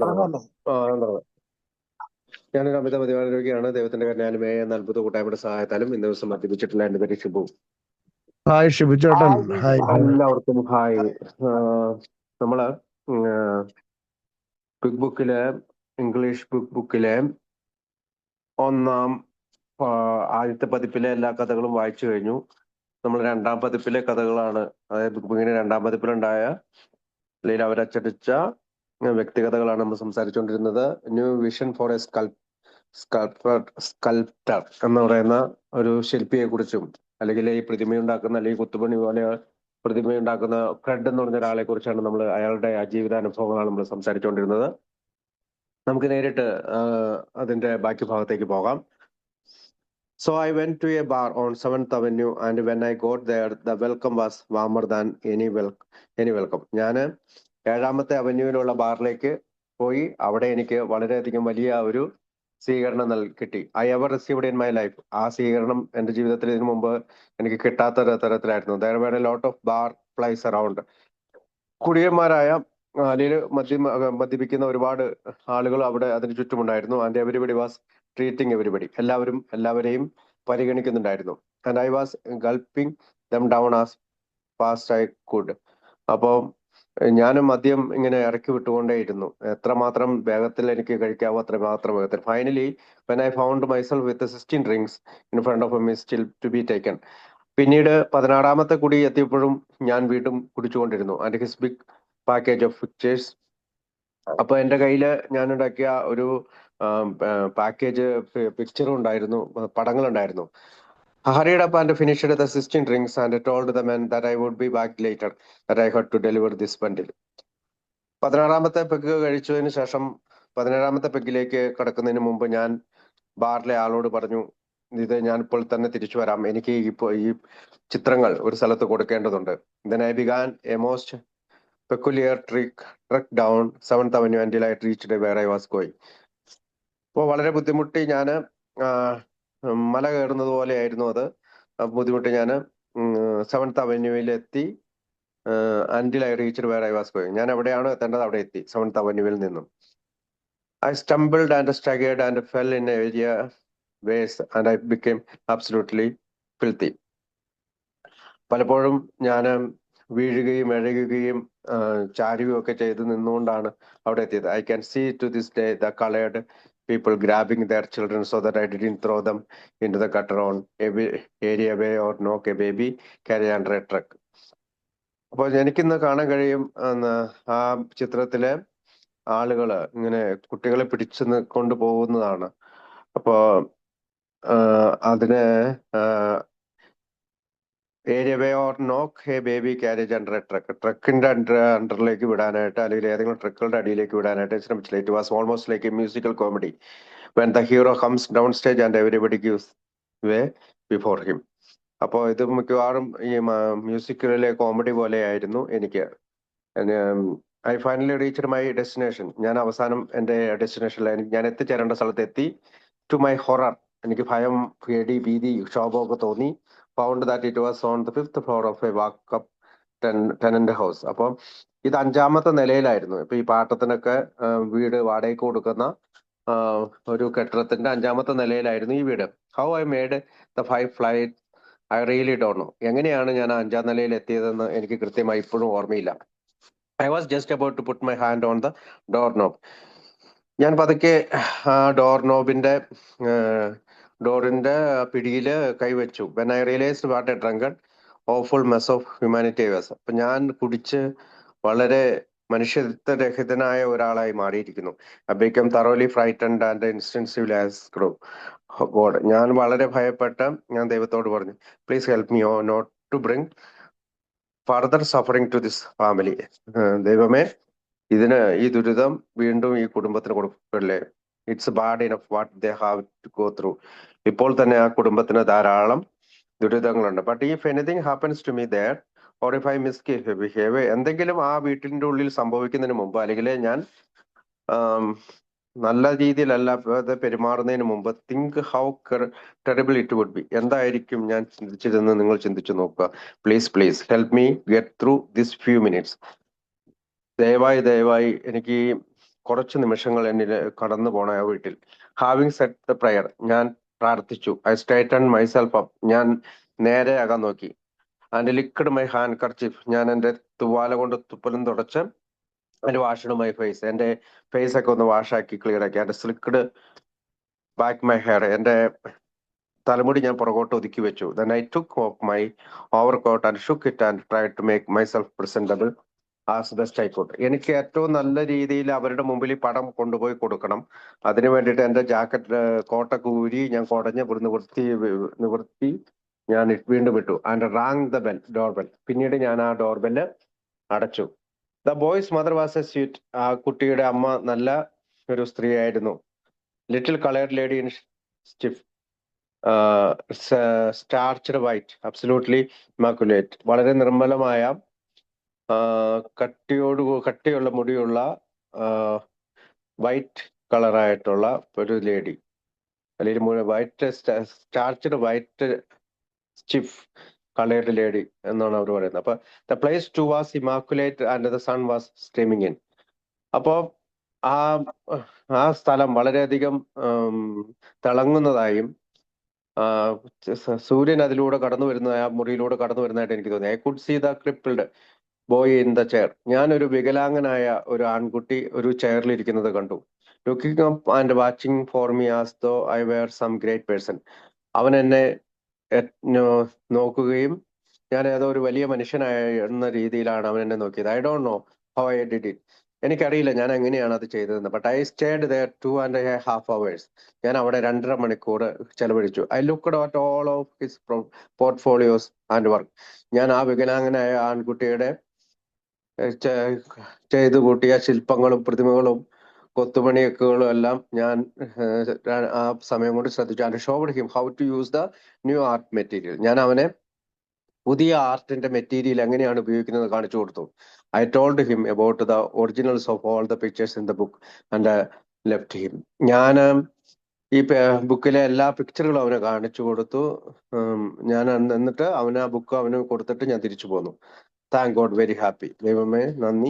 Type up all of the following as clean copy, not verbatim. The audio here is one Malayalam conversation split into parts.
തുടങ്ങാം. ഞാനൊരു അമിത മദ്യപാന രോഗിയാണ്. ദൈവത്തിന്റെ കരുണയാലും എന്ന അത്ഭുത കൂട്ടായ്മയുടെ സഹായത്താലും ഇന്ന് ദിവസം മദ്യപിച്ചിട്ടില്ല. എന്റെ പേര് ഷിബു. ഹായ് ഷിബു ചേട്ടൻ. ഹായ്. എല്ലാവർക്കും ഹായ്. നമ്മള് ബിഗ് ബുക്കിലെ ഇംഗ്ലീഷ് ബിഗ് ബുക്കിലെ ആദ്യത്തെ പതിപ്പിലെ എല്ലാ കഥകളും വായിച്ചു കഴിഞ്ഞു. നമ്മൾ രണ്ടാം പതിപ്പിലെ കഥകളാണ്, അതായത് ബിഗ് ബുക്കിന്റെ രണ്ടാം പതിപ്പിലുണ്ടായ അല്ലെങ്കിൽ അവരച്ചടിച്ച വ്യക്തികഥകളാണ് നമ്മൾ സംസാരിച്ചുകൊണ്ടിരുന്നത്. New vision for a sculptor എന്ന് പറയുന്ന ഒരു ശില്പിയെ കുറിച്ചും, അല്ലെങ്കിൽ ഈ പ്രതിമയുണ്ടാക്കുന്ന, അല്ലെങ്കിൽ കുത്തുപണി പോലെ പ്രതിമയുണ്ടാക്കുന്ന ഫ്രെഡ് എന്ന് പറഞ്ഞ ഒരാളെ കുറിച്ചാണ് നമ്മൾ, അയാളുടെ ജീവിതാനുഭവങ്ങളാണ് നമ്മൾ സംസാരിച്ചുകൊണ്ടിരുന്നത്. നമുക്ക് നേരിട്ട് അതിന്റെ ബാക്കി ഭാഗത്തേക്ക് പോകാം. So I went to a bar on 7th Avenue and when I got there, the welcome was warmer than any welcome. ഞാൻ 7ാമത്തെ അവന്യൂവിലുള്ള ബാറിലേക്ക് പോയി. അവിടെ എനിക്ക് വളരെയധികം വലിയ ഒരു സ്വീകരണം കിട്ടി. I ever received in my life. ആ സ്വീകരണം എന്റെ ജീവിതത്തിൽ ഇതിനു മുമ്പ് എനിക്ക് കിട്ടാത്ത തരത്തിലായിരുന്നു. there were a lot of bar flies around. കുടിയന്മാരായ അല്ലെങ്കിൽ മദ്യപിക്കുന്ന ഒരുപാട് ആളുകൾ അവിടെ അതിന് ചുറ്റുമുണ്ടായിരുന്നു. And everybody was treating everybody. എല്ലാവരെയും പരിഗണിക്കുന്നുണ്ടായിരുന്നു. And I was gulping them down as fast I could. അപ്പോൾ ഞാനും മദ്യം ഇങ്ങനെ ഇറക്കി വിട്ടുകൊണ്ടേയിരുന്നു. എത്രമാത്രം വേഗത്തിൽ എനിക്ക് കഴിക്കാവോ അത്രമാത്രം വേഗത്തിൽ. Finally when I found myself with 16 drinks in front of me still to be taken. പിന്നീട് 16ാമത്തെ കുടി എത്തിയപ്പോഴും ഞാൻ വീണ്ടും കുടിച്ചുകൊണ്ടിരുന്നു. And his big package of pictures. അപ്പൊ എന്റെ കയ്യില് ഞാൻ ഉണ്ടാക്കിയ ഒരു പാക്കേജ് പിക്ചറും ഉണ്ടായിരുന്നു, പടങ്ങളുണ്ടായിരുന്നു. hurried up and finished the 16 drinks and told the men that I would be back later, that I had to deliver this bundle. 16ാമത്തെ പെഗ് കഴിച്ചതിന് ശേഷം 17ാമത്തെ പെഗിലേക്ക് കടക്കുന്നതിന് മുമ്പ് ഞാൻ ബാറിലെ ആളോട് പറഞ്ഞു, ഇത് ഞാൻ ഇപ്പോൾ തന്നെ തിരിച്ചു വരാം, എനിക്ക് ഈ ചിത്രങ്ങൾ ഒരു സ്ഥലത്ത് കൊടുക്കേണ്ടതുണ്ട്. Then I began a most peculiar trek down 7th Avenue until I reached where I was going. അപ്പോൾ വളരെ ബുദ്ധിമുട്ടി ഞാൻ മല കയറുന്നത് പോലെയായിരുന്നു അത്. ബുദ്ധിമുട്ടി ഞാൻ 7th അവന്യൂവിലെത്തി. Until I reached where I was going. ഞാൻ എവിടെയാണ് എത്തേണ്ടത് അവിടെ എത്തി, 7th അവന്യൂവിൽ നിന്നും. I stumbled and struggled and fell in areaways and I became absolutely filthy. പലപ്പോഴും ഞാൻ വീഴുകയും എഴയുകയും ചാരുകയും ഒക്കെ ചെയ്ത് നിന്നുകൊണ്ടാണ് അവിടെ എത്തിയത്. I can see to this day the coloured people grabbing their children so that I didn't throw them into the gutter on area way or knock a baby carriage under a truck. അപ്പോൾ എനിക്കിന്ന് കാണാൻ കഴിയും ആ ചിത്രത്തിലെ ആളുകള് ഇങ്ങനെ കുട്ടികളെ പിടിച്ചു കൊണ്ടുപോകുന്നതാണ്. അപ്പോ അതിന് areaway or knock a baby carriage under a truck, ട്രക്കിന്റെ അണ്ടറിലേക്ക് വിടാനായിട്ട് അല്ലെങ്കിൽ ഏതെങ്കിലും ട്രക്കുകളുടെ അടിയിലേക്ക് വിടാനായിട്ട് ശ്രമിച്ചില്ല. It was almost like a musical comedy when the hero comes down stage and everybody gives way before him. അപ്പോൾ ഇത് മിക്കവാറും ഈ മ്യൂസിക്കലിലെ കോമഡി പോലെയായിരുന്നു എനിക്ക്. I finally reached my destination. ഞാൻ അവസാനം എൻ്റെ ഡെസ്റ്റിനേഷനിൽ ഞാൻ എത്തിച്ചേരേണ്ട സ്ഥലത്ത് എത്തി. ടു മൈ ഹൊറർ, എനിക്ക് ഭയം, പേടി, ഭീതി, ക്ഷോഭമൊക്കെ തോന്നി. Found that it was on the 5th floor of A woke up tenant house. അപ്പം ഇത് 5ാമത്തെ നിലയിലായിരുന്നു. ഇപ്പൊ ഈ പാട്ടത്തിനൊക്കെ വീട് വാടകയ്ക്ക് കൊടുക്കുന്ന ഒരു കെട്ടിടത്തിന്റെ 5ാമത്തെ നിലയിലായിരുന്നു ഈ വീട്. How I made the 5 flights I really don't know. എങ്ങനെയാണ് ഞാൻ 5ാം നിലയിൽ എത്തിയതെന്ന് എനിക്ക് കൃത്യമായി ഇപ്പോഴും ഓർമ്മയില്ല. I was just about to put my hand on the door knob. ഞാൻ പതുക്കെ ആ ഡോറിന്റെ പിടിയില് കൈവച്ചു. When I realised what a drunken awful mess of humanity was. അപ്പൊ ഞാൻ കുടിച്ച് വളരെ മനുഷ്യത്വരഹിതനായ ഒരാളായി മാറിയിരിക്കുന്നു. I become thoroughly frightened and instinctively asked God. ഞാൻ വളരെ ഭയപ്പെട്ട് ഞാൻ ദൈവത്തോട് പറഞ്ഞു, please help me not to bring further suffering to this family. ദൈവമേ, ഈ ദുരിതം വീണ്ടും ഈ കുടുംബത്തിന് കൊടുക്കല്ലേ. It's bad enough what they have to go through. ഇപ്പോൾ തന്നെ ആ കുടുംബത്തിന് ധാരാളം ദുരിതങ്ങളുണ്ട്. But if anything happens to me there or if I misbehave, എന്തെങ്കിലും ആ വീട്ടിന്റെ ഉള്ളിൽ സംഭവിക്കുന്നതിന് മുമ്പ്, അല്ലെങ്കിൽ ഞാൻ നല്ല രീതിയിലല്ലാതെ പെരുമാറുന്നതിന് മുമ്പ്, think how terrible it would be. എന്തായിരിക്കും ഞാൻ ചിന്തിച്ചതെന്ന് നിങ്ങൾ ചിന്തിച്ചു നോക്കുക. Please help me get through this few minutes. ദയവായി എനിക്ക് കുറച്ച് നിമിഷങ്ങൾ എന്നിൽ കടന്നു പോണ ആ വീട്ടിൽ. ഹാവിങ് സെറ്റ് ദ പ്രയർ, ഞാൻ പ്രാർത്ഥിച്ചു. ഐ സ്ട്രൈറ്റൺ മൈസെൽഫ് അപ്പ്, ഞാൻ നേരെയാകാൻ നോക്കി. And liquid my handkerchief, ഞാൻ എന്റെ തുവാല കൊണ്ട് തുപ്പലും തുടച്ച്. ആൻഡ് വാഷ്ഡ് മൈ ഫേസ്, എന്റെ ഫേസ് ഒക്കെ ഒന്ന് വാഷാക്കി ക്ലിയർ ആക്കി. And slicked back my hair, എന്റെ തലമുടി ഞാൻ പുറകോട്ട് ഒതുക്കി വെച്ചു. Then I took off my overcoat and shook it and try to make myself presentable as best I could. എനിക്ക് ഏറ്റവും നല്ല രീതിയിൽ അവരുടെ മുമ്പിൽ ഈ പടം കൊണ്ടുപോയി കൊടുക്കണം. അതിനു വേണ്ടിയിട്ട് എന്റെ ജാക്കറ്റ് കോട്ടൊക്കെ ഊരി ഞാൻ കുടഞ്ഞ് നിവർത്തി ഞാൻ വീണ്ടും ഇട്ടു. And rang the bell, door bell. പിന്നീട് ഞാൻ ആ ഡോർ ബെല്ല് അടച്ചു. The boy's mother was a sweet, ആ കുട്ടിയുടെ അമ്മ നല്ല ഒരു സ്ത്രീയായിരുന്നു. Little coloured lady in stiff starched white, absolutely immaculate, വളരെ നിർമ്മലമായ കട്ടിയുള്ള മുടിയുള്ള വൈറ്റ് കളറായിട്ടുള്ള ഒരു ലേഡി, അല്ലെങ്കിൽ white starched white stiff coloured lady എന്നാണ് അവർ പറയുന്നത്. അപ്പൊ the place too was immaculate and the sun was streaming in. അപ്പോ ആ ആ സ്ഥലം വളരെയധികം തിളങ്ങുന്നതായും സൂര്യൻ അതിലൂടെ കടന്നു വരുന്ന, ആ മുറിയിലൂടെ കടന്നു വരുന്നതായിട്ട് എനിക്ക് തോന്നി. I could see the crippled boy in the chair, ഞാൻ ഒരു വികലാംഗനായ ഒരു ആൺകുട്ടി ഒരു ചെയറിൽ ഇരിക്കുന്നത് കണ്ടു. Looking up and watching for me as though I were some great person. അവൻ എന്നെ നോക്കുകയും ഞാൻ ഏതോ ഒരു വലിയ മനുഷ്യനായ എന്ന രീതിയിലാണ് അവൻ എന്നെ നോക്കിയത്. I don't know how I did it, എനിക്കറിയില്ല ഞാൻ എങ്ങനെയാണ് അത് ചെയ്തതെന്ന്. But I stayed there 2.5 hours, ഞാൻ അവിടെ 2.5 മണിക്കൂർ ചെലവഴിച്ചു. I looked at all of his portfolios and work, ഞാൻ ആ വികലാംഗനായ ആൺകുട്ടിയുടെ ചെയ്തു കൂട്ടിയ ശില്പങ്ങളും പ്രതിമകളും കൊത്തുപണിയൊക്കെകളും എല്ലാം ഞാൻ ആ സമയം കൊണ്ട് ശ്രദ്ധിച്ചു. And showed him how to use the new art material, ഞാൻ അവനെ പുതിയ ആർട്ടിന്റെ മെറ്റീരിയൽ എങ്ങനെയാണ് ഉപയോഗിക്കുന്നത് കാണിച്ചു കൊടുത്തു. I told him about the originals of all the pictures in the book and left him, ഞാൻ ഈ ബുക്കിലെ എല്ലാ പിക്ചറുകളും അവന് കാണിച്ചു കൊടുത്തു. ഞാൻ എന്നിട്ട് അവന് ആ ബുക്ക് അവന് കൊടുത്തിട്ട് ഞാൻ തിരിച്ചു പോന്നു. താങ്ക് ഗോഡ്, വെരി ഹാപ്പി, ദൈവമേ നന്ദി,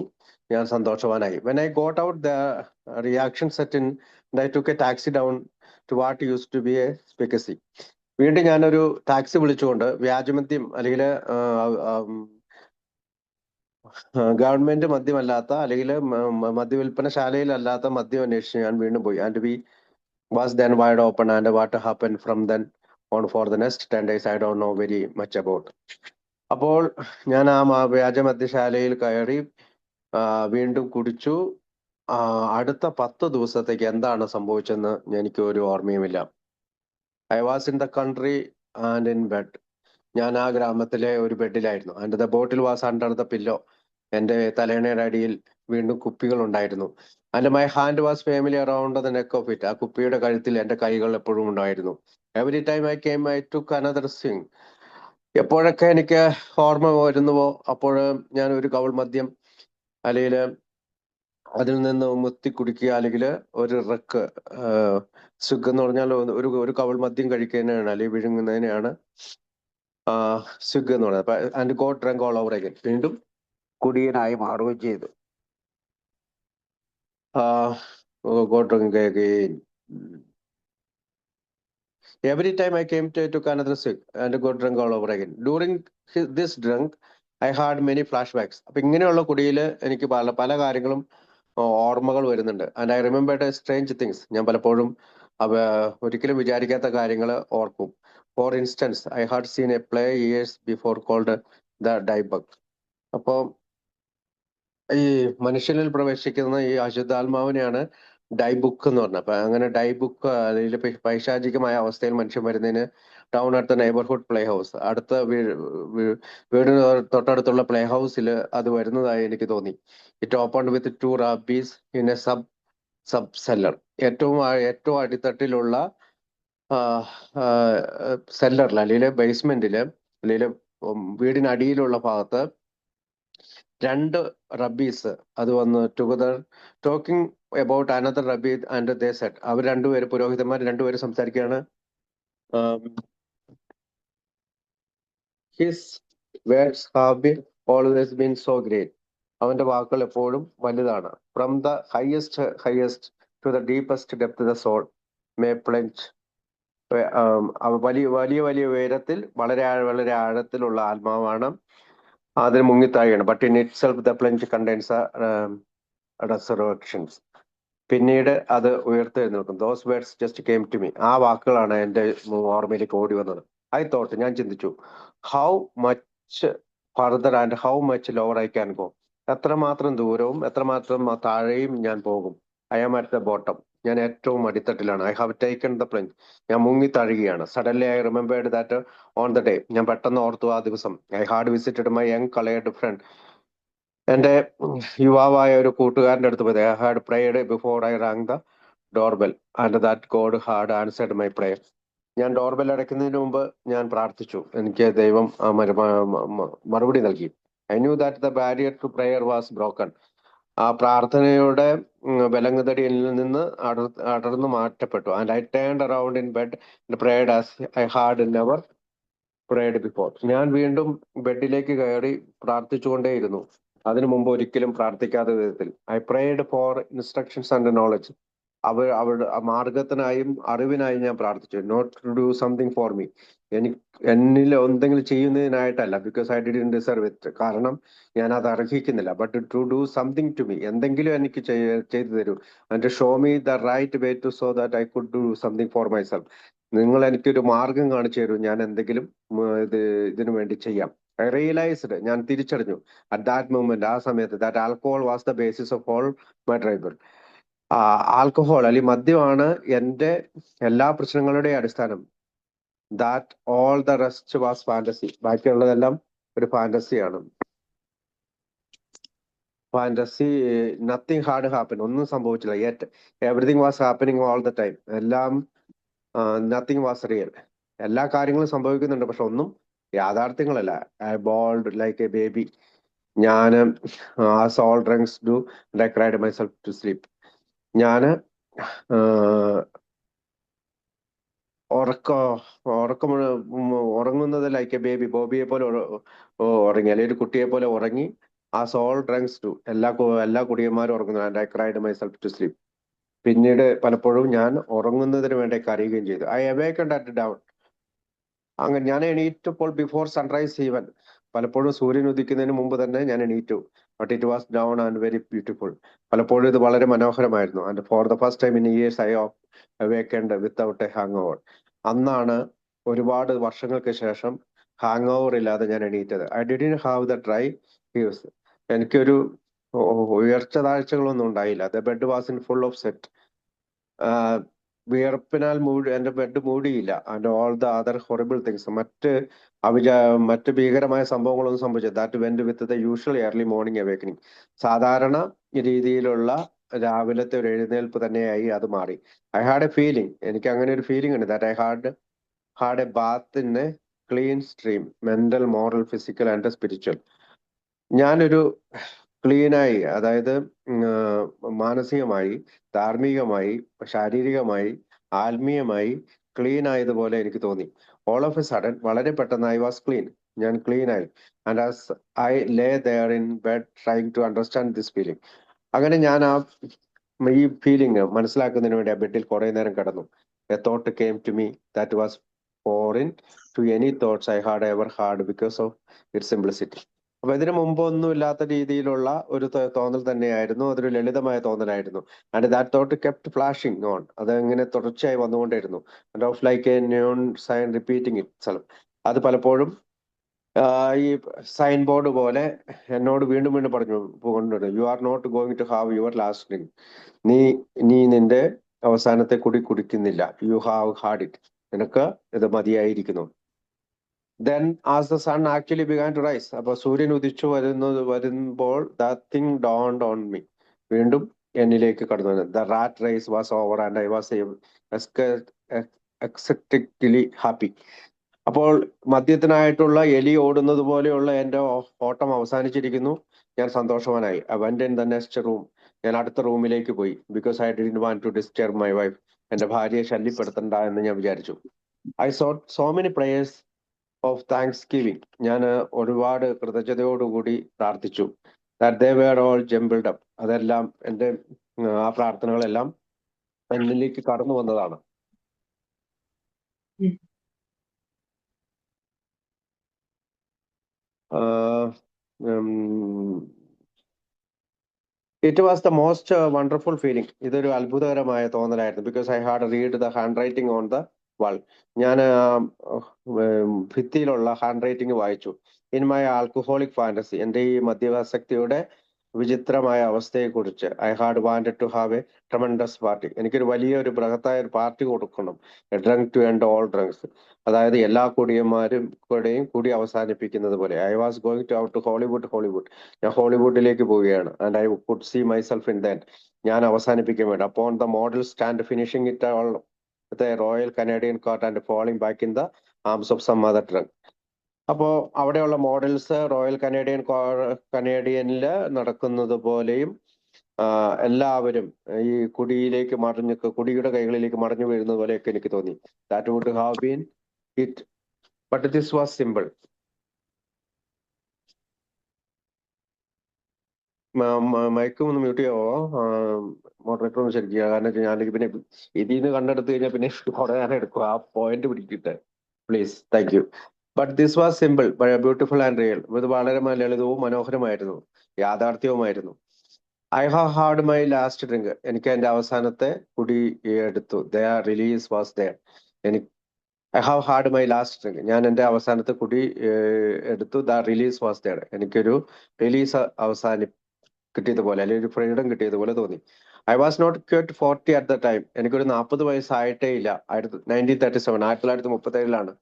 ഞാൻ സന്തോഷവാനായി. When I got out the reaction set in, I took a taxi down to what use to be a speakeasy. വീണ്ടും ഞാനൊരു ടാക്സി വിളിച്ചുകൊണ്ട് വ്യാജമദ്യം അല്ലെങ്കിൽ ഗവൺമെന്റ് മദ്യമല്ലാത്ത അല്ലെങ്കിൽ മദ്യവിൽപ്പനശാലയിലല്ലാത്ത മദ്യം അന്വേഷിച്ച് ഞാൻ വീണ്ടും പോയി. And we was then wide open and what happen from then on four the next 10 days I don't no very much about. അപ്പോൾ ഞാൻ ആ വ്യാജ മദ്യശാലയിൽ കയറി വീണ്ടും കുടിച്ചു. അടുത്ത 10 ദിവസത്തേക്ക് എന്താണ് സംഭവിച്ചെന്ന് എനിക്ക് ഒരു ഓർമ്മയുമില്ല. I was in the country and in bed, ഞാൻ ആ ഗ്രാമത്തിലെ ഒരു ബെഡിലായിരുന്നു. And the bottle was under the pillow, എന്റെ തലേണയുടെ അടിയിൽ വീണ്ടും കുപ്പികൾ ഉണ്ടായിരുന്നു. And my hand was family around the neck of it, ആ കുപ്പിയുടെ കഴുത്തിൽ എന്റെ കൈകൾ എപ്പോഴും ഉണ്ടായിരുന്നു. Every time I came I took another swing, എപ്പോഴൊക്കെ എനിക്ക് ഓർമ്മ വരുന്നുവോ അപ്പോൾ ഞാൻ ഒരു കവൾ മദ്യം അല്ലെങ്കിൽ അതിൽ നിന്ന് മുത്തി കുടിക്കുക, അല്ലെങ്കിൽ ഒരു റക്ക്, സുഗ് എന്ന് പറഞ്ഞാൽ ഒരു കവൾ മദ്യം കഴിക്കുന്നതിനാണ് അല്ലെങ്കിൽ വിഴുങ്ങുന്നതിനെയാണ് സുഗ് എന്ന് പറയുന്നത്. And got drunk all over again, വീണ്ടും കുടിയനായി മാറുകയും ചെയ്തു. Got drunk again. Every time I came to took another sip and got drunk all over again. During this drunk, I had many flashbacks. അപ്പൊ ഇങ്ങനെയുള്ള കുടിയിൽ എനിക്ക് പല പല കാര്യങ്ങളും ഓർമ്മകൾ വരുന്നുണ്ട്. And I remembered strange things, ഞാൻ പലപ്പോഴും ഒരിക്കലും വിചാരിക്കാത്ത കാര്യങ്ങൾ ഓർക്കും. For instance, I had seen a play years before called the Dybbuk. അപ്പോ ഈ മനുഷ്യനിൽ പ്രവേശിക്കുന്ന ഈ അശുദ്ധാത്മാവിനെയാണ് ഡൈബുക്ക് എന്ന് പറഞ്ഞത്. അപ്പൊ അങ്ങനെ ഡൈബുക്ക് അല്ലെങ്കിൽ പൈശാചികമായ അവസ്ഥയിൽ മനുഷ്യൻ വരുന്നതിന് ടൗൺ അടുത്ത നെയ്ബർഹുഡ് പ്ലേ ഹൗസ്, അടുത്ത വീടിന് തൊട്ടടുത്തുള്ള പ്ലേ ഹൗസിൽ അത് വരുന്നതായി എനിക്ക് തോന്നി. It open with 2 rabies in A sub seller, ഏറ്റവും അടിത്തട്ടിലുള്ള സെല്ലറിൽ അല്ലെങ്കിൽ ബേസ്മെന്റില് അല്ലെങ്കിൽ വീടിനടിയിലുള്ള ഭാഗത്ത് 2 റബ്ബീസ് അത് വന്ന് together talking about another rabbi and they said, അവർ രണ്ടുപേര് പുരോഹിതന്മാർ രണ്ടുപേരും സംസാരിക്കുകയാണ്. His words have been always been so great, അവന്റെ വാക്കുകൾ എപ്പോഴും വലുതാണ്. From the highest to the deepest depth the soul may plunge. വലിയ വലിയ വലിയ ഉയരത്തിൽ വളരെ വളരെ ആഴത്തിലുള്ള ആത്മാവാണ് അതിന് മുങ്ങിത്താഴെയാണ്. But in itself the plunge contains resurrections. പിന്നീട് അത് ഉയർത്തെഴുന്നേൽക്കും. Those words just came to me. ആ വാക്കുകളാണ് എൻ്റെ ഓർമ്മയിലേക്ക് ഓടി വന്നത്. ഞാൻ ചിന്തിച്ചു, how much further and how much lower I can go. എത്രമാത്രം ദൂരവും എത്രമാത്രം താഴെയും ഞാൻ പോകും. I am at the bottom. ഞാൻ ഏറ്റവും അടിത്തട്ടിലാണ്. I have taken the plunge. ഞാൻ മുങ്ങി താഴുകയാണ്. Suddenly I remembered that on the day. ഞാൻ പെട്ടെന്ന് ഓർത്തു ആ ദിവസം. I had visited my young coloured friend. എന്റെ യുവാവായ ഒരു കൂട്ടുകാരന്റെ അടുത്ത് പോയത്. I had prayed before I rang the doorbell and that God had answered my prayer. ഞാൻ ഡോർബെൽ അടയ്ക്കുന്നതിന് മുമ്പ് ഞാൻ പ്രാർത്ഥിച്ചു. എനിക്ക് ദൈവം മറുപടി നൽകി. I knew that the barrier to prayer was broken. ആ പ്രാർത്ഥനയുടെ വിലങ്ങുതടിയിൽ നിന്ന് അടർന്നു മാറ്റപ്പെട്ടു. And I turned around in bed prayed as I had never prayed before. ഞാൻ വീണ്ടും ബെഡിലേക്ക് കയറി പ്രാർത്ഥിച്ചുകൊണ്ടേയിരുന്നു, അതിനു മുമ്പ് ഒരിക്കലും പ്രാർത്ഥിക്കാത്ത വിധത്തിൽ. I prayed for instructions and knowledge. അവരുടെ മാർഗത്തിനായും അറിവിനായും ഞാൻ പ്രാർത്ഥിച്ചു. Not to do something for me. എന്നിൽ എന്തെങ്കിലും ചെയ്യുന്നതിനായിട്ടല്ല, because I didn't deserve it, കാരണം ഞാൻ അത് അർഹിക്കുന്നില്ല. But to do something to me. എന്തെങ്കിലും എനിക്ക് ചെയ്തു തരൂ. And show me the right way to so that I could do something for myself. നിങ്ങൾ എനിക്കൊരു മാർഗം കാണിച്ചു തരൂ, ഞാൻ എന്തെങ്കിലും ഇതിനു വേണ്ടി ചെയ്യാം. I realised. ഞാൻ തിരിച്ചറിഞ്ഞു അറ്റ് ദാറ്റ് മൂമെന്റ്, ആ സമയത്ത്, that alcohol was the basis of all my tribal. Alcohol അല്ലെങ്കിൽ മദ്യമാണ് എൻ്റെ എല്ലാ പ്രശ്നങ്ങളുടെയും അടിസ്ഥാനം. That all the rest was fantasy. ബാക്കിയുള്ളതെല്ലാം ഒരു ഫാന്റസിയാണ്. ഫാന്റസി. Nothing had happen. ഒന്നും സംഭവിച്ചില്ല. Yet everything was happening all the time. എല്ലാം നത്തിങ് വാസ് റിയൽ. എല്ലാ കാര്യങ്ങളും സംഭവിക്കുന്നുണ്ട്, പക്ഷെ ഒന്നും യാഥാർത്ഥ്യങ്ങളല്ല. I bawled like a baby. ഞാൻ as all drunks do I cried myself to sleep. ഞാന് ഉറങ്ങുന്നത് ലൈക്ക് എ ബേബി, ബോബിയെ പോലെ ഉറങ്ങി, അല്ലെങ്കിൽ ഒരു കുട്ടിയെ പോലെ ഉറങ്ങി. ആ സോൾ ഡ്രങ്ക്സ് ടു, എല്ലാ കുടിയന്മാരും ഉറങ്ങുന്നു. And I cried myself to sleep. പിന്നീട് പലപ്പോഴും ഞാൻ ഉറങ്ങുന്നതിന് വേണ്ടി കരയുകയും ചെയ്തു. I awakened at dawn. അങ്ങനെ ഞാൻ എണീറ്റപ്പോൾ ബിഫോർ സൺറൈസ് ഈവൻ. പലപ്പോഴും സൂര്യൻ ഉദിക്കുന്നതിന് മുമ്പ് തന്നെ ഞാൻ എണീറ്റു. But it was down and very beautiful. പലപ്പോഴും ഇത് വളരെ മനോഹരമായിരുന്നു. And for the first time in years I awakened without a hangover. അന്നാണ് ഒരുപാട് വർഷങ്ങൾക്ക് ശേഷം ഹാങ് ഓവർ ഇല്ലാതെ ഞാൻ എണീറ്റത്. I didn't have the dry heaves. എനിക്കൊരു ഉയർച്ച താഴ്ചകളൊന്നും ഉണ്ടായില്ല. The bed was in full of sweat. വിയർപ്പിനാൽ എന്റെ ബെഡ് മൂടിയില്ല. And all the other horrible things, മറ്റ് ഭീകരമായ സംഭവങ്ങളൊന്നും സംഭവിച്ചത്. That went with the usual early morning awakening. സാധാരണ രീതിയിലുള്ള രാവിലത്തെ ഒരു എഴുന്നേൽപ്പ് തന്നെയായി അത് മാറി. I had A feeling. എനിക്ക് അങ്ങനെ ഒരു ഫീലിംഗ് ഉണ്ട്. That I had a bath in A clean stream, mental, moral, physical and spiritual. ഞാനൊരു ക്ലീനായി, അതായത് മാനസികമായി, ധാർമ്മികമായി, ശാരീരികമായി, ആത്മീയമായി ക്ലീൻ ആയതുപോലെ എനിക്ക് തോന്നി. ഓൾ ഓഫ് എ സഡൻ, വളരെ പെട്ടെന്ന് ഐ വാസ് ക്ലീൻ. ഞാൻ ക്ലീൻ ആയി. And as I lay there in bed trying to understand this feeling. അങ്ങനെ ഞാൻ ഈ ഫീലിംഗ് മനസ്സിലാക്കുന്നതിന് വേണ്ടി ആ ബെഡിൽ കുറെ നേരം കിടന്നു. A thought came to me that was foreign to any thoughts I had ever had because of its simplicity. അപ്പൊ ഇതിനു മുമ്പൊന്നും ഇല്ലാത്ത രീതിയിലുള്ള ഒരു തോന്നൽ തന്നെയായിരുന്നു. അതൊരു ലളിതമായ തോന്നലായിരുന്നു. And that thought kept flashing on. അത് ഇങ്ങനെ തുടർച്ചയായി വന്നുകൊണ്ടേയിരുന്നു. And off like a neon sign repeating itself. അത് പലപ്പോഴും ഈ സൈൻ ബോർഡ് പോലെ എന്നോട് വീണ്ടും വീണ്ടും പറഞ്ഞു കൊണ്ടുവരുന്നു. You are not going to have your last drink. നീ നിന്റെ അവസാനത്തെ കുടിക്കുന്നില്ല. You have had it. നിനക്ക് ഇത് മതിയായിരിക്കുന്നു. Then as the sun actually began to rise, അപ്പൊ സൂര്യൻ ഉദിച്ചു വരുമ്പോൾ that thing dawned on me. വീണ്ടും എന്നിലേക്ക് കടന്നു വന്നു. The rat race was over and I was ecstatically happy. അപ്പോൾ മദ്യത്തിനായിട്ടുള്ള എലി ഓടുന്നത് പോലെയുള്ള എൻ്റെ ഓട്ടം അവസാനിച്ചിരിക്കുന്നു. ഞാൻ സന്തോഷവാനായി. I went in the next room. ഞാൻ അടുത്ത റൂമിലേക്ക് പോയി. Because I didn't want to disturb my wife. എൻ്റെ ഭാര്യയെ ശല്യപ്പെടുത്തണ്ട എന്ന് ഞാൻ വിചാരിച്ചു. I saw so many prayers of thanks giving. ഞാൻ ഒരുപാട് കൃതജ്ഞതയോടുകൂടി പ്രാർത്ഥിച്ചു. that they were all jumbled up. അതെല്ലാം എൻ്റെ ആ പ്രാർത്ഥനകളെല്ലാം എന്നിലേക്ക് കടന്നു വന്നതാണ്. It was the most wonderful feeling. ഇതൊരു അത്ഭുതകരമായ തോന്നലായിരുന്നു. Because I had read the handwriting on the wall. ഞാൻ ഭിത്തിയിലുള്ള ഹാൻഡ് റൈറ്റിംഗ് വായിച്ചു. ഇൻ മൈ ആൽക്കഹോളിക് ഫാന്റസി, എൻ്റെ ഈ മദ്യപാസക്തിയുടെ വിചിത്രമായ അവസ്ഥയെക്കുറിച്ച്. I had wanted to have a tremendous party. എനിക്കൊരു വലിയൊരു ബൃഹത്തായ ഒരു പാർട്ടി കൊടുക്കണം. A drunk to end all drunks. അതായത് എല്ലാ കുടിയന്മാരും കൂടെയും കൂടി അവസാനിപ്പിക്കുന്നത് പോലെ. I was going to out to Hollywood. ഞാൻ ഹോളിവുഡിലേക്ക് പോവുകയാണ്. And I could see myself in that. ഞാൻ അവസാനിപ്പിക്കാൻ വേണ്ടി. Upon the model stand finishing it all with a royal Canadian coat and falling back in the arms of some other drunk. അപ്പോ അവിടെയുള്ള മോഡൽസ് റോയൽ കനേഡിയനിൽ നടക്കുന്നത് പോലെയും എല്ലാവരും ഈ കുടിയുടെ കൈകളിലേക്ക് മറിഞ്ഞു വീഴുന്നത് പോലെയൊക്കെ എനിക്ക് തോന്നി. That would have been it, but this was simple. മയക്കും ഒന്ന് മ്യൂട്ട് ചെയ്യാവോ? മോഡറേറ്റർ ഒന്ന് ശരിക്കും. കാരണം ഞാനെങ്കിൽ പിന്നെ ഇതിൽ നിന്ന് കണ്ടെടുത്ത് കഴിഞ്ഞാൽ പിന്നെ കുറെ നേരം എടുക്കും ആ പോയിന്റ് പിടിക്കിട്ട്. Please, thank you. But this was simple beautiful and real. ഇത് വളരെ ലളിതവും മനോഹരമായിരുന്നു, യാഥാർത്ഥ്യവുമായിരുന്നു. I have had my last drink. എനിക്ക് എന്റെ അവസാനത്തെ കുടി എടുത്തു. Release was there. എനിക്ക് I have had my last drink. ഞാൻ എന്റെ അവസാനത്തെ കുടി എടുത്തു. The release was there. എനിക്കൊരു റിലീസ് കിട്ടിയതുപോലെ, അല്ലെങ്കിൽ ഒരു ഫ്രീഡം കിട്ടിയതുപോലെ തോന്നി. I was not quite 40 at the time. എനിക്കൊരു 40 വയസ്സായിട്ടേ ഇല്ല. 1937, 1937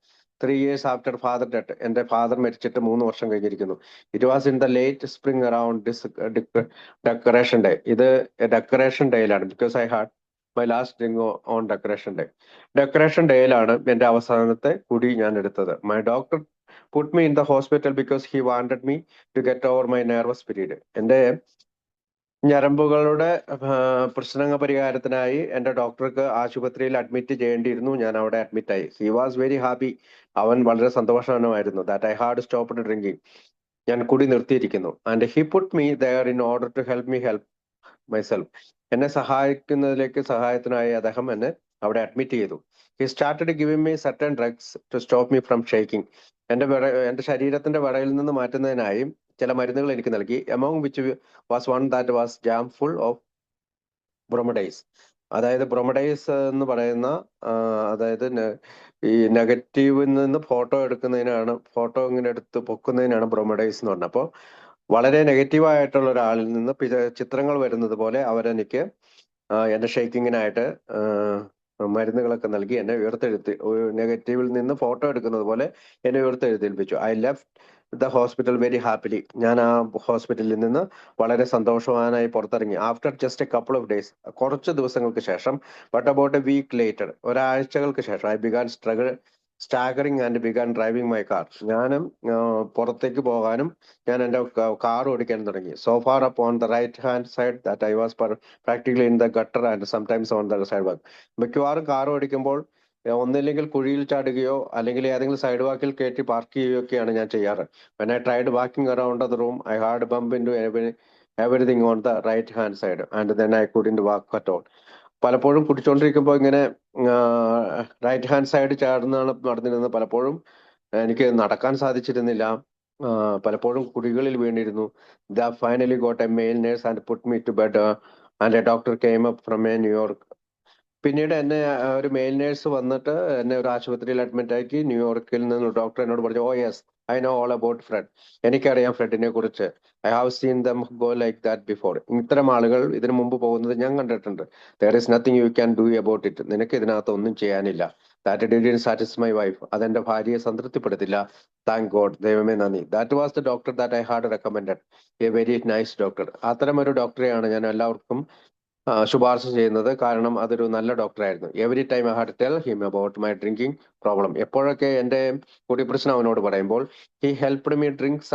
3 years ആഫ്റ്റർ ഫാദർ ഡെത്ത്. എന്റെ ഫാദർ മരിച്ചിട്ട് 3 വർഷം കഴിഞ്ഞിരിക്കുന്നു. It was in the late spring around Decoration Day. ഇത് ഡെക്കറേഷൻ ഡേയിലാണ്. Because I had my last drink on decoration Day. Decoration ഡേയിലാണ് എന്റെ അവസാനത്തെ കുടി ഞാൻ എടുത്തത്. My doctor put me in the hospital because he wanted me to get over my nervous period. എന്റെ ഞരമ്പുകളുടെ പ്രശ്നങ്ങൾ പരിഹാരത്തിനായി എന്റെ ഡോക്ടർക്ക് ആശുപത്രിയിൽ അഡ്മിറ്റ് ചെയ്യേണ്ടിയിരുന്നു. ഞാൻ അവിടെ അഡ്മിറ്റ് ആയി. He was very happy. അവൻ വളരെ സന്തോഷവാനായിരുന്നു. That I had stopped drinking. ഞാൻ കുടി നിർത്തിയിരിക്കുന്നു. And he put me there in order to help me help myself. എന്നെ സഹായത്തിനായി അദ്ദേഹം എന്നെ അവിടെ അഡ്മിറ്റ് ചെയ്തു. He started giving me certain drugs to stop me from shaking. എന്റെ ശരീരത്തിന്റെ വിറയിൽ നിന്ന് മാറ്റുന്നതിനായി ചില മരുന്നുകൾ എനിക്ക് നൽകി. Among which was one that was jam full of bromides. അതായത് ബ്രോമഡൈസ് എന്ന് പറയുന്ന അതായത് ഈ നെഗറ്റീവിൽ നിന്ന് ഫോട്ടോ ഇങ്ങനെ എടുത്ത് പൊക്കുന്നതിനാണ് ബ്രോമഡൈസ് എന്ന് പറഞ്ഞത്. അപ്പോൾ വളരെ നെഗറ്റീവായിട്ടുള്ള ഒരാളിൽ നിന്ന് ചിത്രങ്ങൾ വരുന്നത് പോലെ അവരെനിക്ക് എന്റെ ഷേക്കിങ്ങിനായിട്ട് മരുന്നുകളൊക്കെ നൽകി എന്നെ ഉയർത്തെഴുത്തി. നെഗറ്റീവിൽ നിന്ന് ഫോട്ടോ എടുക്കുന്നത് പോലെ എന്നെ ഉയർത്തെഴുന്നേൽപ്പിച്ചു. I left the hospital very happily. ഞാൻ ആ ഹോസ്പിറ്റലിൽ നിന്ന് വളരെ സന്തോഷവാനായി പുറത്തിറങ്ങി. After just a couple of days, കുറച്ച് ദിവസങ്ങൾക്ക് ശേഷം, but about a week later, ഒരാഴ്ചകൾക്ക് ശേഷം, I began staggering and began driving my car. ഞാനും പുറത്തേക്ക് പോകാനും ഞാൻ എൻ്റെ കാർ ഓടിക്കാൻ തുടങ്ങി. So far up on the right hand side that I was practically in the gutter and sometimes on the side വാക്ക്. മിക്കവാറും കാർ ഓടിക്കുമ്പോൾ ഒന്നില്ലെങ്കിൽ കുഴിയിൽ ചാടുകയോ അല്ലെങ്കിൽ ഏതെങ്കിലും സൈഡ് വാക്കിൽ കയറ്റി പാർക്ക് ചെയ്യുകയൊക്കെയാണ് ഞാൻ ചെയ്യാറ്. When I tried walking around the room I had bump into everything on the right hand side and then I couldn't walk at all. പലപ്പോഴും കുടിച്ചോണ്ടിരിക്കുമ്പോൾ ഇങ്ങനെ റൈറ്റ് ഹാൻഡ് സൈഡ് ചാടുന്നതാണ് നടന്നിരുന്നത്. പലപ്പോഴും എനിക്ക് നടക്കാൻ സാധിച്ചിരുന്നില്ല. പലപ്പോഴും കുടികളിൽ വീണിരുന്നു. The finally got a male nurse and put me to bed and a doctor came up from a New York. പിന്നീട് എന്നെ ഒരു മെയിൽ നേഴ്സ് വന്നിട്ട് എന്നെ ഒരു ആശുപത്രിയിൽ അഡ്മിറ്റ് ആക്കി. ന്യൂയോർക്കിൽ നിന്ന് ഡോക്ടർ എന്നോട് പറഞ്ഞു, oh yes, I know all about Fred. എനിക്കറിയാം ഫ്രെഡിനെ കുറിച്ച്. I have seen them go like that before. ഇത്തരം ആളുകൾ ഇതിനു മുമ്പ് പോകുന്നത് ഞാൻ കണ്ടിട്ടുണ്ട്. There is nothing you can do about it. നിനക്ക് ഇതിനകത്ത് ഒന്നും ചെയ്യാനില്ല. That didn't satisfy my wife. അതെന്റെ ഭാര്യയെ സംതൃപ്തിപ്പെടുത്തില്ല. താങ്ക് ഗോഡ്, ദൈവമേ നന്ദി. That was the doctor that I had recommended, a very nice doctor. അത്തരം ഒരു ഡോക്ടറെയാണ് ഞാൻ എല്ലാവർക്കും ശുപാർശ ചെയ്യുന്നത്. കാരണം അതൊരു നല്ല ഡോക്ടറായിരുന്നു. Every time I had tell him about my drinking problem. എപ്പോഴൊക്കെ എന്റെ കുടിപ്രശ്നം അവനോട് പറയുമ്പോൾ he helped me drink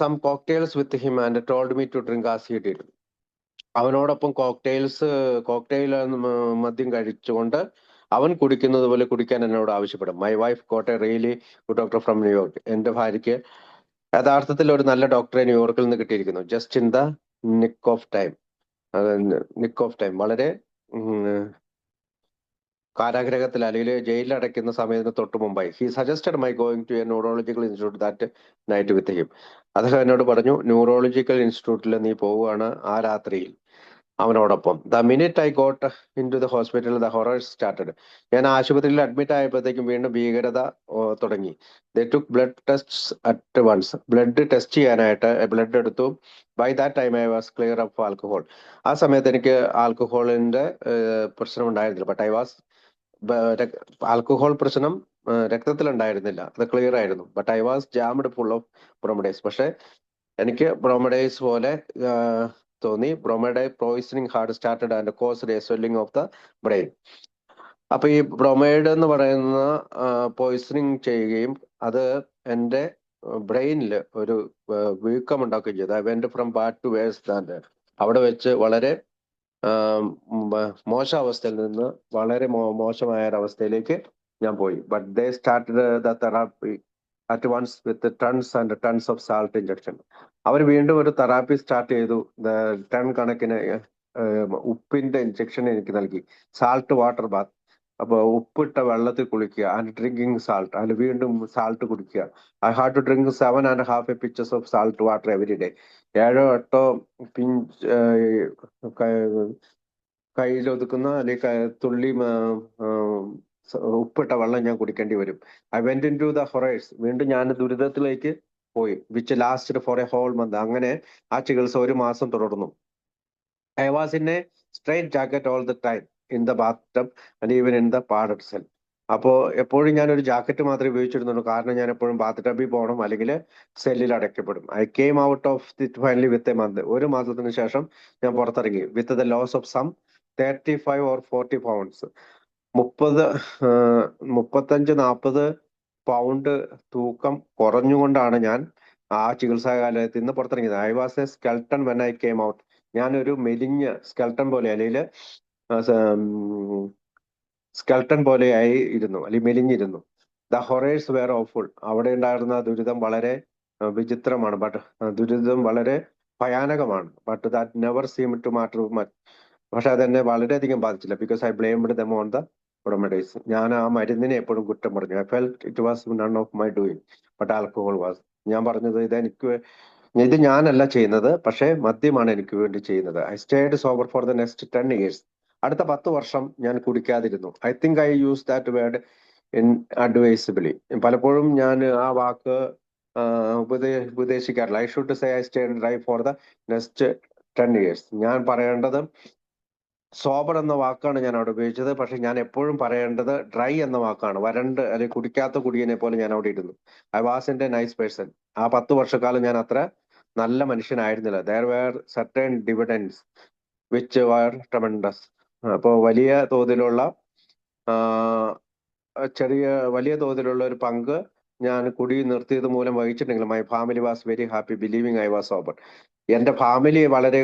some cocktails with him and told me to drink as he did. അവനോടൊപ്പം കോക്ടെയിൽ മദ്യം കഴിച്ചുകൊണ്ട് അവൻ കുടിക്കുന്നത് പോലെ കുടിക്കാൻ എന്നോട് ആവശ്യപ്പെടും. My wife got a really good doctor from New York. എന്റെ ഭാര്യയ്ക്ക് യഥാർത്ഥത്തിൽ ഒരു നല്ല ഡോക്ടറെ ന്യൂയോർക്കിൽ നിന്ന് കിട്ടിയിരിക്കുന്നു. Just in the nick of time. വളരെ കാരാഗ്രഹത്തിൽ അല്ലെങ്കിൽ ജയിലിൽ അടയ്ക്കുന്ന സമയത്തിന് തൊട്ട് മുമ്പായി he suggested my going to a neurological institute that night with him. അദ്ദേഹം എന്നോട് പറഞ്ഞു, ന്യൂറോളജിക്കൽ ഇൻസ്റ്റിറ്റ്യൂട്ടിൽ നീ പോവുകയാണ് ആ രാത്രിയിൽ അവനോടൊപ്പം. The minute I got in to the hospital the horrors started. ഞാൻ ആശുപത്രിയിൽ അഡ്മിറ്റ് ആയപ്പോഴത്തേക്കും വീണ്ടും ഭീകരത തുടങ്ങി. They took blood test at once. Blood test ചെയ്യാനായിട്ട് ബ്ലഡ് എടുത്തു. By that time I was clear of alcohol. ആ സമയത്ത് എനിക്ക് ആൽക്കഹോളിന്റെ പ്രശ്നം ഉണ്ടായിരുന്നില്ല. ബട്ട് ഐ വാസ് ആൽക്കഹോൾ പ്രശ്നം രക്തത്തിലുണ്ടായിരുന്നില്ല, അത് ക്ലിയർ ആയിരുന്നു. But I was jammed full of bromides. പക്ഷെ എനിക്ക് ബ്രോമഡേസ് പോലെ തോന്നി. Bromide poisoning had started and caused a swelling of the brain. അപ്പൊ ഈ ബ്രോമൈഡ് എന്ന് പറയുന്ന പോയിസണിങ് ചെയ്യുകയും അത് എൻ്റെ ബ്രെയിനിൽ ഒരു വീക്കം ഉണ്ടാക്കുകയും ചെയ്തു. I went from bad to verse than. അവിടെ വെച്ച് വളരെ മോശം അവസ്ഥയിൽ നിന്ന് വളരെ മോശമായ ഒരവസ്ഥയിലേക്ക് ഞാൻ പോയി. But they started the therapy at once with tons and tons of salt injection. അവർ വീണ്ടും ഒരു തെറാപ്പി സ്റ്റാർട്ട് ചെയ്തു. ടൺ കണക്കിന് ഉപ്പിന്റെ ഇഞ്ചക്ഷൻ എനിക്ക് നൽകി. Salt water bath. അപ്പൊ ഉപ്പിട്ട വെള്ളത്തിൽ കുളിക്കുക ആൻഡ് ഡ്രിങ്കിങ് സാൾട്ട്, അതിൽ വീണ്ടും സാൾട്ട് കുടിക്കുക. I had to drink 7.5 pitchers of salt water every day. 7-8 pinch കയ്യിലൊതുക്കുന്ന അല്ലെങ്കിൽ തുള്ളി ഉപ്പിട്ട വെള്ളം ഞാൻ കുടിക്കേണ്ടി വരും. I went in to the horrors. വീണ്ടും ഞാൻ ദുരിതത്തിലേക്ക് പോയി. Which lasted for a whole month. അങ്ങനെ ആ ചികിത്സ 1 മാസം തുടർന്നു. I was in a strait jacket all the time in the bathtub and even in the padded cell. അപ്പോൾ എപ്പോഴും ഞാൻ ഒരു ജാക്കറ്റ് മാത്രമേ ഉപയോഗിച്ചിരുന്നുള്ളൂ. കാരണം ഞാൻ എപ്പോഴും ബാത്ത് ടബിൽ പോകണം, അല്ലെങ്കിൽ സെല്ലിൽ അടയ്ക്കപ്പെടും. I came out of it finally with a month. 1 മാസത്തിന് ശേഷം ഞാൻ പുറത്തിറങ്ങി. With the loss of some 35 or 40 pounds. 35-40 pound തൂക്കം കുറഞ്ഞുകൊണ്ടാണ് ഞാൻ ആ ചികിത്സാകാലയത്തിൽ നിന്ന് പുറത്തിറങ്ങിയത്. I was a skeleton when I came out. ഞാനൊരു മെലിഞ്ഞ സ്കെൽട്ടൺ പോലെ, അല്ലെങ്കിൽ സ്കെൽട്ടൺ പോലെ ആയി ഇരുന്നു, അല്ലെങ്കിൽ മെലിഞ്ഞിരുന്നു. The horrors were awful. അവിടെ ഉണ്ടായിരുന്ന ദുരിതം വളരെ വിചിത്രമാണ്. ദുരിതം വളരെ ഭയാനകമാണ്. But that never seem to matter much. പക്ഷെ അതെന്നെ വളരെയധികം ബാധിച്ചില്ല. Because I blamed them on the bromides. ഞാൻ ആ മരുന്നിനെ എപ്പോഴും കുറ്റം പറഞ്ഞു. I felt it was none of my doing but alcohol was. ഞാൻ പറഞ്ഞത് ഇത് ഞാനല്ല ചെയ്യുന്നത്, പക്ഷേ മദ്യമാണ് എനിക്ക് വേണ്ടി ചെയ്യുന്നത്. I stayed sober for the next 10 years. അടുത്ത 10 വർഷം ഞാൻ കുടിക്കാതിരുന്നു. I think I use that word ഇൻ അഡ്വൈസിബിളി. പലപ്പോഴും ഞാൻ ആ വാക്ക് ഉപദേശിക്കാറില്ല. I should say I stayed dry for the next 10 years. ഞാൻ പറയേണ്ടത് സോബർ എന്ന വാക്കാണ് ഞാൻ അവിടെ ഉപയോഗിച്ചത്. പക്ഷെ ഞാൻ എപ്പോഴും പറയേണ്ടത് ഡ്രൈ എന്ന വാക്കാണ്. വരണ്ട് അല്ലെങ്കിൽ കുടിക്കാത്ത കുടിയനെ പോലെ ഞാൻ അവിടെ ഇരുന്നു. I was a nice person. ആ 10 വർഷക്കാലം ഞാൻ അത്ര നല്ല മനുഷ്യനായിരുന്നില്ല. There were certain dividends which were tremendous. അപ്പോൾ വലിയ തോതിലുള്ള ഒരു പങ്ക് ഞാൻ കുടി നിർത്തിയത് മൂലം വഹിച്ചിട്ടുണ്ടെങ്കിലും my family was very happy believing I was sober. എന്റെ ഫാമിലി വളരെ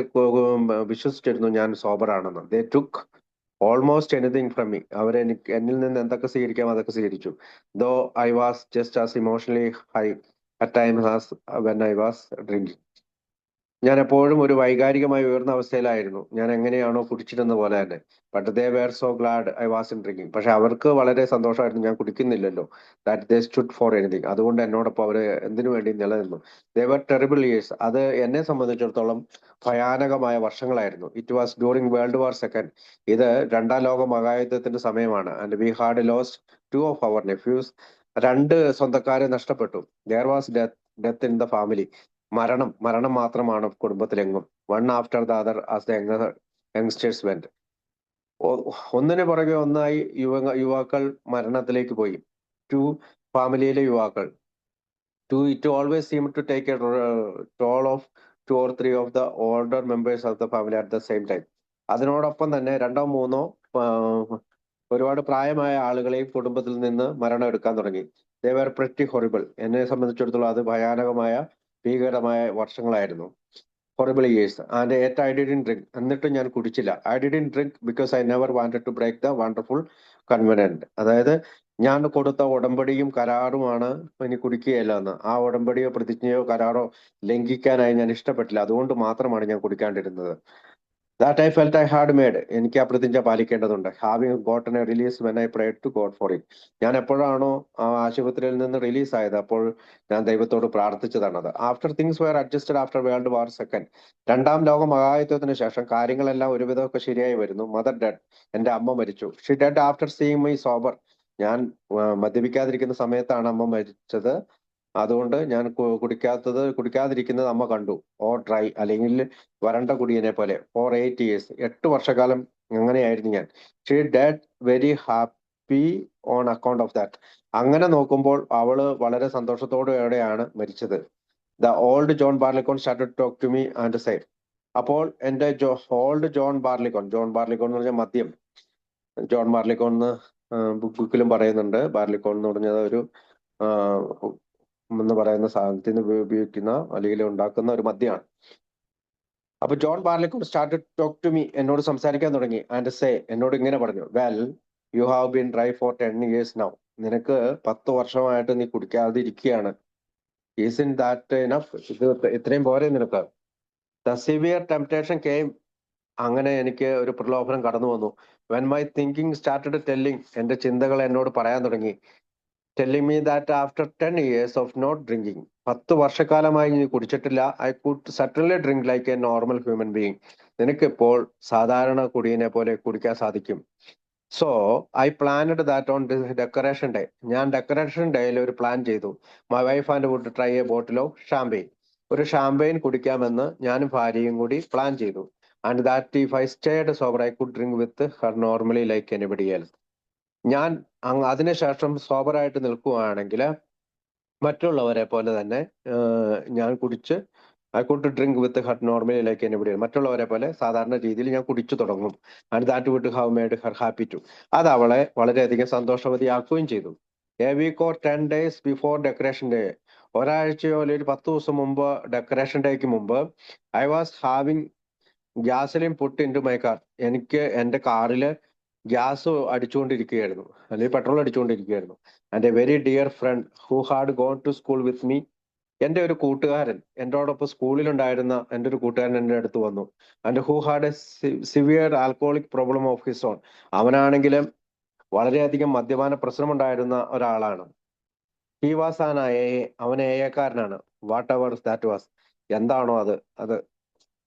വിശ്വസിച്ചിരുന്നു ഞാൻ സോബർ ആണെന്ന്. They took almost anything from me. എന്നിൽ നിന്ന് എന്തൊക്കെ സ്വീകരിക്കാം അതൊക്കെ സ്വീകരിച്ചു. Though I was just as emotionally high at times as when I was drinking. ഞാൻ എപ്പോഴും ഒരു വൈകാരികമായി ഉയർന്ന അവസ്ഥയിലായിരുന്നു, ഞാൻ എങ്ങനെയാണോ കുടിച്ചിരുന്ന പോലെ തന്നെ. But they were so glad I was in drinking. പക്ഷെ അവർക്ക് വളരെ സന്തോഷമായിരുന്നു ഞാൻ കുടിക്കുന്നില്ലല്ലോ. That they stood for anything. അതുകൊണ്ട് എന്നോടൊപ്പം അവർ എന്തിനു വേണ്ടി നിലനിന്നു. They were terrible years. അത് എന്നെ സംബന്ധിച്ചിടത്തോളം ഭയാനകമായ വർഷങ്ങളായിരുന്നു. It was during world war second. ഇത് 2ാം ലോക മഹായുദ്ധത്തിന്റെ സമയമാണ്. And we had lost 2 of our nephews. 2 സ്വന്തക്കാരെ നഷ്ടപ്പെട്ടു. There was death in the family. മരണം മാത്രമാണ് കുടുംബത്തിലെങ്ങും. One after the other as the youngsters went. ഒന്നിനു പുറകെ ഒന്നായി യുവാക്കൾ മരണത്തിലേക്ക് പോയി. ഫാമിലിയിലെ യുവാക്കൾ. It always seem to take a toll of 2 or 3 of the older members of the family at the same time. അതിനോടൊപ്പം തന്നെ 2 or 3 ഒരുപാട് പ്രായമായ ആളുകളെയും കുടുംബത്തിൽ നിന്ന് മരണം എടുക്കാൻ തുടങ്ങി. They were pretty horrible. എന്നെ സംബന്ധിച്ചിടത്തോളം അത് ഭയാനകമായ ഭീകരമായ വർഷങ്ങളായിരുന്നു. Horrible years. And yet I didn't drink. എന്നിട്ടും ഞാൻ കുടിച്ചില്ല. I didn't drink because I never wanted to break the wonderful covenant. അതായത് ഞാൻ കൊടുത്ത ഉടമ്പടിയും കരാറുമാണ് ഇനി കുടിക്കുകയില്ല എന്ന്. ആ ഉടമ്പടിയോ പ്രതിജ്ഞയോ കരാറോ ലംഘിക്കാനായി ഞാൻ ഇഷ്ടപ്പെട്ടില്ല. അതുകൊണ്ട് മാത്രമാണ് ഞാൻ കുടിക്കാണ്ടിരുന്നത്. That I felt I had made. എനിക്ക് ആ പ്രതിജ്ഞ പാലിക്കേണ്ടതുണ്ട്. Having gotten a release when I prayed to God for it. ഞാൻ എപ്പോഴാണോ ആ ആശുപത്രിയിൽ നിന്ന് റിലീസ് ആയത്, അപ്പോൾ ഞാൻ ദൈവത്തോട് പ്രാർത്ഥിച്ചതാണത്. After things were adjusted after world war second. രണ്ടാം ലോക മഹായുദ്ധത്തിന് ശേഷം കാര്യങ്ങളെല്ലാം ഒരുവിധമൊക്കെ ശരിയായി വരുന്നു. Mother dead. എന്റെ അമ്മ മരിച്ചു. She dead after seeing my sober. ഞാൻ മദ്യപിക്കാതിരിക്കുന്ന സമയത്താണ് അമ്മ മരിച്ചത്. അതുകൊണ്ട് ഞാൻ കുടിക്കാതിരിക്കുന്നത് അമ്മ കണ്ടു. ഓ ഡ്രൈ, അല്ലെങ്കിൽ വരണ്ട കുടിയനെ പോലെ. Four 8 years. 8 വർഷക്കാലം അങ്ങനെയായിരുന്നു ഞാൻ. She dead very happy on account of that. അങ്ങനെ നോക്കുമ്പോൾ അവള് വളരെ സന്തോഷത്തോടെയാണ് മരിച്ചത്. The old John Barleycorn started talk to me and say. അപ്പോൾ എന്റെ ഓൾഡ് ജോൺ ബാർലിക്കോൺ എന്ന് പറഞ്ഞാൽ മദ്യം. ജോൺ ബാർലിക്കോൺ എന്ന് ബുക്കിലും പറയുന്നുണ്ട്. ബാർലിക്കോൺ എന്ന് പറഞ്ഞത് ഒരു എന്ന് പറയുന്ന സാധനത്തിൽ നിന്ന് ഉപയോഗിക്കുന്ന അല്ലെങ്കിൽ ഉണ്ടാക്കുന്ന ഒരു മദ്യമാണ്. അപ്പൊ John Barleycorn started talk to me. എന്നോട് സംസാരിക്കാൻ തുടങ്ങി. ആൻഡ് സേ, എന്നോട് ഇങ്ങനെ പറഞ്ഞു. Well, you have been dry for 10 years now. നിനക്ക് 10 വർഷമായിട്ട് നീ കുടിക്കാതിരിക്കുകയാണ്. Isn't that enough? ഇത് ഇത്രയും പോരെ നിനക്ക്? The severe temptation came. അങ്ങനെ എനിക്ക് ഒരു പ്രലോഭനം കടന്നു വന്നു. When my thinking started telling. എന്റെ ചിന്തകൾ എന്നോട് പറയാൻ തുടങ്ങി. Telling me that after 10 years of not drinking. 10 വർഷക്കാലമായി നീ കുടിച്ചിട്ടില്ല. I could certainly drink like a normal human being. നിനക്കിപ്പോൾ സാധാരണ കുടിയനെ പോലെ കുടിക്കാൻ സാധിക്കും. So I planned that on decoration day. ഞാൻ ഡെക്കറേഷൻ ഡേയിൽ ഒരു പ്ലാൻ ചെയ്തു. My wife and would try a bottle of champagne. ഒരു ഷാമ്പെയിൻ കുടിക്കാമെന്ന് ഞാനും ഭാര്യയും കൂടി പ്ലാൻ ചെയ്തു. And that if I stayed sober I could drink with her normally like anybody else. ഞാൻ അതിനുശേഷം സോബറായിട്ട് നിൽക്കുകയാണെങ്കിൽ മറ്റുള്ളവരെ പോലെ തന്നെ ഞാൻ കുടിച്ച് I could drink with her normally like anybody. മറ്റുള്ളവരെ പോലെ സാധാരണ രീതിയിൽ ഞാൻ കുടിച്ചു തുടങ്ങും. And that would have made her happy too. അത് അവളെ വളരെയധികം സന്തോഷവതിയാക്കുകയും ചെയ്തു. A week or 10 days before decoration day. ഒരാഴ്ചയോ അല്ലെങ്കിൽ 10 ദിവസം മുമ്പ്, ഡെക്കറേഷൻ ഡേക്ക് മുമ്പ്, I was having gasoline put into my car. എനിക്ക് എന്റെ കാറില് ഗ്യാസ് അടിച്ചുകൊണ്ടിരിക്കുകയായിരുന്നു, അല്ലെങ്കിൽ പെട്രോൾ അടിച്ചുകൊണ്ടിരിക്കുകയായിരുന്നു. And a very dear friend who had gone to school with me. എന്റെ ഒരു കൂട്ടുകാരൻ, എന്നോടൊപ്പം സ്കൂളിലുണ്ടായിരുന്ന എന്റെ ഒരു കൂട്ടുകാരൻ എന്റെ അടുത്ത് വന്നു. And who had a severe alcoholic problem of his own. അവനാണെങ്കിലും വളരെയധികം മദ്യപാന പ്രശ്നമുണ്ടായിരുന്ന ഒരാളാണ്. ഹി വാസ് ആൻ അവൻ ഏയക്കാരനാണ്. Whatever that was. എന്താണോ അത്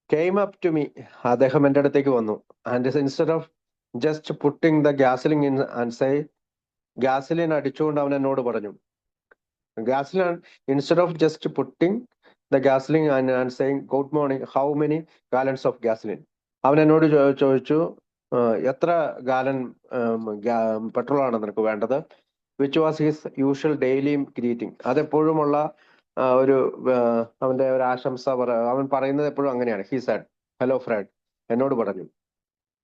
കെയിം അപ്പ് ടു മീ. അദ്ദേഹം എന്റെ അടുത്തേക്ക് വന്നു. And instead of just putting the gasoline in and say. Gasoline അടിച്ചുകൊണ്ട് അവൻ എന്നോട് പറഞ്ഞു. Gasoline instead of just putting the gasoline and saying good morning, how many gallons of gasoline. അവൻ എന്നോട് ചോദിച്ചു, എത്ര ഗാലൻ പെട്രോളാണ് നിനക്ക് വേണ്ടത്? Which was his usual daily greeting. അതെപ്പോഴുമുള്ള ഒരു അവന്റെ ഒരു ആശംസ. അവൻ പറയുന്നത് എപ്പോഴും അങ്ങനെയാണ്. He said, hello Fred. എന്നോട് പറഞ്ഞു,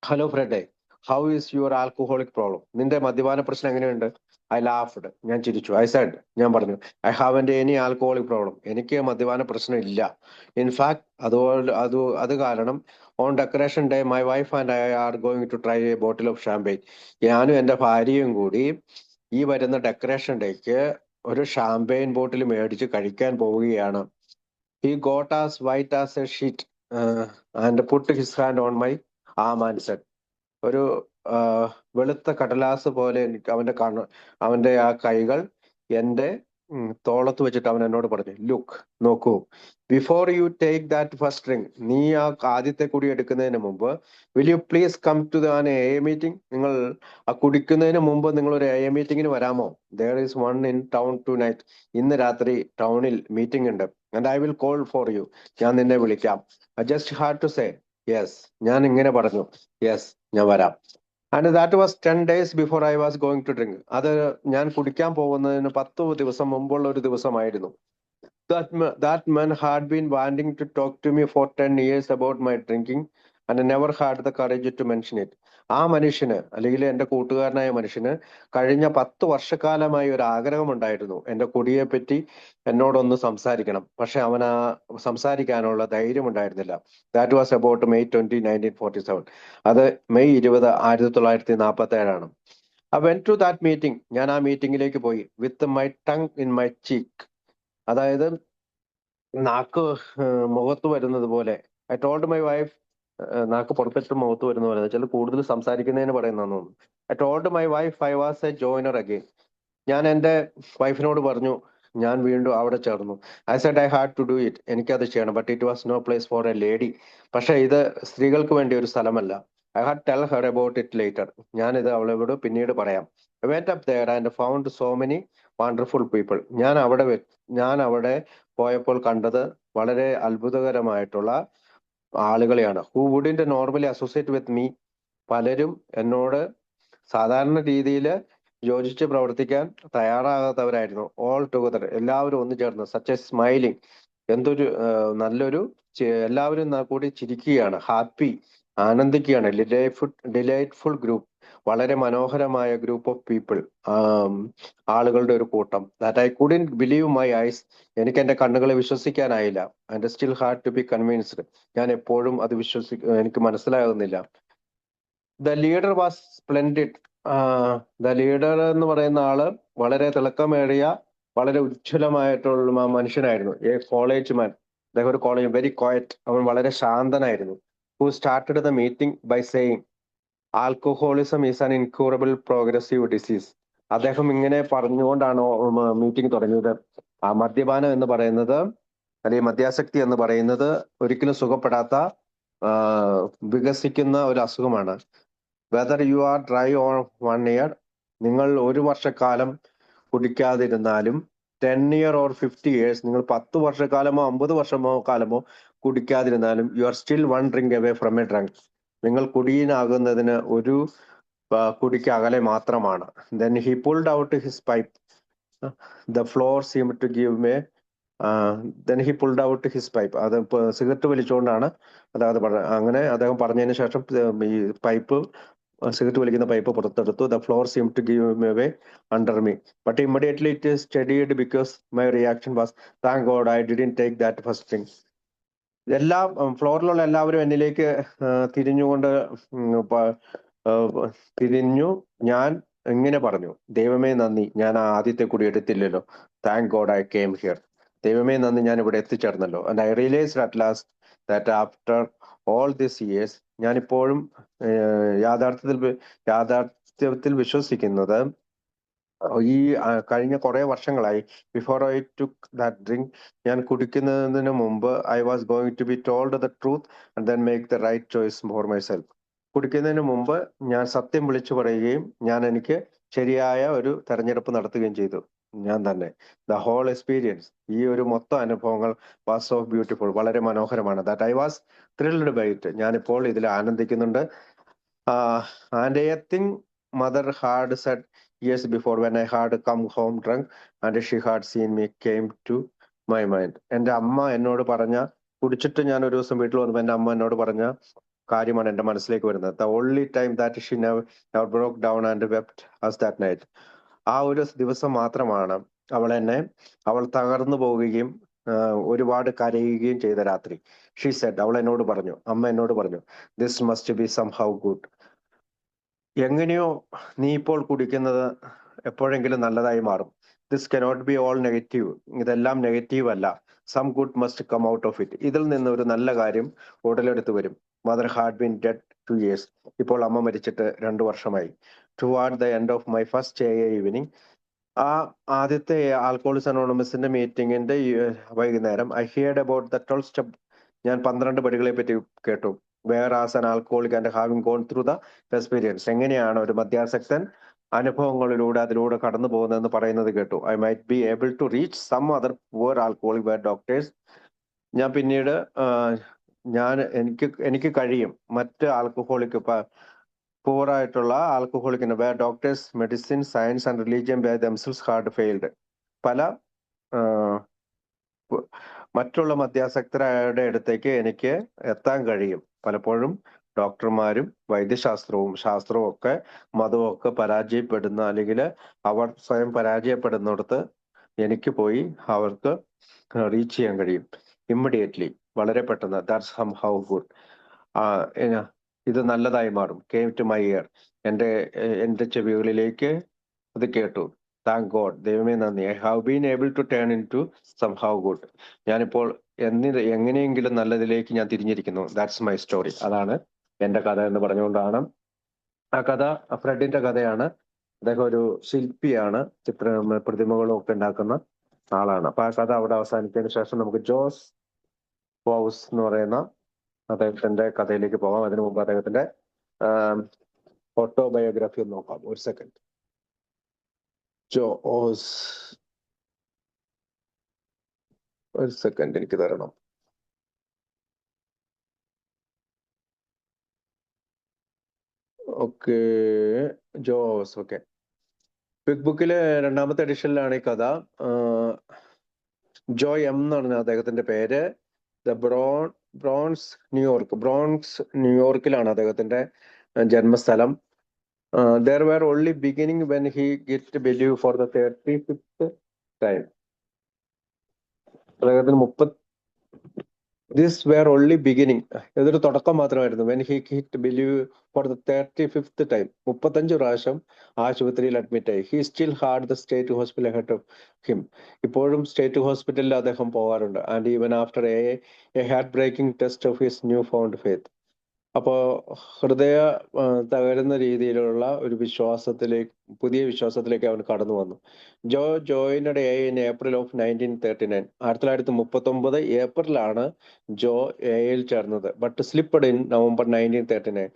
ഹലോ ഫ്രെഡേ, how is your alcoholic problem? നിന്റെ മദ്യപാന പ്രശ്നം എങ്ങനെയുണ്ട്? I laughed. ഞാൻ ചിരിച്ചു. ഐ സാഡ്, ഞാൻ പറഞ്ഞു, I haven't any alcoholic problem. എനിക്ക് മദ്യപാന പ്രശ്നം ഇല്ല. ഇൻഫാക്ട് അത് കാരണം on decoration day my wife and I are going to try a bottle of champagne. ഞാനും എന്റെ ഭാര്യയും കൂടി ഈ വരുന്ന ഡെക്കറേഷൻ ഡേക്ക് ഒരു ഷാമ്പെയിൻ ബോട്ടിൽ മേടിച്ച് കഴിക്കാൻ പോവുകയാണ്. He got as white as a sheet and put his hand on my arm and said. ഒരു വെളുത്ത കടലാസ് പോലെ എനിക്ക് അവന്റെ ആ കൈകൾ എന്റെ തോളത്ത് വെച്ചിട്ട് അവൻ എന്നോട് പറഞ്ഞു, ലുക്ക്, നോക്കൂ, before you take that first drink. നീ ആ ആദ്യത്തെ കുടി എടുക്കുന്നതിന് മുമ്പ്, will you please come to an a meeting. നിങ്ങൾ ആ കുടിക്കുന്നതിന് മുമ്പ് നിങ്ങൾ ഒരു എ മീറ്റിംഗിന് വരാമോ? There is one in town tonight. ഇന്ന് രാത്രി ടൗണിൽ മീറ്റിംഗ് ഉണ്ട്. And I will call for you. ഞാൻ നിന്നെ വിളിക്കാം. I just had to say yes. ഞാൻ ഇങ്ങനെ പറഞ്ഞു, യെസ്, ഞാൻ വരാം. And that was 10 days before I was going to drink. അത് ഞാൻ കുടിക്കാൻ പോകുന്നതിന് 10 ദിവസം മുമ്പുള്ള ഒരു ദിവസമായിരുന്നു. That man had been wanting to talk to me for 10 years about my drinking and never had the courage to mention it. ആ മനുഷ്യന്, അല്ലെങ്കിൽ എന്റെ കൂട്ടുകാരനായ മനുഷ്യന്, കഴിഞ്ഞ 10 വർഷക്കാലമായി ഒരു ആഗ്രഹമുണ്ടായിരുന്നു എന്റെ കുടിയെ പറ്റി എന്നോടൊന്ന് സംസാരിക്കണം. പക്ഷെ അവൻ ആ സംസാരിക്കാനുള്ള ധൈര്യം ഉണ്ടായിരുന്നില്ല. That was about May 20, 1947. അത് May 20, 1947. I went to that meeting. ഞാൻ ആ മീറ്റിംഗിലേക്ക് പോയി with my tongue in my cheek. അതായത് നാക്ക് മുഖത്ത് വരുന്നത് പോലെ. ഐ ടോൾഡ് മൈ വൈഫ്, നാക്ക് പുറത്തിട്ട് മുഖത്ത് വരുന്ന പോലെ. ചില കൂടുതൽ സംസാരിക്കുന്നതിന് പറയുന്നതെന്ന് തോന്നുന്നു. I told my wife I was a joiner again. ഞാൻ എൻ്റെ വൈഫിനോട് പറഞ്ഞു, ഞാൻ വീണ്ടും അവിടെ ചേർന്നു. I said I had to do it. എനിക്കത് ചെയ്യണം. But it was no place for a lady. പക്ഷെ ഇത് സ്ത്രീകൾക്ക് വേണ്ടി ഒരു സ്ഥലമല്ല. I had tell her about it later. ഞാനിത് അവളോട് പിന്നീട് പറയാം. I went up there and found so many wonderful people. ഞാൻ അവിടെ പോയപ്പോൾ കണ്ടത് വളരെ അത്ഭുതകരമായിട്ടുള്ള ആളുകളെയാണ്. Who wouldn't normally associate with me. പലരും എന്നോട് സാധാരണ രീതിയിൽ യോജിച്ച് പ്രവർത്തിക്കാൻ തയ്യാറാകാത്തവരായിരുന്നു. ഓൾ ടുഗദർ, എല്ലാവരും ഒന്നു ചേർന്ന്. സച്ച് എ സ്മൈലിംഗ്, എന്തൊരു നല്ലൊരു എല്ലാവരും കൂടി ചിരിക്കുകയാണ്. ഹാപ്പി, ആനന്ദിക്കുകയാണ്. ഡിലൈറ്റ്ഫുൾ ഗ്രൂപ്പ്, വളരെ മനോഹരമായ ഗ്രൂപ്പ് ഓഫ് പീപ്പിൾ, ആളുകളുടെ ഒരു കൂട്ടം. That I couldn't believe my eyes. എനിക്ക് എന്റെ കണ്ണുകളെ വിശ്വസിക്കാനായില്ല. And still had to be convinced. ഞാൻ എപ്പോഴും അത് എനിക്ക് മനസ്സിലാകുന്നില്ല. The leader was splendid. The leader എന്ന് പറയുന്ന ആള് വളരെ തിളക്കമേറിയ, വളരെ ഉജ്ജ്വലമായിട്ടുള്ള മനുഷ്യനായിരുന്നു. A college man. അദ്ദേഹം ഒരു കോളേജ്, വെരി ക്വയറ്റ്. അവൻ വളരെ ശാന്തനായിരുന്നു. Who started the meeting by saying alcoholism is an incurable progressive disease. അദ്ദേഹം ഇങ്ങനെ പറഞ്ഞുകൊണ്ടാണ് മീറ്റിംഗ് തുടങ്ങിയത്. ആ മദ്യപാനം എന്ന് പറയുന്നത്, അല്ലെങ്കിൽ മദ്യാസക്തി എന്ന് പറയുന്നത് ഒരിക്കലും സുഖപ്പെടാത്ത വികസിക്കുന്ന ഒരു അസുഖമാണ്. Whether you are dry on 1 year, നിങ്ങൾ 1 വർഷക്കാലം കുടിക്കാതിരുന്നാലും, 10 ഇയർ ഓർ 50 ഇയേഴ്സ്, നിങ്ങൾ 10 വർഷക്കാലമോ 50 വർഷമോ കുടിക്കാതിരുന്നാലും, you are still 1 drink away from a drunk. നിങ്ങൾ കുടിയനാകുന്നതിന് ഒരു കുടിക്ക് അകലെ മാത്രമാണ്. Then he pulled out his pipe. The floor seem to give may then he pulled out his pipe. അത് സിഗരറ്റ് വലിച്ചുകൊണ്ടാണ് അതായത് അങ്ങനെ അദ്ദേഹം പറഞ്ഞതിന് ശേഷം ഈ പൈപ്പ്, സിഗരറ്റ് വലിക്കുന്ന പൈപ്പ് പുറത്തെടുത്തു. The floor seem to give may way under me but immediately it steadied because my reaction was thank God I didn't take that first thing. ഫ്ലോറിലുള്ള എല്ലാവരും എന്നിലേക്ക് തിരിഞ്ഞുകൊണ്ട് തിരിഞ്ഞു. ഞാൻ ഇങ്ങനെ പറഞ്ഞു, ദൈവമേ നന്ദി, ഞാൻ ആ ആദ്യത്തെ കൂടി എടുത്തില്ലല്ലോ. Thank God I came here. ദൈവമേ നന്ദി, ഞാൻ ഇവിടെ എത്തിച്ചേർന്നല്ലോ. And I realised at last that after all this years, ഞാനിപ്പോഴും യാഥാർത്ഥ്യത്തിൽ വിശ്വസിക്കുന്നത്, ഈ കഴിഞ്ഞ കുറെ വർഷങ്ങളായി, before I took that drink, ഞാൻ കുടിക്കുന്നതിന് മുമ്പ്, I was going to be told the truth and then make the right choice for myself. കുടിക്കുന്നതിന് മുമ്പ് ഞാൻ സത്യം വിളിച്ചു പറയുകയും ഞാൻ എനിക്ക് ശരിയായ ഒരു തെരഞ്ഞെടുപ്പ് നടത്തുകയും ചെയ്തു, ഞാൻ തന്നെ. ദ ഹോൾ എക്സ്പീരിയൻസ്, ഈ ഒരു മൊത്തം അനുഭവങ്ങൾ വാസ് ഓഫ് ബ്യൂട്ടിഫുൾ, വളരെ മനോഹരമാണ്. That I was thrilled by it. ഞാനിപ്പോൾ ഇതിൽ ആനന്ദിക്കുന്നുണ്ട്. And a thing mother had said years before when I had come home drunk and she had seen me came to my mind. എൻ്റെ അമ്മ എന്നോട് പറഞ്ഞ, കുടിച്ചിട്ട് ഞാൻ ഒരു ദിവസം വീട്ടിൽ വന്നപ്പോൾ എൻ്റെ അമ്മ എന്നോട് പറഞ്ഞ കാര്യമാണ് എൻ്റെ മനസ്സിലേക്ക് വരുന്നത്. The only time that she never broke down and wept us that night. ആ ഒരു ദിവസം മാത്രമാണ് അവൾ തകർന്നു പോവുകയും ഒരുപാട് കരയുകയും ചെയ്ത രാത്രി. She said, അവൾ എന്നോട് പറഞ്ഞു, അമ്മ എന്നോട് പറഞ്ഞു, this must be somehow good. എങ്ങനെയോ നീ ഇപ്പോൾ കുടിക്കുന്നത് എപ്പോഴെങ്കിലും നല്ലതായി മാറും. This cannot be all negative. ഇതെല്ലാം നെഗറ്റീവ് അല്ല. Some good must come out of it. ഇതിൽ നിന്ന് ഒരു നല്ല കാര്യം ഉടലെടുത്ത് വരും. Mother had been dead 2 years. ഇപ്പോൾ അമ്മ മരിച്ചിട്ട് 2 വർഷമായി. Toward the end of my first AA evening, ആ ആദ്യത്തെ ആൽക്കഹോളിക്സ് അനോണിമസിന്റെ മീറ്റിംഗിന്റെ വൈകുന്നേരം, I heard about the 12 step. ഞാൻ 12 പടികളെ പറ്റി കേട്ടു. Whereas an alcoholic and having gone through the experience. എങ്ങനെയാണ് ഒരു മദ്യാസക്തൻ അതിലൂടെ കടന്നു പോകുന്നതെന്ന് പറയുന്നത് കേട്ടു. I might be able to reach some other poor alcoholic where doctors. ഞാൻ പിന്നീട് എനിക്ക് കഴിയും മറ്റ് ആൽക്കഹോളിക് പൂറായിട്ടുള്ള ആൽക്കഹോളിക്കിന് where doctors, medicine, science and religion by themselves had failed. പല മറ്റുള്ള മദ്യാസക്തരുടെ അടുത്തേക്ക് എനിക്ക് എത്താൻ കഴിയും. പലപ്പോഴും ഡോക്ടർമാരും വൈദ്യശാസ്ത്രവും ഒക്കെ മതവും ഒക്കെ പരാജയപ്പെടുന്ന, അല്ലെങ്കിൽ അവർ സ്വയം പരാജയപ്പെടുന്നിടത്ത് എനിക്ക് പോയി അവർക്ക് റീച്ച് ചെയ്യാൻ കഴിയും ഇമ്മീഡിയറ്റ്ലി, വളരെ പെട്ടെന്ന്. That's somehow good. ഇത് നല്ലതായി മാറും. Came to my ear. എന്റെ ചെവികളിലേക്ക് അത് കേട്ടു. താങ്ക് ഗോഡ്, ദൈവമേ നന്ദി. I have been able to turn into somehow good. ഞാനിപ്പോൾ എങ്ങനെയെങ്കിലും നല്ലതിലേക്ക് ഞാൻ തിരിഞ്ഞിരിക്കുന്നു. That's my story. അതാണ് എന്റെ കഥ എന്ന് പറഞ്ഞുകൊണ്ടാണ് ആ കഥ. ഫ്രെഡിന്റെ കഥയാണ്. അദ്ദേഹം ഒരു ശില്പിയാണ്, പ്രതിമകളും ഒക്കെ ഉണ്ടാക്കുന്ന ആളാണ്. അപ്പൊ ആ കഥ അവിടെ അവസാനിച്ചതിന് ശേഷം നമുക്ക് ജോസ് പൗസ് എന്ന് പറയുന്ന അദ്ദേഹത്തിന്റെ കഥയിലേക്ക് പോകാം. അതിനു മുമ്പ് അദ്ദേഹത്തിന്റെ ഓട്ടോബയോഗ്രഫി ഒന്ന് നോക്കാം. ഒരു സെക്കൻഡ്. ജോസ്, ഒരു സെക്കൻഡ് എനിക്ക് തരണം. ഓക്കെ, ജോസ്. ഓക്കെ, ക്വിക്ക് ബുക്കിലെ 2ാമത്തെ എഡിഷനിലാണ് ഈ കഥ. ജോയ് എം എന്നാണ് അദ്ദേഹത്തിന്റെ പേര്. ബ്രോൺസ് ന്യൂയോർക്കിലാണ് അദ്ദേഹത്തിന്റെ ജന്മസ്ഥലം. There were only beginning when he get to believe for the 35th time. This were only beginning. ഇതൊരു തുടക്കം മാത്രമായിരുന്നു. When he get to believe for the 35th time. 35 പ്രാവശ്യം ആശുപത്രിയിൽ അഡ്മിറ്റ് ആയി. He still had the state hospital ahead of him. ഇപ്പോഴും സ്റ്റേറ്റ് ഹോസ്പിറ്റലിൽ അദ്ദേഹം പോകാറുണ്ട്. And even after a heart-breaking test of his newfound faith. അപ്പോ ഹൃദയ തകരുന്ന രീതിയിലുള്ള ഒരു പുതിയ വിശ്വാസത്തിലേക്ക് അവൻ കടന്നു വന്നു. Joined in April of 1939. 1939 ഏപ്രിലാണ് ജോ എയിൽ ചേർന്നത്. But slipped in November 1939.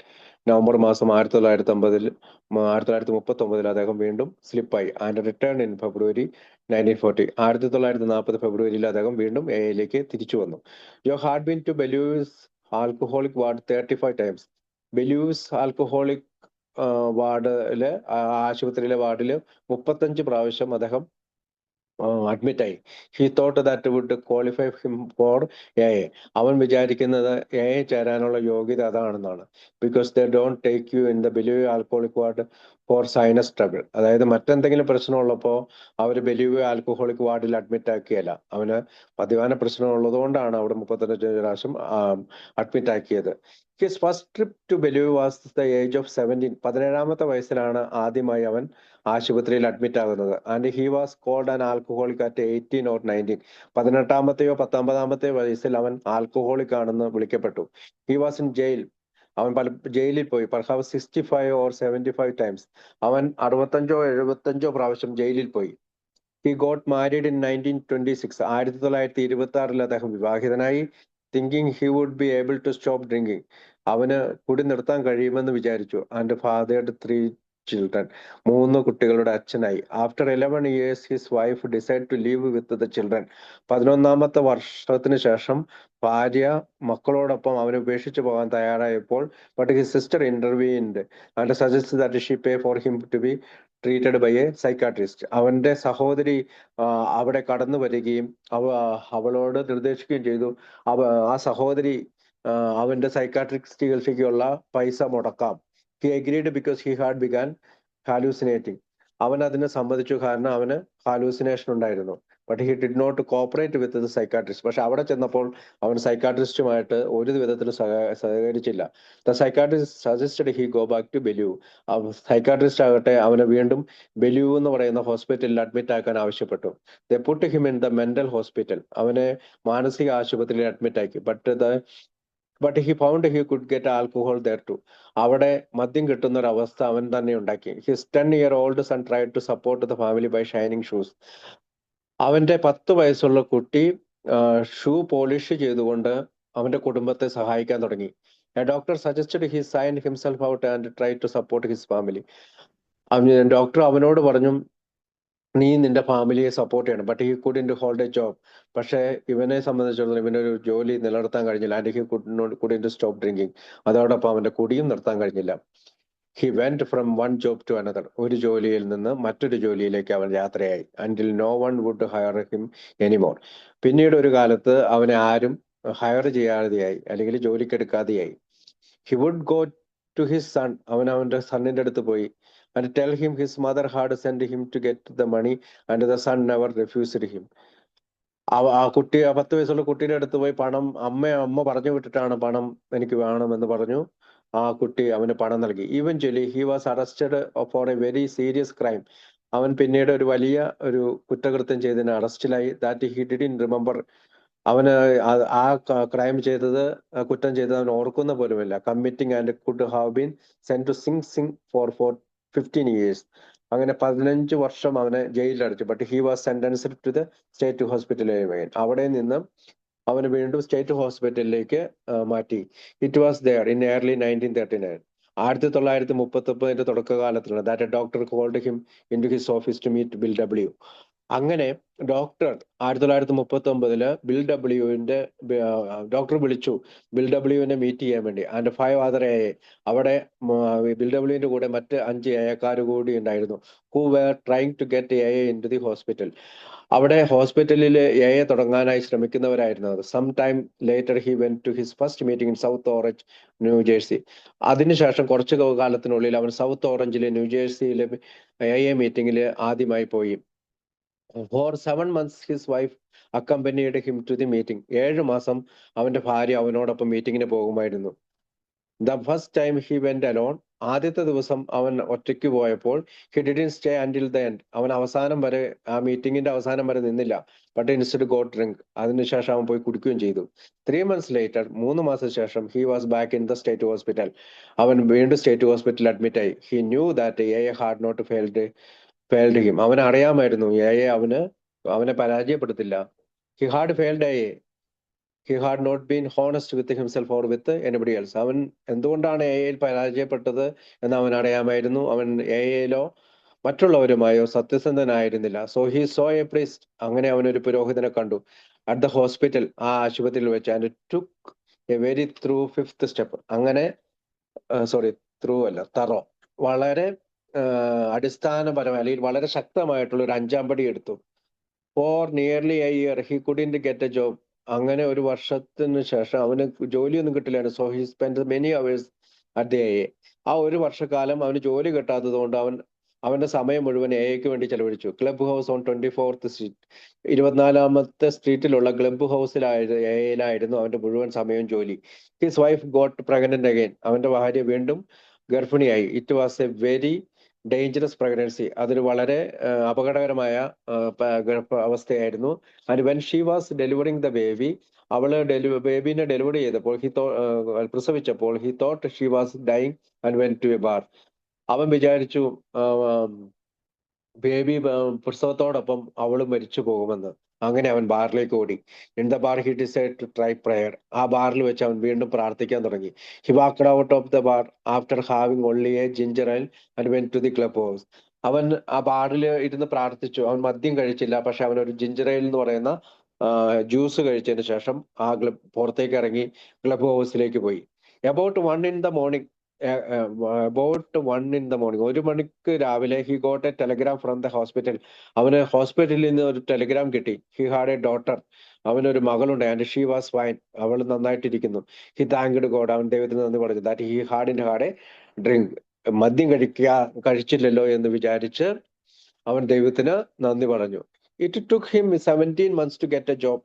November മാസം 1939 അദ്ദേഹം വീണ്ടും സ്ലിപ്പായി. And return in February 1940. 1940 ഫെബ്രുവരിയിൽ അദ്ദേഹം വീണ്ടും എയിലേക്ക് തിരിച്ചു വന്നു. Joe had been to Bellevue's alcoholic ward 35 times. Bellevue's alcoholic ആശുപത്രിയിലെ വാർഡില് 35 പ്രാവശ്യം അദ്ദേഹം അഡ്മിറ്റ് ആയി. He thought that would qualify him for A. അവൻ വിചാരിക്കുന്നത് എ ചേരാനുള്ള യോഗ്യത അതാണെന്നാണ്. Because they don't take you in the Bellevue alcoholic ward for sinus trouble. അതായത് മറ്റെന്തെങ്കിലും പ്രശ്നമുള്ളപ്പോൾ അവർ ബെലൂവ് ആൽക്കഹോളിക് വാർഡിൽ അഡ്മിറ്റ് ആക്കിയല്ല. അവന് മദ്യപാന പ്രശ്നം ഉള്ളതുകൊണ്ടാണ് അവിടെ 35 പ്രാവശ്യം അഡ്മിറ്റ് ആക്കിയത്. His first trip to Bellevue was the age of 17. 17ാമത്തെ വയസ്സിലാണ് ആദ്യമായി അവൻ ആശുപത്രിയിൽ അഡ്മിറ്റ് ആകുന്നത്. And he was called an alcoholic at 18 or 19. 18ാമത്തെയോ 19ാമത്തെയോ വയസ്സിൽ അവൻ ആൽക്കഹോളിക് ആണെന്ന് വിളിക്കപ്പെട്ടു. He was in jail. അവൻ ജയിലിൽ പോയി. perhaps 65 or 75 times. അവൻ 65 or 75 പ്രാവശ്യം ജയിലിൽ പോയി. He got married in 1926. 1926 അദ്ദേഹം വിവാഹിതനായി. Thinking he would be able to stop drinking. അവന് കുടി നിർത്താൻ കഴിയുമെന്ന് വിചാരിച്ചു. And ഫാദേർഡ് 3 children. 3 കുട്ടികളുടെ അച്ഛനായി. After 11 years his wife decide to leave with the children. 11ാമത്തെ വർഷത്തിന് ശേഷം ഭാര്യ മക്കളോടൊപ്പം അവനെ ഉപേക്ഷിച്ചു പോകാൻ തയ്യാറായപ്പോൾ but his sister intervened and suggest that she pay for him to be treated by a psychiatrist. അവന്റെ സഹോദരി അവിടെ കടന്നു വരികയും അവളോട് നിർദ്ദേശിക്കുകയും ചെയ്തു. ആ സഹോദരി അവന്റെ സൈക്കാട്രിക് ചികിത്സയ്ക്കുള്ള പൈസ മുടക്കാം. He agreed because he had began hallucinating. അവൻ അതിന് സമ്മതിച്ചു, കാരണം അവന് ഹാലൂസിനേഷൻ ഉണ്ടായിരുന്നു. But he did not cooperate with the psychiatrist. പക്ഷെ അവിടെ ചെന്നപ്പോൾ അവൻ സൈക്കാട്രിസ്റ്റുമായിട്ട് ഒരു വിധത്തിലും സഹകരിച്ചില്ല. The psychiatrist suggested he go back to Bellevue. Psychiatrist ആകട്ടെ അവനെ വീണ്ടും ബെലൂവ് എന്ന് പറയുന്ന ഹോസ്പിറ്റലിൽ അഡ്മിറ്റ് ആക്കാൻ ആവശ്യപ്പെട്ടു. They put him in the mental hospital. അവനെ മാനസിക ആശുപത്രിയിൽ അഡ്മിറ്റ് ആക്കി. But he found he could get alcohol there too. അവിടെ മദ്യം കിട്ടുന്ന ഒരു അവസ്ഥ അവൻ തന്നെ ഉണ്ടാക്കി. His 10-year-old son tried to support the family by shining shoes. അവന്റെ 10 വയസ്സുള്ള കുട്ടി ഷൂ പോളിഷ് ചെയ്തുകൊണ്ട് അവന്റെ കുടുംബത്തെ സഹായിക്കാൻ തുടങ്ങി. A doctor suggested he sign himself out and try to support his family. Doctor അവനോട് പറഞ്ഞു, നീ നിന്റെ ഫാമിലിയെ സപ്പോർട്ട് ചെയ്യണം. But he couldn't hold a job. പക്ഷെ ഇവനെ സംബന്ധിച്ചിടത്തോളം ഇവനൊരു ജോലി നിലനിർത്താൻ കഴിഞ്ഞില്ല. And he couldn't stop drinking. അതോടൊപ്പം അവന്റെ കുടിയും നിർത്താൻ കഴിഞ്ഞില്ല. He went from one job to another. ഒരു ജോലിയിൽ നിന്ന് മറ്റൊരു ജോലിയിലേക്ക് അവൻ യാത്രയായി. Until no one would hire him anymore. പിന്നീട് ഒരു കാലത്ത് അവനെ ആരും ഹയർ ചെയ്യാതെയായി, അല്ലെങ്കിൽ ജോലിക്കെടുക്കാതെയായി. He would go to his son. അവന്റെ സണ്ണിന്റെ അടുത്ത് പോയി. and tell him his mother had sent him to get the money and the son never refused him. ആ കുട്ടി 10 വയസ്സുള്ള കുട്ടിയുടെ അടുത്ത് പോയി അമ്മ പറഞ്ഞു വിട്ടിട്ടാണ് പണം എനിക്ക് വേണമെന്ന് പറഞ്ഞു. ആ കുട്ടി അവന് പണം നൽകി. Eventually he was arrested for a very serious crime. അവൻ പിന്നീട് ഒരു വലിയ ഒരു കുറ്റകൃത്യം ചെയ്തതിന് അറസ്റ്റിലായി. That he didn't remember. അവന് ആ ക്രൈം ചെയ്തത്, കുറ്റം ചെയ്തത് അവൻ ഓർക്കുന്ന പോലുമില്ല. Committing and could have been sent to Sing for 15 years. അങ്ങനെ 15 വർഷം അവനെ ജയിലിൽ അടച്ചു. But he was sentenced to the state hospital. അവിടെ നിന്ന് അവന് വീണ്ടും സ്റ്റേറ്റ് ഹോസ്പിറ്റലിലേക്ക് മാറ്റി. It was there in early 1939. 1939 തുടക്കകാലത്തിലാണ് that doctor called him into his office to meet Bill W. അങ്ങനെ ഡോക്ടർ 1939 ബിൽ ഡബ്ല്യുവിന്റെ ഡോക്ടർ വിളിച്ചു ബിൽ ഡബ്ല്യുവിനെ മീറ്റ് ചെയ്യാൻ വേണ്ടി. And 5 other A. അവിടെ ബിൽ ഡബ്ല്യുവിന്റെ കൂടെ മറ്റ് 5 എക്കാർ കൂടി ഉണ്ടായിരുന്നു. Who were trying to get A in to the hospital. അവിടെ ഹോസ്പിറ്റലിൽ എ തുടങ്ങാനായി ശ്രമിക്കുന്നവരായിരുന്നു അത്. Some time later he went to his first meeting in South Orange, New Jersey. അതിനുശേഷം കുറച്ചു കാലത്തിനുള്ളിൽ അവൻ സൗത്ത് ഓറഞ്ചിലെ ന്യൂജേഴ്സിയിലെ എ മീറ്റിംഗിൽ ആദ്യമായി പോയി. For 7 months his wife accompanied him to the meeting. 7 മാസം അവന്റെ ഭാര്യ അവനോടൊപ്പം മീറ്റിംഗിന് പോകുമായിരുന്നു. The first time he went alone. ആദ്യത്തെ ദിവസം അവൻ ഒറ്റയ്ക്ക് പോയപ്പോൾ he didn't stay until the end. അവൻ അവസാനം വരെ, ആ മീറ്റിംഗിന്റെ അവസാനം വരെ നിന്നില്ല. But instead got drink. അതിനുശേഷം അവൻ പോയി കുടിക്കുകയും ചെയ്തു. 3 months ലേറ്റർ, 3 മാസത്തിന് ശേഷം he was back in the state hospital. അവൻ വീണ്ടും സ്റ്റേറ്റ് ഹോസ്പിറ്റലിൽ അഡ്മിറ്റ് ആയി. He knew that A had not failed him. അവന് അറിയാമായിരുന്നു അവനെ പരാജയപ്പെടുത്തില്ല. He had failed he had not been honest with himself or with anybody else. അവൻ എന്തുകൊണ്ടാണ് എയിൽ പരാജയപ്പെട്ടത് എന്ന് അവൻ അറിയാമായിരുന്നു. അവൻ എയിലോ മറ്റുള്ളവരുമായോ സത്യസന്ധനായിരുന്നില്ല. So he saw a priest. അങ്ങനെ അവനൊരു പുരോഹിതനെ കണ്ടു അറ്റ് ദ ഹോസ്പിറ്റൽ, ആ ആശുപത്രിയിൽ വെച്ച്. And took a very through 5th step. അങ്ങനെ ത്രൂ അല്ല, തറോ, വളരെ അടിസ്ഥാനപരമായ അല്ലെങ്കിൽ വളരെ ശക്തമായിട്ടുള്ള ഒരു 5-ാം പടി എടുത്തു. For nearly a year he couldn't get a job. അങ്ങനെ ഒരു വർഷത്തിന് ശേഷം അവന് ജോലിയൊന്നും കിട്ടില്ലായിരുന്നു. So he spend many hours at the A. ആ ഒരു വർഷക്കാലം അവന് ജോലി കിട്ടാത്തത് കൊണ്ട് അവന്റെ സമയം മുഴുവൻ എക്ക് വേണ്ടി ചെലവഴിച്ചു. Club house on 24th street, 24ാമത്തെ സ്ട്രീറ്റിലുള്ള ക്ലബ് എയിലായിരുന്നു അവന്റെ മുഴുവൻ സമയവും ജോലി. His wife got pregnant again. അവന്റെ ഭാര്യ വീണ്ടും ഗർഭിണിയായി. It was a very dangerous pregnancy. അതൊരു വളരെ അപകടകരമായ അവസ്ഥയായിരുന്നു. And when she was delivering the baby, അവള് ബേബിനെ ഡെലിവറി ചെയ്തപ്പോൾ പ്രസവിച്ചപ്പോൾ he thought she was dying and went to a bar. അവൻ വിചാരിച്ചു ബേബി പ്രസവത്തോടൊപ്പം അവളും മരിച്ചു പോകുമെന്ന്. അങ്ങനെ അവൻ ബാറിലേക്ക് ഓടി. In the bar he decide to try prayer. ആ ബാറിൽ വെച്ച് അവൻ വീണ്ടും പ്രാർത്ഥിക്കാൻ തുടങ്ങി. He walked out of the bar after having only a ginger ale and went to the club house. അവൻ ആ ബാറിൽ ഇരുന്ന് പ്രാർത്ഥിച്ചു. അവൻ മദ്യം കഴിച്ചില്ല, പക്ഷെ അവൻ ഒരു ജിഞ്ചർ എൽ എന്ന് പറയുന്ന ജ്യൂസ് കഴിച്ചതിന് ശേഷം പുറത്തേക്ക് ഇറങ്ങി ക്ലബ് ഹൗസിലേക്ക് പോയി. അബൌട്ട് 1 in the morning, 1 മണിക്ക് രാവിലെ he got a telegram from the hospital. അവന് ഹോസ്പിറ്റലിൽ നിന്ന് ഒരു ടെലഗ്രാം കിട്ടി. He had a daughter. അവനൊരു മകളുണ്ട്. And she was fine. അവൾ നന്നായിട്ടിരിക്കുന്നു. He thanked God. അവൻ ദൈവത്തിന് നന്ദി പറഞ്ഞു. That he had a drink. മദ്യം കഴിച്ചില്ലല്ലോ എന്ന് വിചാരിച്ച് അവൻ ദൈവത്തിന് നന്ദി പറഞ്ഞു. It took him 17 months to get a job.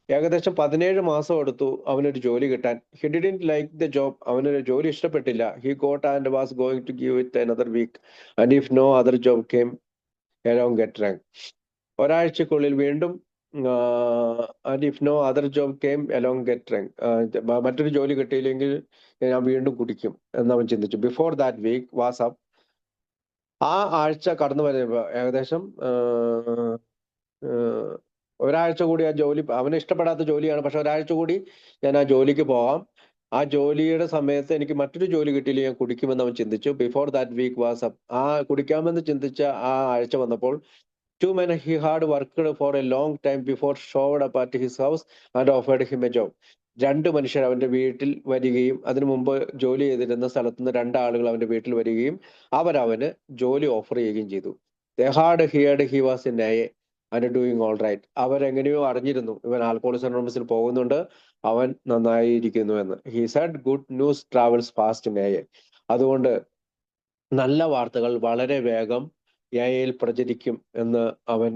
ഏകദേശം 17 മാസം എടുത്തു അവനൊരു ജോലി കിട്ടാൻ. He didn't like the job. അവനൊരു ജോലി ഇഷ്ടപ്പെട്ടില്ല. He got and was going to give it another week. And if no other job came along get drunk. ഒരാഴ്ചക്കുള്ളിൽ വീണ്ടും and if no other job came along get drunk. മറ്റൊരു ജോലി കിട്ടിയില്ലെങ്കിൽ ഞാൻ വീണ്ടും കുടിക്കും എന്നവൻ ചിന്തിച്ചു. Before that week was up. ആ ആഴ്ച കടന്നു വരുമ്പോൾ ഏകദേശം ഒരാഴ്ച കൂടി ആ ജോലി, അവന് ഇഷ്ടപ്പെടാത്ത ജോലിയാണ്, പക്ഷെ ഒരാഴ്ച കൂടി ഞാൻ ആ ജോലിക്ക് പോവാം. ആ ജോലിയുടെ സമയത്ത് എനിക്ക് മറ്റൊരു ജോലി കിട്ടിയില്ല, ഞാൻ കുടിക്കുമെന്ന് അവൻ ചിന്തിച്ചു. Before that week was up. ആ കുടിക്കാമെന്ന് ചിന്തിച്ച ആ ആഴ്ച വന്നപ്പോൾ 2 men he had worked for a long time before showed up at his house and offered him a job. 2 മനുഷ്യർ അവന്റെ വീട്ടിൽ വരികയും അതിനു മുമ്പ് ജോലി ചെയ്തിരുന്ന സ്ഥലത്ത് നിന്ന് 2 ആളുകൾ അവന്റെ വീട്ടിൽ വരികയും അവന് ജോലി ഓഫർ ചെയ്യുകയും ചെയ്തു. They had heard he was in AA and doing all right. അവരെങ്ങനെയോ അറിഞ്ഞിരുന്നു ഇവൻ ആൽക്കഹോളിക് അനോണിമസിൽ പോകുന്നുണ്ട്, അവൻ നന്നായിരിക്കുന്നു എന്ന്. He said good news travels fast in AA. അതുകൊണ്ട് നല്ല വാർത്തകൾ വളരെ വേഗം എയിൽ പ്രചരിക്കും എന്ന് അവൻ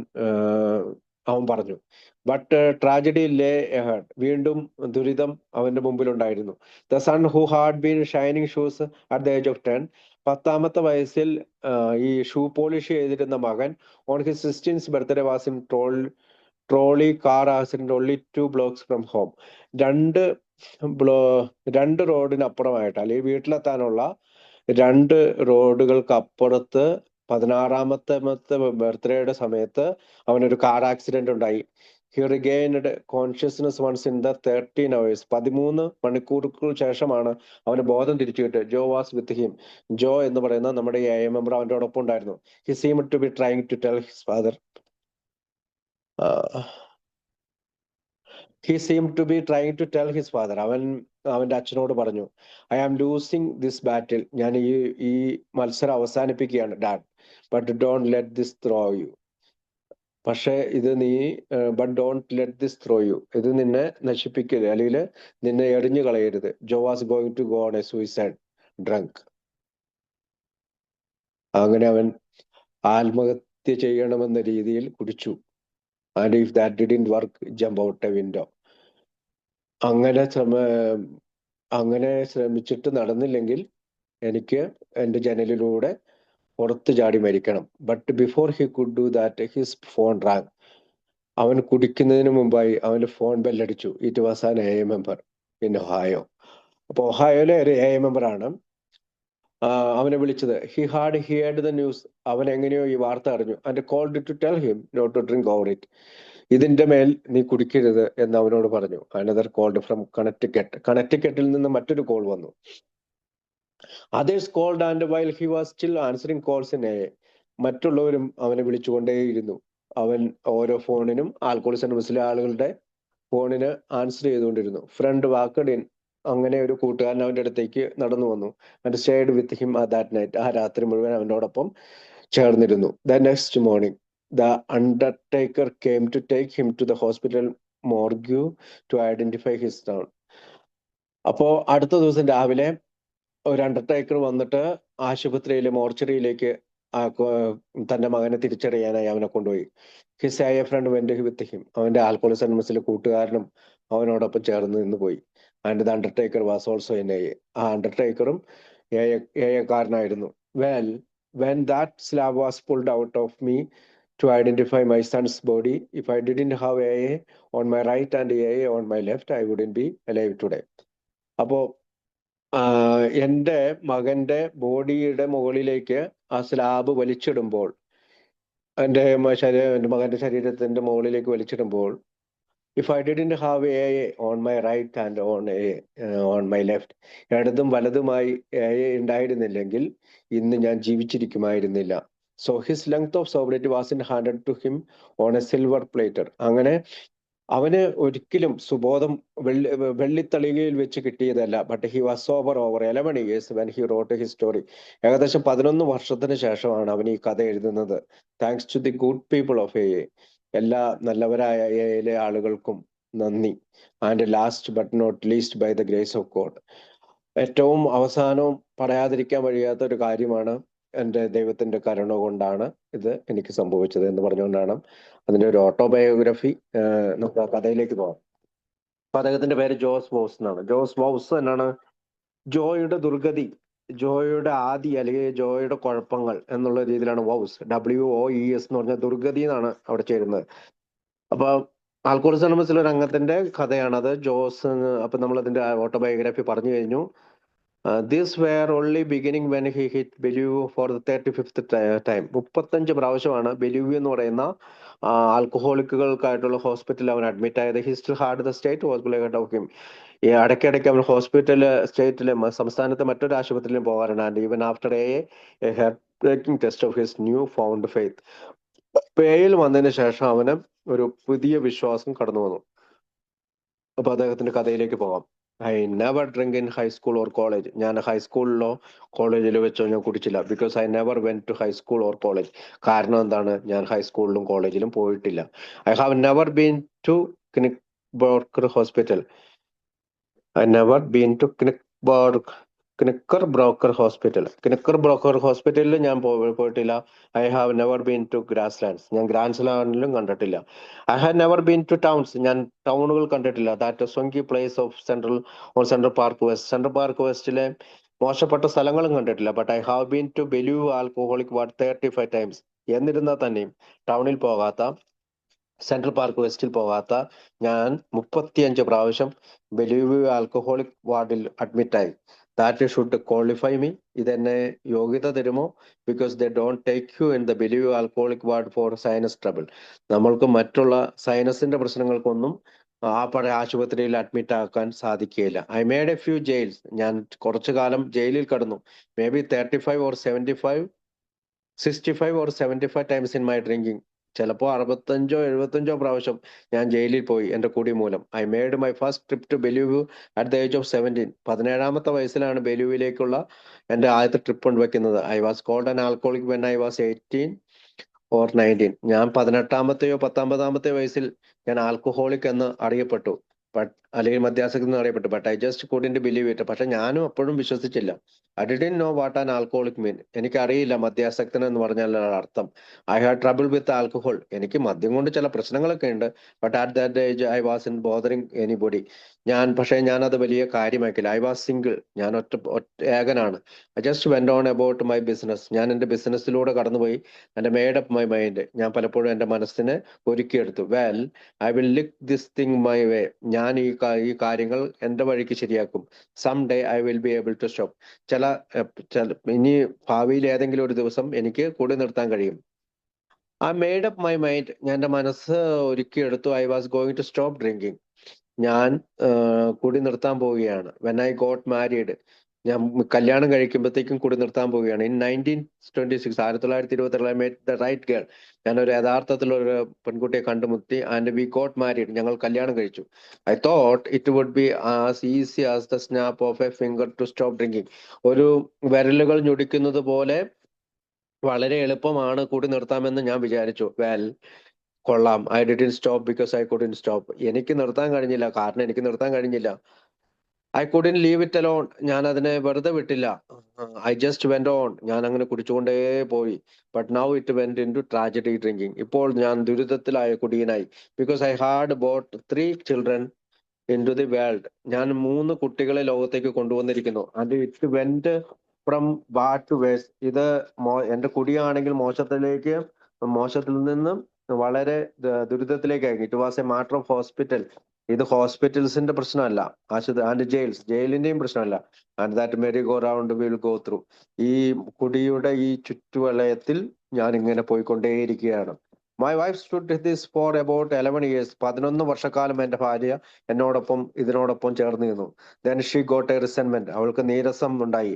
അവൻ പറഞ്ഞു. ബട്ട് ട്രാജഡി ലേ എഹഡ്, വീണ്ടും ദുരിതം അവന്റെ മുമ്പിലുണ്ടായിരുന്നു. The son who had been shining shoes at the age of 10, 10ാമത്തെ വയസ്സിൽ ഈ ഷൂ പോളിഷ് ചെയ്തിരുന്ന മകൻ on his 16th birthday was in trolley car accident only 2 blocks from home. രണ്ട് റോഡിനപ്പുറമായിട്ട്, അല്ലെങ്കിൽ വീട്ടിലെത്താനുള്ള 2 റോഡുകൾക്ക് അപ്പുറത്ത് 16ാമത്തെ ബർത്ത്ഡേയുടെ സമയത്ത് അവനൊരു കാർ ആക്സിഡന്റ് ഉണ്ടായി. He regained consciousness once in the 13 hours. 13 മണിക്കൂറുകൾക്ക് ശേഷമാണ് അവന് ബോധം തിരിച്ചു കിട്ടിയത്. ജോ വാസ് വിത്ത് ഹിം. ജോ എന്ന് പറയുന്ന നമ്മുടെ AI മെമ്പർ അവന്റെ ഒപ്പം ഉണ്ടായിരുന്നു. He seemed to be trying to tell his father അവന്റെ അച്ഛനോട് പറഞ്ഞു, I am losing this battle, ഞാൻ ഈ മത്സരം അവസാനിപ്പിക്കുകയാണ് dad, but don't let this throw you. പക്ഷെ ഇത് നീ but don't let this throw you, ഇത് നിന്നെ നശിപ്പിക്കരുത്, അല്ലെങ്കിൽ നിന്നെ എറിഞ്ഞു കളയരുത്. Joe was going to go on a suicide drunk. അങ്ങനെ അവൻ ആത്മഹത്യ ചെയ്യണമെന്ന രീതിയിൽ കുടിച്ചു. And if that didn't work, jump out A window. അങ്ങനെ ശ്രമിച്ചിട്ട് നടന്നില്ലെങ്കിൽ എനിക്ക് എൻ്റെ ജനലിലൂടെ പുറത്ത് ചാടി മരിക്കണം. But before he could do that, his phone rang. അവൻ കുടിക്കുന്നതിന് മുമ്പായി അവന്റെ ഫോൺ ബെല്ലടിച്ചു. It was an AI member in Ohio. അപ്പൊ ഒഹായോയിലെ ഒരു AI മെമ്പറാണ് അവനെ വിളിച്ചത്. He had heard the news. അവൻ എങ്ങനെയോ ഈ വാർത്ത അറിഞ്ഞു. And called to tell him not to drink over it. ഇതിന്റെ മേൽ നീ കുടിക്കരുത് എന്ന് അവനോട് പറഞ്ഞു. Another called from കണക്റ്റിക്കറ്റ്. കണക്റ്റിക്കറ്റിൽ നിന്ന് മറ്റൊരു കോൾ വന്നു. Others called and while he was still answering calls in AI. മറ്റുള്ളവരും അവനെ വിളിച്ചുകൊണ്ടേയിരുന്നു. അവൻ ഓരോ ഫോണിനും, ആൽക്കോളിസം അനോണിമസിലെ ആളുകളുടെ ഫോണിന് ആൻസർ ചെയ്തുകൊണ്ടിരുന്നു. Friend walked in. അങ്ങനെ ഒരു കൂട്ടുകാരൻ അവന്റെ അടുത്തേക്ക് നടന്നു വന്നു. And stayed with him that night. ആ രാത്രി മുഴുവൻ അവനോടൊപ്പം ചേർന്നിരുന്നു. The next morning the undertaker came to take him to the hospital morgue to identify his town. അപ്പോ അടുത്ത ദിവസം രാവിലെ ഒരു അണ്ടർടേക്കർ വന്നിട്ട് ആശുപത്രിയിലെ മോർച്ചറിയിലേക്ക് തന്റെ മകനെ തിരിച്ചറിയാനായി അവനെ കൊണ്ടുപോയി. His AI friend went with him. അവന്റെ ആൽക്കോളിസം അനോണിമസിലെ കൂട്ടുകാരനും അവനോടൊപ്പം ചേർന്ന് നിന്ന് പോയി. And the undertaker was also in AI. ആ അണ്ടർടേക്കറും AI കാരനായിരുന്നു. When that slab was pulled out of me to identify my son's body, if I didn't have AA on my right and AA on my left, I wouldn't be alive today. അപ്പോ എൻ്റെ മകന്റെ ബോഡിയുടെ മുകളിലേക്ക് ആ സ്ലാബ് വലിച്ചിടുമ്പോൾ, എൻ്റെ മകന്റെ ശരീരത്തിന്റെ മുകളിലേക്ക് വലിച്ചിടുമ്പോൾ, if I didn't have AA on my right and on my left, ഇടതും വലതുമായി AA ഉണ്ടായിരുന്നില്ലെങ്കിൽ ഇന്ന് ഞാൻ ജീവിച്ചിരിക്കുമായിരുന്നില്ല. So his length of sobriety was in handed to him on a silver platter. അങ്ങനെ അവന് ഒരിക്കലും സുബോധം വെള്ളിത്തളികയിൽ വെച്ച് കിട്ടിയതല്ല. But he was sober over 11 years when he wrote his story. ഏകദേശം 11 വർഷത്തിന് ശേഷമാണ് അവൻ ഈ കഥ എഴുതുന്നത്. Thanks to the good people of AA. എല്ലാ നല്ലവരായ AIയിലെ ആളുകൾക്കും നന്ദി. And last but not least by the grace of God. ഏറ്റവും അവസാനവും പറയാതിരിക്കാൻ വഴിയാത്ത ഒരു കാര്യമാണ്, എൻ്റെ ദൈവത്തിന്റെ കരുണ കൊണ്ടാണ് ഇത് എനിക്ക് സംഭവിച്ചത് എന്ന് പറഞ്ഞുകൊണ്ടാണ് അതിന്റെ ഒരു ഓട്ടോബയോഗ്രഫി. നമുക്ക് ആ കഥയിലേക്ക് പോകാം. അപ്പൊ അദ്ദേഹത്തിന്റെ പേര് ജോസ് വൗസ് എന്നാണ്. ജോസ് വൗസ് എന്നാണ് ജോയുടെ ദുർഗതി, ജോയുടെ ആദി, അല്ലെങ്കിൽ ജോയുടെ കുഴപ്പങ്ങൾ എന്നുള്ള രീതിയിലാണ് വൗസ്, WOES എന്ന് പറഞ്ഞ ദുർഗതി എന്നാണ് അവിടെ ചേരുന്നത്. അപ്പൊ ആൽക്കോളിസം അനോണിമസിലെ ഒരു അംഗത്തിന്റെ കഥയാണത്. ജോസ്. അപ്പൊ നമ്മൾ അതിന്റെ ഓട്ടോബയോഗ്രഫി പറഞ്ഞു കഴിഞ്ഞു. This were only beginning when he hit Bellevue for the 35th time. 35 പ്രാവശ്യമാണ് ബെലൂവ് എന്ന് പറയുന്ന ആൽക്കഹോളിക്കുകൾക്കായിട്ടുള്ള ഹോസ്പിറ്റലിൽ അവൻ അഡ്മിറ്റ് ആയത്. History hard the state hospital of him. ഈ ഇടയ്ക്കിടയ്ക്ക് അവൻ സ്റ്റേറ്റിലെ സംസ്ഥാനത്തെ മറ്റൊരു ആശുപത്രിയിലും പോകാറുണ്ട്. And even after a head breaking test of his new found faith. പേയിൽ വന്നതിന് ശേഷം അവന് ഒരു പുതിയ വിശ്വാസം കടന്നു വന്നു. അപ്പൊ അദ്ദേഹത്തിന്റെ കഥയിലേക്ക് പോകാം. I never drink in high school or college. ഞാൻ ഹൈസ്കൂളിലോ കോളേജിലോ വെച്ചോ ഞാൻ കുടിച്ചില്ല. Because I never went to high school or college. കാരണം എന്താണ്? ഞാൻ ഹൈസ്കൂളിലും കോളേജിലും പോയിട്ടില്ല. I have never been to ക്നിക്ബോർഗ് hospital. I never been to ക്നിക്ബോർഗ് കിനക്കർ ബ്രോക്കർ ഹോസ്പിറ്റലിൽ ഞാൻ പോയിട്ടില്ല. I have never been to Grasslands, ഞാൻ ഗ്രാൻഡ് ലാൻഡിലും കണ്ടിട്ടില്ല. I have never been to Towns, ഞാൻ ടൗണുകൾ കണ്ടിട്ടില്ല. That സ്വങ്കി place of Central Park വെസ്റ്റിലെ മോശപ്പെട്ട സ്ഥലങ്ങളും കണ്ടിട്ടില്ല. But I have been to Bellevue alcoholic ward 35 times. എന്നിരുന്നാൽ തന്നെയും ടൗണിൽ പോകാത്ത, സെൻട്രൽ പാർക്ക് വെസ്റ്റിൽ പോകാത്ത ഞാൻ 35 പ്രാവശ്യം ബെലൂവ് ആൽക്കഹോളിക് വാർഡിൽ അഡ്മിറ്റായി. ദാറ്റ് ഷുഡ് ക്വാളിഫൈ മീ, ഇതെന്നെ യോഗ്യത തരുമോ? Because they don't take you in the Bellevue alcoholic ward for sinus trouble. നമ്മൾക്ക് മറ്റുള്ള സൈനസിന്റെ പ്രശ്നങ്ങൾക്കൊന്നും ആ പഴയ ആശുപത്രിയിൽ അഡ്മിറ്റ് ആക്കാൻ സാധിക്കുകയില്ല. I made a few jails, ഞാൻ കുറച്ചു കാലം ജയിലിൽ കടന്നു. May be 35 or 75, 65 or 75 times in my drinking. ചിലപ്പോൾ 65-75 പ്രാവശ്യം ഞാൻ ജയിലിൽ പോയി എന്റെ കുടി മൂലം. I made my first trip to Bellevue at the age of 17. 17ാമത്തെ വയസ്സിലാണ് ബെലൂവിലേക്കുള്ള എന്റെ ആദ്യത്തെ ട്രിപ്പ് വെക്കുന്നത്. I was called an alcoholic when I was 18 or 19. ഞാൻ 18ാമത്തെയോ 19ാമത്തെയോ വയസ്സിൽ ഞാൻ ആൽക്കഹോളിക് എന്ന് അറിയപ്പെട്ടു. അല്ലെങ്കിൽ മദ്യാസക്തി എന്ന് അറിയപ്പെട്ടു. But I just couldn't believe it. പക്ഷെ ഞാനും അപ്പോഴും വിശ്വസിച്ചില്ല. I didn't know what an alcoholic mean. എനിക്കറിയില്ല മദ്യാസക്തൻ എന്ന് പറഞ്ഞാൽ അർത്ഥം. I had trouble with alcohol, എനിക്ക് മദ്യം കൊണ്ട് ചില പ്രശ്നങ്ങളൊക്കെ ഉണ്ട്. But at that age I was in bothering anybody. പക്ഷേ ഞാനത് വലിയ കാര്യമാക്കില്ല. ഐ വാസ് സിംഗിൾ, ഞാൻ ഏകനാണ്. I just went on about my business, ഞാൻ എന്റെ ബിസിനസ്സിലൂടെ കടന്നുപോയി. എന്റെ മേഡ് അപ്പ് മൈ മൈൻഡ്, ഞാൻ പലപ്പോഴും എന്റെ മനസ്സിനെ ഒരുക്കിയെടുത്തു. Well, I will lick this thing my way, ഞാൻ ഈ കാര്യങ്ങൾ എന്റെ വഴിക്ക് ശരിയാക്കും. Some day I will be able to stop. ഇനി ഭാവിയിൽ ഏതെങ്കിലും ഒരു ദിവസം എനിക്ക് കൂടി നിർത്താൻ കഴിയും. I made up my mind, ഞാൻ എന്റെ മനസ്സ് ഒരുക്കിയെടുത്തു. I was going to stop drinking, ഞാൻ കുടി നിർത്താൻ പോവുകയാണ്. വെൻ ഐ ഗോട്ട് മാരീഡ്, ഞാൻ കല്യാണം കഴിക്കുമ്പോഴത്തേക്കും കുടി നിർത്താൻ പോവുകയാണ്. In 1926, 1926 I met the right girl, ഞാനൊരു യഥാർത്ഥത്തിലൊരു പെൺകുട്ടിയെ കണ്ടുമുട്ടി. ആൻഡ് വി ഗോട്ട് മാരീഡ്, ഞങ്ങൾ കല്യാണം കഴിച്ചു. I thought it would be as easy as the snap of a finger to stop drinking. ഒരു വിരലുകൾ ഞൊടിക്കുന്നത് പോലെ വളരെ എളുപ്പമാണ് കൂടി നിർത്താമെന്ന് ഞാൻ വിചാരിച്ചു. വെൽ, കൊള്ളാം. I didn't stop because I couldn't stop. എനിക്ക് നിർത്താൻ കഴിഞ്ഞില്ല, കാരണം എനിക്ക് നിർത്താൻ കഴിഞ്ഞില്ല. I couldn't leave it alone, ഞാൻ അതിനെ വെറുതെ വിട്ടില്ല. ഐ ജസ്റ്റ് വെന്റ് ഓൺ, ഞാൻ അങ്ങനെ കുടിച്ചുകൊണ്ടേ പോയി. But now it went in to tragedy drinking. ഇപ്പോൾ ഞാൻ ദുരിതത്തിലായ കുടിയനായി. Because I had brought 3 children in to the world, ഞാൻ 3 കുട്ടികളെ ലോകത്തേക്ക് കൊണ്ടുവന്നിരിക്കുന്നു. And it went from bad to worse. ഇത് എന്റെ കുടിയാണെങ്കിൽ മോശത്തിൽ നിന്നും വളരെ ദുരിതത്തിലേക്കായി. It was a matter of hospital. ഇത് ഹോസ്പിറ്റൽസിന്റെ പ്രശ്നമല്ല, ആൻഡ് ജയിലിന്റെയും പ്രശ്നമല്ല. And that merry go round will go through. ഈ കുടിയുടെ ഈ ചുറ്റുവലയത്തിൽ ഞാൻ ഇങ്ങനെ പോയിക്കൊണ്ടേയിരിക്കുകയാണ്. My wife stood this for about 11 years. 11 വർഷക്കാലം എന്റെ ഭാര്യ ഇതിനോടൊപ്പം ചേർന്ന് നിന്നു. Then she got a resentment, അവൾക്ക് നീരസം ഉണ്ടായി.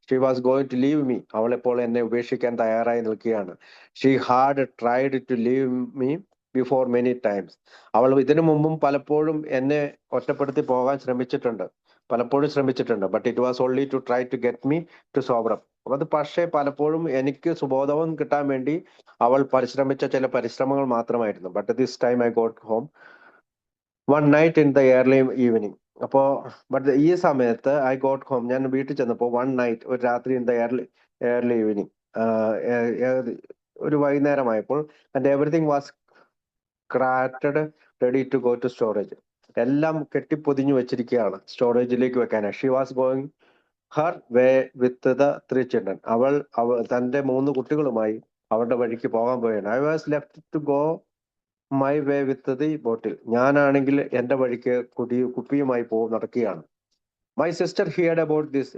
She was going to leave me, അവൾ ഇപ്പോൾ എന്നെ ഉപേക്ഷിക്കാൻ തയ്യാറായി നിൽക്കുകയാണ്. She had tried to leave me before many times. അവൾ ഇതിനു മുമ്പും പലപ്പോഴും എന്നെ ഒറ്റപ്പെടുത്തി പോകാൻ ശ്രമിച്ചിട്ടുണ്ട്. But it was only to try to get me to sober up. പക്ഷേ പലപ്പോഴും എനിക്ക് സുബോധവും കിട്ടാൻ വേണ്ടി അവൾ പരിശ്രമിച്ച ചില പരിശ്രമങ്ങൾ മാത്രമായിരുന്നു. But this time I got home one night in the early evening. But ഈ സമയത്ത് ഐ ഗോട്ട് ഹോം, ഞാൻ വീട്ടിൽ ചെന്നപ്പോൾ വൺ നൈറ്റ്, ഒരു രാത്രി ഇൻ ദ ഏർലി ഈവനിങ്, ഒരു വൈകുന്നേരമായപ്പോൾ, and everything was crated ready to go to storage. എല്ലാം കെട്ടിപ്പൊതിഞ്ഞു വെച്ചിരിക്കുകയാണ് സ്റ്റോറേജിലേക്ക് വെക്കാനായി. She was going her way with the 3 children. അവൾ തന്റെ 3 കുട്ടികളുമായി അവരുടെ വഴിക്ക് പോകാൻ പോവുകയാണ്. I was left to go my way with the bottle. ഞാനാണെങ്കിൽ എന്റെ വഴിക്ക് കുപ്പിയുമായി നടക്കുകയാണ്. My sister heard about this,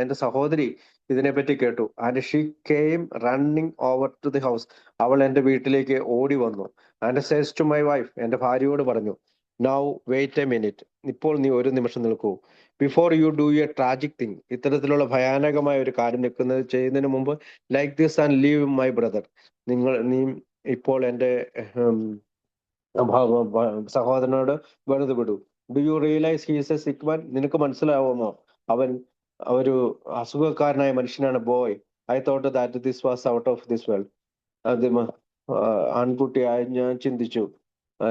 എന്റെ സഹോദരി ഇതിനെപ്പറ്റി കേട്ടു. And she came running over to the house, അവൾ എന്റെ വീട്ടിലേക്ക് ഓടി വന്നു. And says to my wife, എന്റെ ഭാര്യയോട് പറഞ്ഞു, നൗ വെയിറ്റ് എ മിനിറ്റ്, ഇപ്പോൾ നീ ഒരു നിമിഷം നിൽക്കൂ. Before you do A tragic thing, ഇത്തരത്തിലുള്ള ഭയാനകമായ ഒരു കാര്യം ചെയ്യുന്നതിന് മുമ്പ്, like this and leave my brother, നീ ഇപ്പോൾ എന്റെ സഹോദരനോട് വെറുതെ വിടൂ. Do you realise he's A സിക്ക് മാൻ, നിനക്ക് മനസ്സിലാവുമോ അവൻ ഒരു അസുഖക്കാരനായ മനുഷ്യനാണ്. Boy, I thought that this was out of this world. അത് ആൺകുട്ടിയായി ഞാൻ ചിന്തിച്ചു,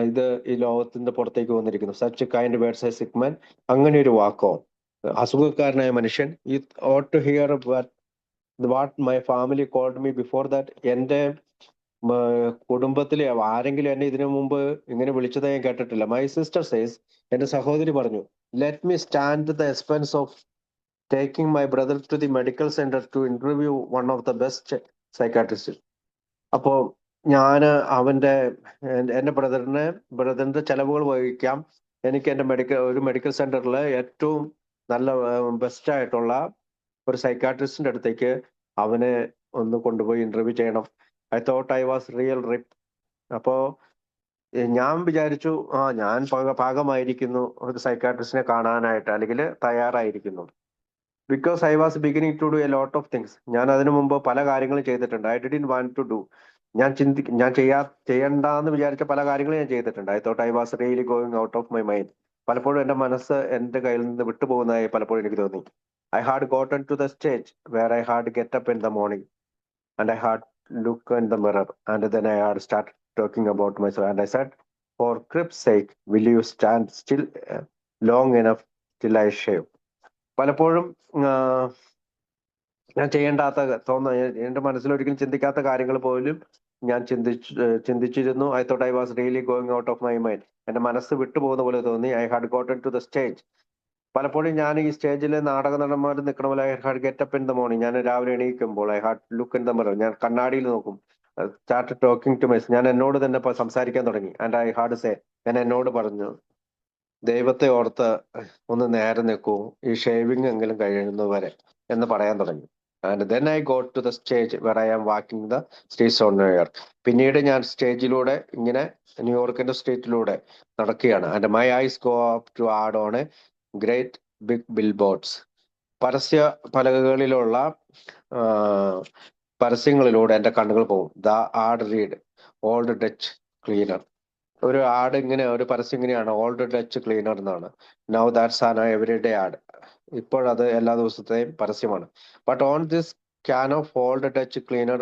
ഇത് ഈ ലോകത്തിന്റെ പുറത്തേക്ക് വന്നിരിക്കുന്നു. സച്ച് കൈൻഡ് വേർഡ്സ് എ സിക്ക് മാൻ, അങ്ങനെ ഒരു വാക്കോ. അസുഖക്കാരനായ മനുഷ്യൻ. You ought to hear what my family called me before that. എന്റെ കുടുംബത്തിലെ ആരെങ്കിലും എന്നെ ഇതിനു മുമ്പ് ഇങ്ങനെ വിളിച്ചതായി ഞാൻ കേട്ടിട്ടില്ല. മൈ സിസ്റ്റർ സേസ്, എന്റെ സഹോദരി പറഞ്ഞു, let me stand the expense of taking my brother to the medical centre to interview one of the best psychiatrist. അപ്പോ ഞാന് എന്റെ ബ്രദറിന്റെ ചെലവുകൾ വഹിക്കാം. എനിക്ക് എന്റെ ഒരു മെഡിക്കൽ സെന്ററിൽ ഏറ്റവും നല്ല ബെസ്റ്റ് ആയിട്ടുള്ള ഒരു സൈക്കാട്രിസ്റ്റിന്റെ അടുത്തേക്ക് അവനെ ഒന്ന് കൊണ്ടുപോയി ഇന്റർവ്യൂ ചെയ്യണം. I thought I was real ripe. അപ്പോ ഞാൻ വിചാരിച്ചു, ഞാൻ പാകമായിരിക്കുന്നു ഒരു സൈക്കാട്രിസ്റ്റിനെ കാണാനായിട്ട്, അല്ലെങ്കിൽ തയ്യാറായിരിക്കുന്നു. Because I was beginning to do a lot of things. ഞാൻ അതിനു മുമ്പ് പല കാര്യങ്ങളും ചെയ്തിട്ടുണ്ട്. I didn't want to do. ഞാൻ ചെയ്യണ്ടെന്ന് വിചാരിച്ച പല കാര്യങ്ങളും ഞാൻ ചെയ്തിട്ടുണ്ട്. I thought I was really going out of my mind. പലപ്പോഴും എന്റെ മനസ്സ് എന്റെ കയ്യിൽ നിന്ന് വിട്ടുപോകുന്നതായി പലപ്പോഴും എനിക്ക് തോന്നി. I had gotten to the stage where I had get up in the morning and I had look in the mirror and then I had start talking about myself and I said, for ക്രിപ്സ് sake will you stand still long enough till I shave. പലപ്പോഴും ഞാൻ എന്റെ മനസ്സിൽ ഒരിക്കലും ചിന്തിക്കാത്ത കാര്യങ്ങൾ പോലും ഞാൻ ചിന്തിച്ചിരുന്നു. I thought I was really going out of my mind. എന്റെ മനസ്സ് വിട്ടുപോകുന്ന പോലെ തോന്നി. I had gotten to the stage. പലപ്പോഴും ഞാൻ ഈ സ്റ്റേജിൽ നാടക നടന്മാർ നിൽക്കണ പോലെ I had get up in the morning. ഞാൻ രാവിലെ എണീക്കുമ്പോൾ I had look in the mirror. ഞാൻ കണ്ണാടിയിൽ നോക്കും. സ്റ്റാർട്ട് ടോക്കിംഗ് ടു മൈ, ഞാൻ എന്നോട് തന്നെ സംസാരിക്കാൻ തുടങ്ങി. ആൻഡ് ഐ ഹാഡ് സേ, ഞാൻ എന്നോട് പറഞ്ഞു, ദൈവത്തെ ഓർത്ത് ഒന്ന് നേരെ നിൽക്കൂ, ഈ ഷേവിംഗ് എങ്കിലും കഴിയുന്നവരെ എന്ന് പറയാൻ തുടങ്ങി. And then I got to the stage where I am walking the streets on New York. പിന്നീട് ഞാൻ സ്റ്റേജിലൂടെ ഇങ്ങനെ ന്യൂയോർക്കിന്റെ സ്ട്രീറ്റിലൂടെ നടക്കുകയാണ്. And my eyes go up to ad on a great big billboards. പരസ്യ പലകകളിലുള്ള പരസ്യങ്ങളിലൂടെ എന്റെ കണ്ണുകൾ പോകും. The ad read Old Dutch cleaner. ഒരു ആഡ് ഇങ്ങനെ, ഒരു പരസ്യം ഇങ്ങനെയാണ്, ഓൾഡ് ഡച്ച് ക്ലീനർ എന്നാണ്. Now that's an everyday ad. ഇപ്പോഴത് എല്ലാ ദിവസത്തെയും പരസ്യമാണ്. But on this can of old Dutch cleaner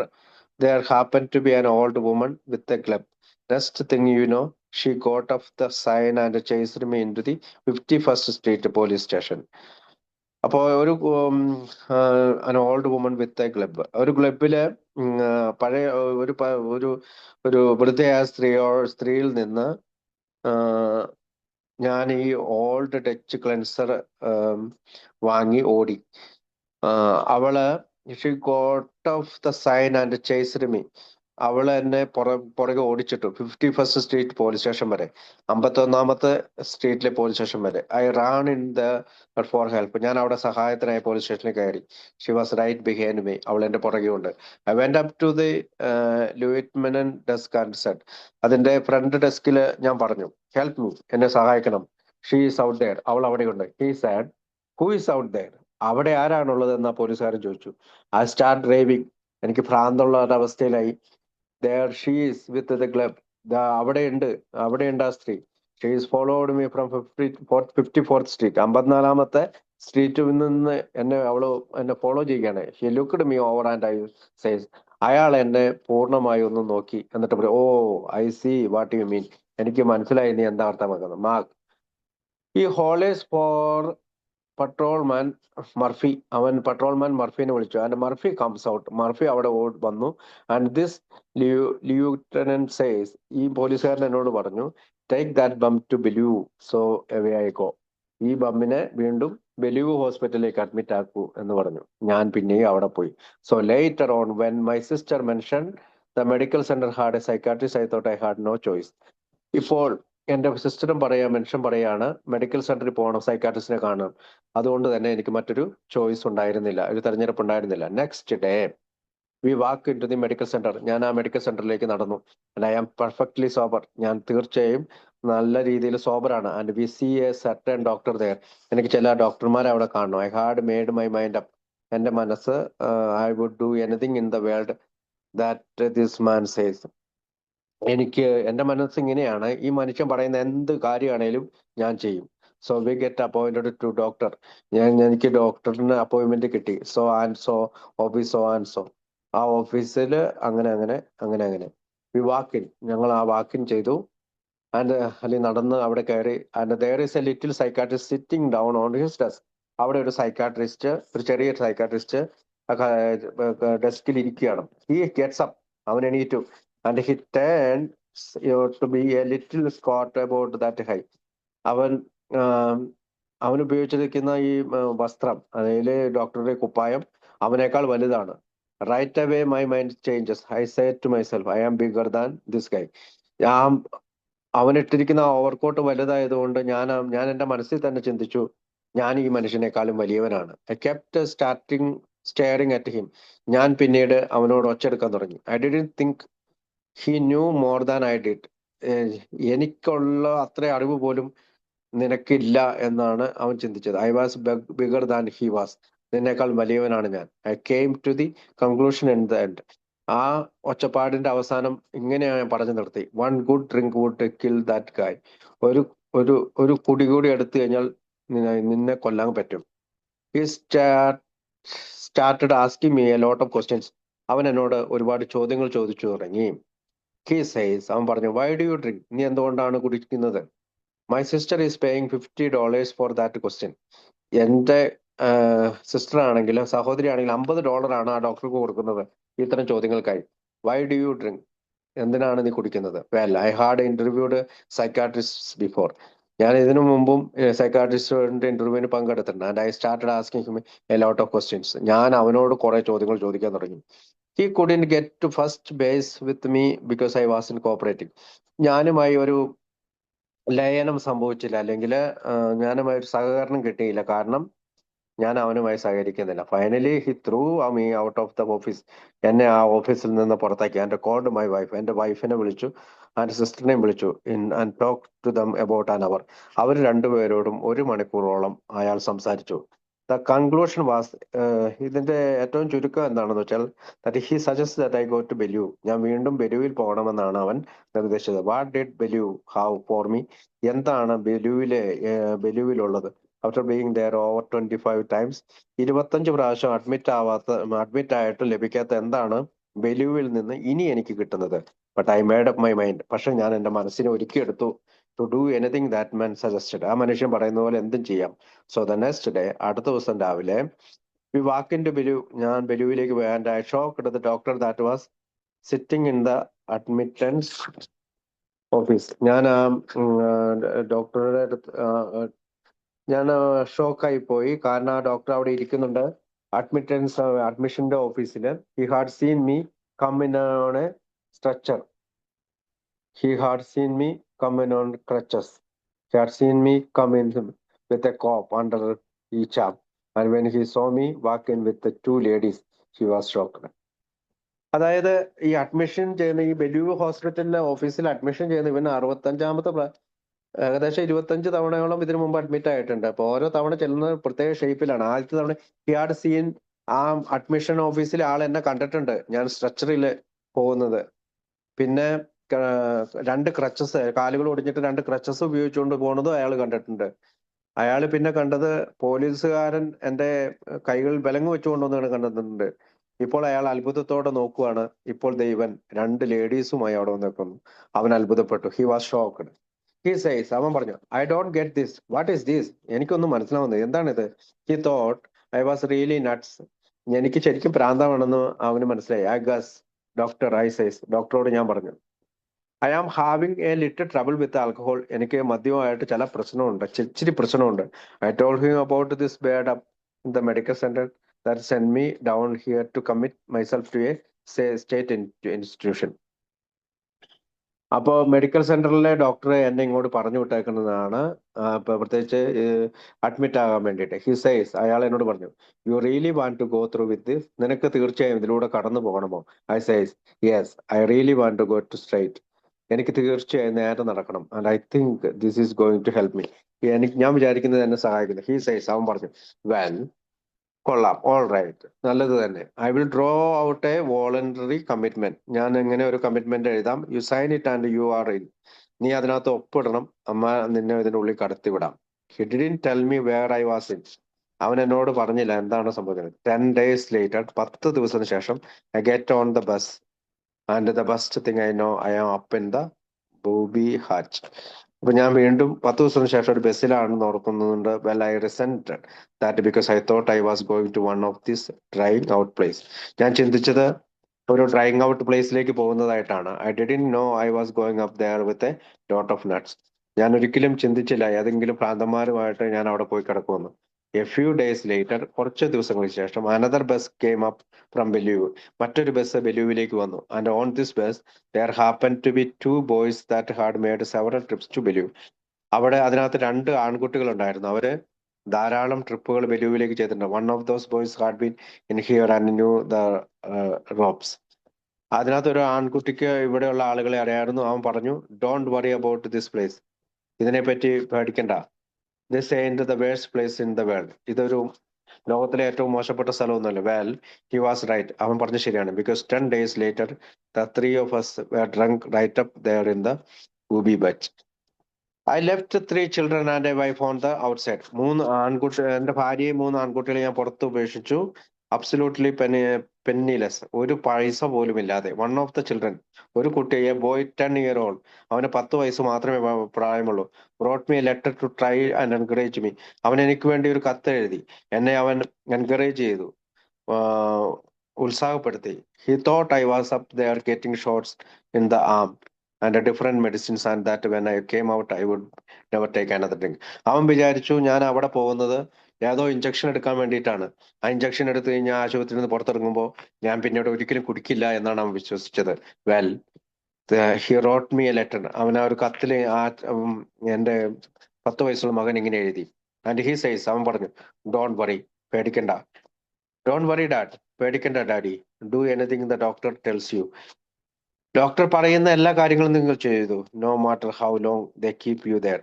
there happened to be an old woman with a club. Next thing you know, she got off the sign and chased me into the 51st Street police station. അപ്പോൾ ഒരു an old woman with a club, ഒരു ക്ലബില് പഴയ ഒരു വൃദ്ധയായ സ്ത്രീയിൽ നിന്ന് ഞാൻ ഈ ഓൾഡ് ഡച്ച് ക്ലെൻസർ വാങ്ങി ഓടി. അവള് she got off the sign and chased me. അവള് എന്നെ പുറകെ ഓടിച്ചിട്ടു 51st സ്ട്രീറ്റ് പോലീസ് സ്റ്റേഷൻ വരെ, 51ാമത്തെ സ്ട്രീറ്റിലെ പോലീസ് സ്റ്റേഷൻ വരെ. I ran in the for help. ഞാൻ അവിടെ സഹായത്തിനായി പോലീസ് സ്റ്റേഷനിൽ കയറി. She was right behind me. അവൾ എന്റെ പുറകെ ഉണ്ട്. I went up to the lieutenant desk and said. അതിന്റെ ഫ്രണ്ട് ഡെസ്കിൽ ഞാൻ പറഞ്ഞു, ഹെൽപ്പ് മീ, എന്നെ സഹായിക്കണം. She is out there. അവൾ അവിടെയുണ്ട്. He said, who is out there? അവിടെ ആരാണുള്ളത് എന്നാ പോലീസുകാരൻ ചോദിച്ചു. I start driving. എനിക്ക് ഭ്രാന്തുള്ള ഒരവസ്ഥയിലായി. there she is with the club. അവിടെയുണ്ട് ആ സ്ത്രീ. She is followed me from 54th street. 54ാമത്തെ സ്ട്രീറ്റിൽ നിന്ന് അവള് എന്നെ ഫോളോ ചെയ്യുകയാണ്. She looked me over and I says. അയാൾ എന്നെ പൂർണ്ണമായി ഒന്ന് നോക്കി. എന്നിട്ട് പറയും, oh I see what you mean. എനിക്ക് മനസ്സിലായി നീ എന്താ അർത്ഥമാക്കുന്നത്. മാർക്ക് ഈ ഹോളേസ് ഫോർ പട്രോൾമാൻ മർഫി. അവൻ പട്രോൾമാൻ മർഫിനെ വിളിച്ചു. And Murphy comes out. Murphy അവിടെ വന്നു. ആൻഡ് ദിസ് ലിയൂട്ടനന്റ് സേസ്, ഈ പോലീസുകാരൻ എന്നോട് പറഞ്ഞു, take that bum to Bellevue so away I go. ഈ ബമ്മിനെ വീണ്ടും ബെലൂ ഹോസ്പിറ്റലിലേക്ക് അഡ്മിറ്റ് ആക്കൂ എന്ന് പറഞ്ഞു. ഞാൻ പിന്നെയും അവിടെ പോയി. So later on when my sister mention the medical centre had a psychiatrist, I thought I had no choice. ഇപ്പോൾ എന്റെ സിസ്റ്ററും മനുഷ്യൻ പറയാണ്, മെഡിക്കൽ സെന്ററിൽ പോകണം, സൈക്കാട്രിസ്റ്റിനെ കാണണം. അതുകൊണ്ട് തന്നെ എനിക്ക് മറ്റൊരു ചോയ്സ് ഉണ്ടായിരുന്നില്ല, ഒരു തെരഞ്ഞെടുപ്പ് ഉണ്ടായിരുന്നില്ല. Next day we walk in to the medical centre. ഞാൻ ആ മെഡിക്കൽ സെന്ററിലേക്ക് നടന്നു. And I am perfectly sober. ഞാൻ തീർച്ചയായും നല്ല രീതിയിൽ സോബറാണ്. And we see a certain doctor there. എനിക്ക് ചില ഡോക്ടർമാരെ അവിടെ കാണണം. I had made my mind up. എന്റെ മനസ്സ്, I would do anything in the world that this man says. എന്റെ മനസ്സ് ഇങ്ങനെയാണ്, ഈ മനുഷ്യൻ പറയുന്ന എന്ത് കാര്യമാണേലും ഞാൻ ചെയ്യും. So we get appointed to doctor. എനിക്ക് ഡോക്ടറിന് അപ്പോയിന്റ്മെന്റ് കിട്ടി. So and so office, so and so. ആ ഓഫീസിൽ അങ്ങനെ വി വാക്കിൻ. ഞങ്ങൾ ആ വാക്കിൻ ചെയ്തു. ആൻഡ് അല്ലെങ്കിൽ നടന്ന് അവിടെ കയറി. And their is A little psychiatrist sitting down on his desk. അവിടെ ഒരു സൈക്കാട്രിസ്റ്റ്, ഒരു ചെറിയ സൈക്കാട്രിസ്റ്റ് ഡെസ്കിൽ ഇരിക്കുകയാണ്. ഹി ഗെറ്റ്സ് അപ്പ്, അവൻ എണീറ്റു. And he turn to be a little Scot about that high. അവൻ അവൻ ഉപയോഗിച്ചിരിക്കുന്ന ഈ വസ്ത്രം, അതിൽ ഡോക്ടറുടെ കുപ്പായം അവനേക്കാൾ വലുതാണ്. Right away my mind changes. I said to myself, I am bigger than this guy. അവനിട്ടിരിക്കുന്ന ഓവർകോട്ട് വലുതായതുകൊണ്ട് ഞാൻ എന്റെ മനസ്സിൽ തന്നെ ചിന്തിച്ചു, ഞാൻ ഈ മനുഷ്യനേക്കാളും വലിയവനാണ്. I kept staring at him. ഞാൻ പിന്നീട് അവനോട് ഒച്ചെടുക്കാൻ തുടങ്ങി. I didn't think he knew more than I did. എനിക്കുള്ള അത്ര അറിവ് പോലും നിനക്കില്ല എന്നാണ് അവൻ ചിന്തിച്ചത്. I was bigger than he was. നിന്നേക്കാൾ വലിയവനാണ് ഞാൻ. I came to the conclusion in the end. ആ ഒച്ചപ്പാടിന്റെ അവസാനം ഇങ്ങനെയാണ് ഞാൻ പറഞ്ഞു നിർത്തി. One good drink would kill that guy. ഒരു ഒരു ഒരു കുടി കൂടി എടുത്തു കഴിഞ്ഞാൽ നിന്നെ കൊല്ലാൻ പറ്റും. He started asking me A lot of questions. അവൻ എന്നോട് ഒരുപാട് ചോദ്യങ്ങൾ ചോദിച്ചു തുടങ്ങി. ഹി സേസ്, അവൻ പറഞ്ഞു, വൈ ഡു യു ഡ്രിങ്ക്? നീ എന്തുകൊണ്ടാണ് കുടിക്കുന്നത്? My sister is paying $50 for that question. എന്റെ സിസ്റ്റർ ആണെങ്കിൽ, സഹോദരി ആണെങ്കിൽ $50 ആ ഡോക്ടർക്ക് കൊടുക്കുന്നത് ഇത്തരം ചോദ്യങ്ങൾക്കായി. Why do you drink? എന്തിനാണ് നീ കുടിക്കുന്നത്? Well, I had interviewed psychiatrist before. ഞാൻ ഇതിനു മുമ്പും സൈക്കാട്രിസ്റ്റിന്റെ ഇന്റർവ്യൂവിന് പങ്കെടുത്തിട്ടുണ്ട്. And I started asking him a lot of questions. ഞാൻ അവനോട് കുറെ ചോദ്യങ്ങൾ ചോദിക്കാൻ തുടങ്ങി. He couldn't get to first base with me because I was in cooperating. ഞാനുമായി ഒരു ലയനം സംഭവിച്ചില്ല, അല്ലെങ്കിൽ ഞാനുമായി ഒരു സഹകരണം കിട്ടിയില്ല, കാരണം ഞാൻ അവനുമായി സഹകരിക്കുന്നില്ല. Finally he threw me out of the office. എന്നെ ആ ഓഫീസിൽ നിന്ന് പുറത്താക്കി. And called my wife. എന്റെ വൈഫിനെ വിളിച്ചു, ആൻഡ് സിസ്റ്ററിനെയും വിളിച്ചു. And talk to them about an hour. അവർ രണ്ടുപേരോടും 1 മണിക്കൂറോളം അയാൾ സംസാരിച്ചു. ദ കൺക്ലൂഷൻ വാസ്, ഇതിന്റെ ഏറ്റവും ചുരുക്കം എന്താണെന്ന് വെച്ചാൽ, that he suggest that I go to Bellevue. ഞാൻ വീണ്ടും ബെലുവിൽ പോകണമെന്നാണ് അവൻ നിർദ്ദേശിച്ചത്. What did Bellevue have for me? എന്താണ് ബെലുവിലുള്ളത്? After being there over 25 times, 25 പ്രാവശ്യം അഡ്മിറ്റ് ആയിട്ട് ലഭിക്കാത്ത എന്താണ് ബെലുവിൽ നിന്ന് ഇനി എനിക്ക് കിട്ടുന്നത്? But I made up my mind. പക്ഷെ ഞാൻ എന്റെ മനസ്സിനെ ഒരുക്കിയെടുത്തു. To do anything that man suggested. ആ മനുഷ്യൻ പറയുന്ന പോലെ എന്തും ചെയ്യാം. സോ ദ നെക്സ്റ്റ് ഡേ, അടുത്ത ദിവസം രാവിലെ, V walk in to Bellevue. ഞാൻ ബെലുവിലേക്ക് പോയി. And I shocked the doctor that was sitting in the admittance office. ഞാൻ ഡോക്ടറുടെ അടുത്ത് ഞാൻ ഷോക്കായി പോയി, കാരണം ആ ഡോക്ടർ അവിടെ ഇരിക്കുന്നുണ്ട് അഡ്മിഷന്റെ ഓഫീസിൽ. He had seen me come in on a stretcher. He had seen me come in on crutches. He had seen me come in with a cop under each arm. And when he saw me walk in with 2 ladies, he was shocked. അതായത് ഈ അഡ്മിഷൻ ചെയ്യുന്ന, ഈ ബെലു ഹോസ്പിറ്റലിലെ ഓഫീസിൽ അഡ്മിഷൻ ചെയ്യുന്ന ഇവൻ 65ാമത്തെ ഏകദേശം 25 തവണയോളം ഇതിനു മുമ്പ് അഡ്മിറ്റ് ആയിട്ടുണ്ട്. അപ്പൊ ഓരോ തവണ ചെല്ലുന്നത് പ്രത്യേക ഷേപ്പിലാണ്. ആദ്യത്തെ തവണ ഹിയാഡ് സീൻ, ആ അഡ്മിഷൻ ഓഫീസിലെ ആൾ എന്നെ കണ്ടിട്ടുണ്ട്, ഞാൻ സ്ട്രെച്ചറിൽ പോകുന്നത്. പിന്നെ 2 ക്രച്ചസ്, കാലുകൾ ഒടിഞ്ഞിട്ട് 2 ക്രച്ചസ് ഉപയോഗിച്ചുകൊണ്ട് പോകുന്നതും അയാൾ കണ്ടിട്ടുണ്ട്. അയാൾ പിന്നെ കണ്ടത് പോലീസുകാരൻ എന്റെ കൈകളിൽ വിലങ്ങ് വെച്ചുകൊണ്ടുവന്നാണ് കണ്ടിട്ടുണ്ട്. ഇപ്പോൾ അയാൾ അത്ഭുതത്തോടെ നോക്കുവാണ്. ഇപ്പോൾ ദൈവൻ 2 ലേഡീസുമായി അവിടെ നിൽക്കുന്നു. അവൻ അത്ഭുതപ്പെട്ടു. He was shocked. He says, അവൻ പറഞ്ഞു, I don't get this. What is this? എനിക്കൊന്നും മനസ്സിലാവുന്നത് എന്താണിത്? He thought I was really nuts. എനിക്ക് ശരിക്കും പ്രാന്തമാണെന്ന് അവന് മനസ്സിലായി. I guess doctor, I says, ഡോക്ടറോട് ഞാൻ പറഞ്ഞു, I am having a little trouble with alcohol. എനിക്ക് മദ്യവുമായിട്ട് ചില പ്രശ്നമുണ്ട്, ഇച്ചിരി പ്രശ്നമുണ്ട്. I told him about this bad up in the medical centre that send me down here to commit myself to a state institution. അപ്പോൾ മെഡിക്കൽ സെന്ററിലെ ഡോക്ടർ എന്നെ ഇങ്ങോട്ട് പറഞ്ഞു വിട്ടേക്കുന്നതാണ്, പ്രത്യേകിച്ച് അഡ്മിറ്റ് ആകാൻ വേണ്ടിയിട്ട്. ഹി സേസ്, അയാൾ എന്നോട് പറഞ്ഞു, you really want to go through with this? നിനക്ക് തീർച്ചയായും ഇതിലൂടെ കടന്നു പോകണമോ? I says, yes, I really want to go to straight. എനിക്ക് തീർച്ചയായും നേരെ നടക്കണം. And I think this is going to help me. ഞാൻ വിചാരിക്കുന്നത് എന്നെ സഹായിക്കുന്നു. ഹി സേസ്, അവൻ പറഞ്ഞു, വെൽ, കൊള്ളാം, ഓൾ റൈറ്റ്, നല്ലത് തന്നെ. I will draw out a voluntary commitment. ഞാൻ എങ്ങനെ ഒരു കമ്മിറ്റ്മെന്റ് എഴുതാം. You sign it and you are in. നീ അതിനകത്ത് ഒപ്പിടണം, അമ്മ നിന്നെ ഇതിന്റെ ഉള്ളിൽ കടത്തിവിടാം. He didn't tell me where I was in. അവൻ എന്നോട് പറഞ്ഞില്ല എന്താണ് സംഭവിക്കുന്നത്. 10 days later, 10 ദിവസത്തിന് ശേഷം, I get on the bus and the best thing I know, I am up in the booby hatch. അപ്പൊ ഞാൻ വീണ്ടും 10 ദിവസത്തിന് ശേഷം ഒരു ബസ്സിലാണെന്ന് ഓർക്കുന്നുണ്ട്. Well I resented that because I thought I was going to one of this drying out place. ഞാൻ ചിന്തിച്ചത് ഒരു ഡ്രൈയിങ് ഔട്ട് പ്ലേസിലേക്ക് പോകുന്നതായിട്ടാണ്. I didn't know I was going up there with a lot of nuts. ഞാൻ ഒരിക്കലും ചിന്തിച്ചില്ല ഏതെങ്കിലും ഭ്രാന്തന്മാരുമായിട്ട് ഞാൻ അവിടെ പോയി കിടക്കുമെന്ന്. എ ഫ്യൂ ഡേയ്സ് ലേറ്റർ, കുറച്ച് ദിവസങ്ങൾക്ക് ശേഷം, another bus came up from Bellevue. മറ്റൊരു ബസ് ബെല്യൂവിലേക്ക് വന്നു. And on this bus there happened to be two boys that had made several trips to Bellew. അവിടെ അതിനകത്ത് രണ്ട് ആൺകുട്ടികൾ ഉണ്ടായിരുന്നു. അവര് ധാരാളം ട്രിപ്പുകൾ ബെലൂവിലേക്ക് ചെയ്തിട്ടുണ്ട്. One of those boys had been in here and knew the ropes. അതിനകത്ത് ഒരു ആൺകുട്ടിക്ക് ഇവിടെയുള്ള ആളുകളെ അറിയായിരുന്നു. അവൻ പറഞ്ഞു, don't worry about this place. ഇതിനെപ്പറ്റി പേടിക്കണ്ട. This ain't the worst place in the world. ഇതൊരു ലോകത്തിലെ ഏറ്റവും മോശപ്പെട്ട സ്ഥലമൊന്നുമല്ല. Well he was right. അവൻ പറഞ്ഞ ശരിയാണ്. Because 10 days later the three of us were drunk right up there in the Ubi Beach. I left three children and A wife on the outside. എന്റെ ഭാര്യയും 3 ആൺകുട്ടികളെ ഞാൻ പുറത്ത് ഉപേക്ഷിച്ചു. അബ്സല്യൂട്ട്ലി പെന്നിലെസ്, ഒരു പൈസ പോലും ഇല്ലാതെ. വൺ ഓഫ് ദ ചിൽഡ്രൻ, ഒരു കുട്ടി, എ ബോയ് 10 year old, അവന് 10 വയസ്സ് മാത്രമേ പ്രായമുള്ളൂ, brought me a letter to try and encourage me. അവൻ എനിക്ക് വേണ്ടി ഒരു കത്ത് എഴുതി. എന്നെ അവൻ എൻകറേജ് ചെയ്തു, ആഹ് ഉത്സാഹപ്പെടുത്തി. He thought I was up there getting shots in the arm and different medicines and that when I came out I would never take another drink. അവൻ വിചാരിച്ചു ഞാൻ അവിടെ പോകുന്നത് ഏതോ ഇഞ്ചക്ഷൻ എടുക്കാൻ വേണ്ടിയിട്ടാണ്. ആ ഇഞ്ചക്ഷൻ എടുത്തു കഴിഞ്ഞാൽ ആശുപത്രിയിൽ നിന്ന് പുറത്തിറങ്ങുമ്പോൾ ഞാൻ പിന്നീട് ഒരിക്കലും കുടിക്കില്ല എന്നാണ് അവൻ വിശ്വസിച്ചത്. Well he wrote me a letter. അവൻ ആ ഒരു കത്തില് എന്റെ 10 വയസ്സുള്ള മകൻ ഇങ്ങനെ എഴുതി. ആൻഡ് ഹി സൈസ്, അവൻ പറഞ്ഞു, ഡോണ്ട് വറി, പേടിക്കണ്ട. ഡോണ്ട് വറി ഡാഡ്, പേടിക്കണ്ട daddy. Do anything the doctor tells you. Doctor പറയുന്ന എല്ലാ കാര്യങ്ങളും നിങ്ങൾ ചെയ്തു. No matter how long they keep you there.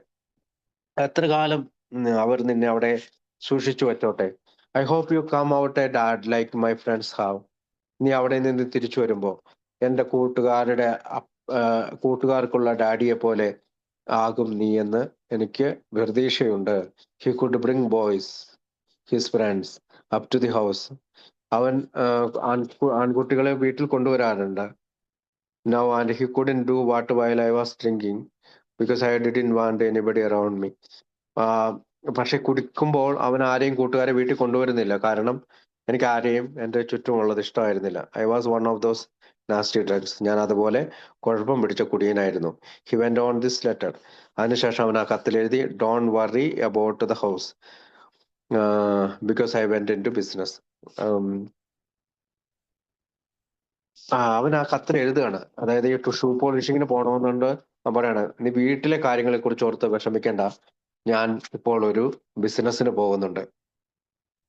എത്ര കാലം അവർ നിന്നെ അവിടെ സൂക്ഷിച്ചു വെച്ചോട്ടെ. I hope you come out a dad like my friends have. നീ അവിടെ നിന്ന് തിരിച്ചു വരുമ്പോ എന്റെ കൂട്ടുകാർക്കുള്ള ഡാഡിയെ പോലെ ആകും നീ എന്ന് എനിക്ക് പ്രതീക്ഷയുണ്ട്. He could bring boys, his friends, up to the house. അവൻ ആൺകുട്ടികളെ വീട്ടിൽ കൊണ്ടുവരാറുണ്ട്. Now, and he couldn't do what while I was drinking because I didn't want anybody around me. പക്ഷെ കുടിക്കുമ്പോൾ അവൻ ആരെയും കൂട്ടുകാരെ വീട്ടിൽ കൊണ്ടുവരുന്നില്ല. കാരണം എനിക്ക് ആരെയും എൻ്റെ ചുറ്റുമുള്ളത് ഇഷ്ടമായിരുന്നില്ല. I was one of those nasty drugs. ഞാൻ അതുപോലെ കുഴപ്പം പിടിച്ച കുടിയനായിരുന്നു. He went on this letter. അതിനുശേഷം അവൻ ആ കത്തിലെഴുതി, don't worry about the house because I went in to business. അവൻ ആ കത്തിൽ എഴുതുകയാണ്. അതായത് ഈ ഷൂ പോളിഷിങ്ങിന് പോകണമെന്നുണ്ട്. അവൻ പറയാണ്, നീ വീട്ടിലെ കാര്യങ്ങളെ കുറിച്ച് ഓർത്ത് വിഷമിക്കേണ്ട, ഞാൻ ഇപ്പോൾ ഒരു ബിസിനസ്സിന് പോകുന്നുണ്ട്.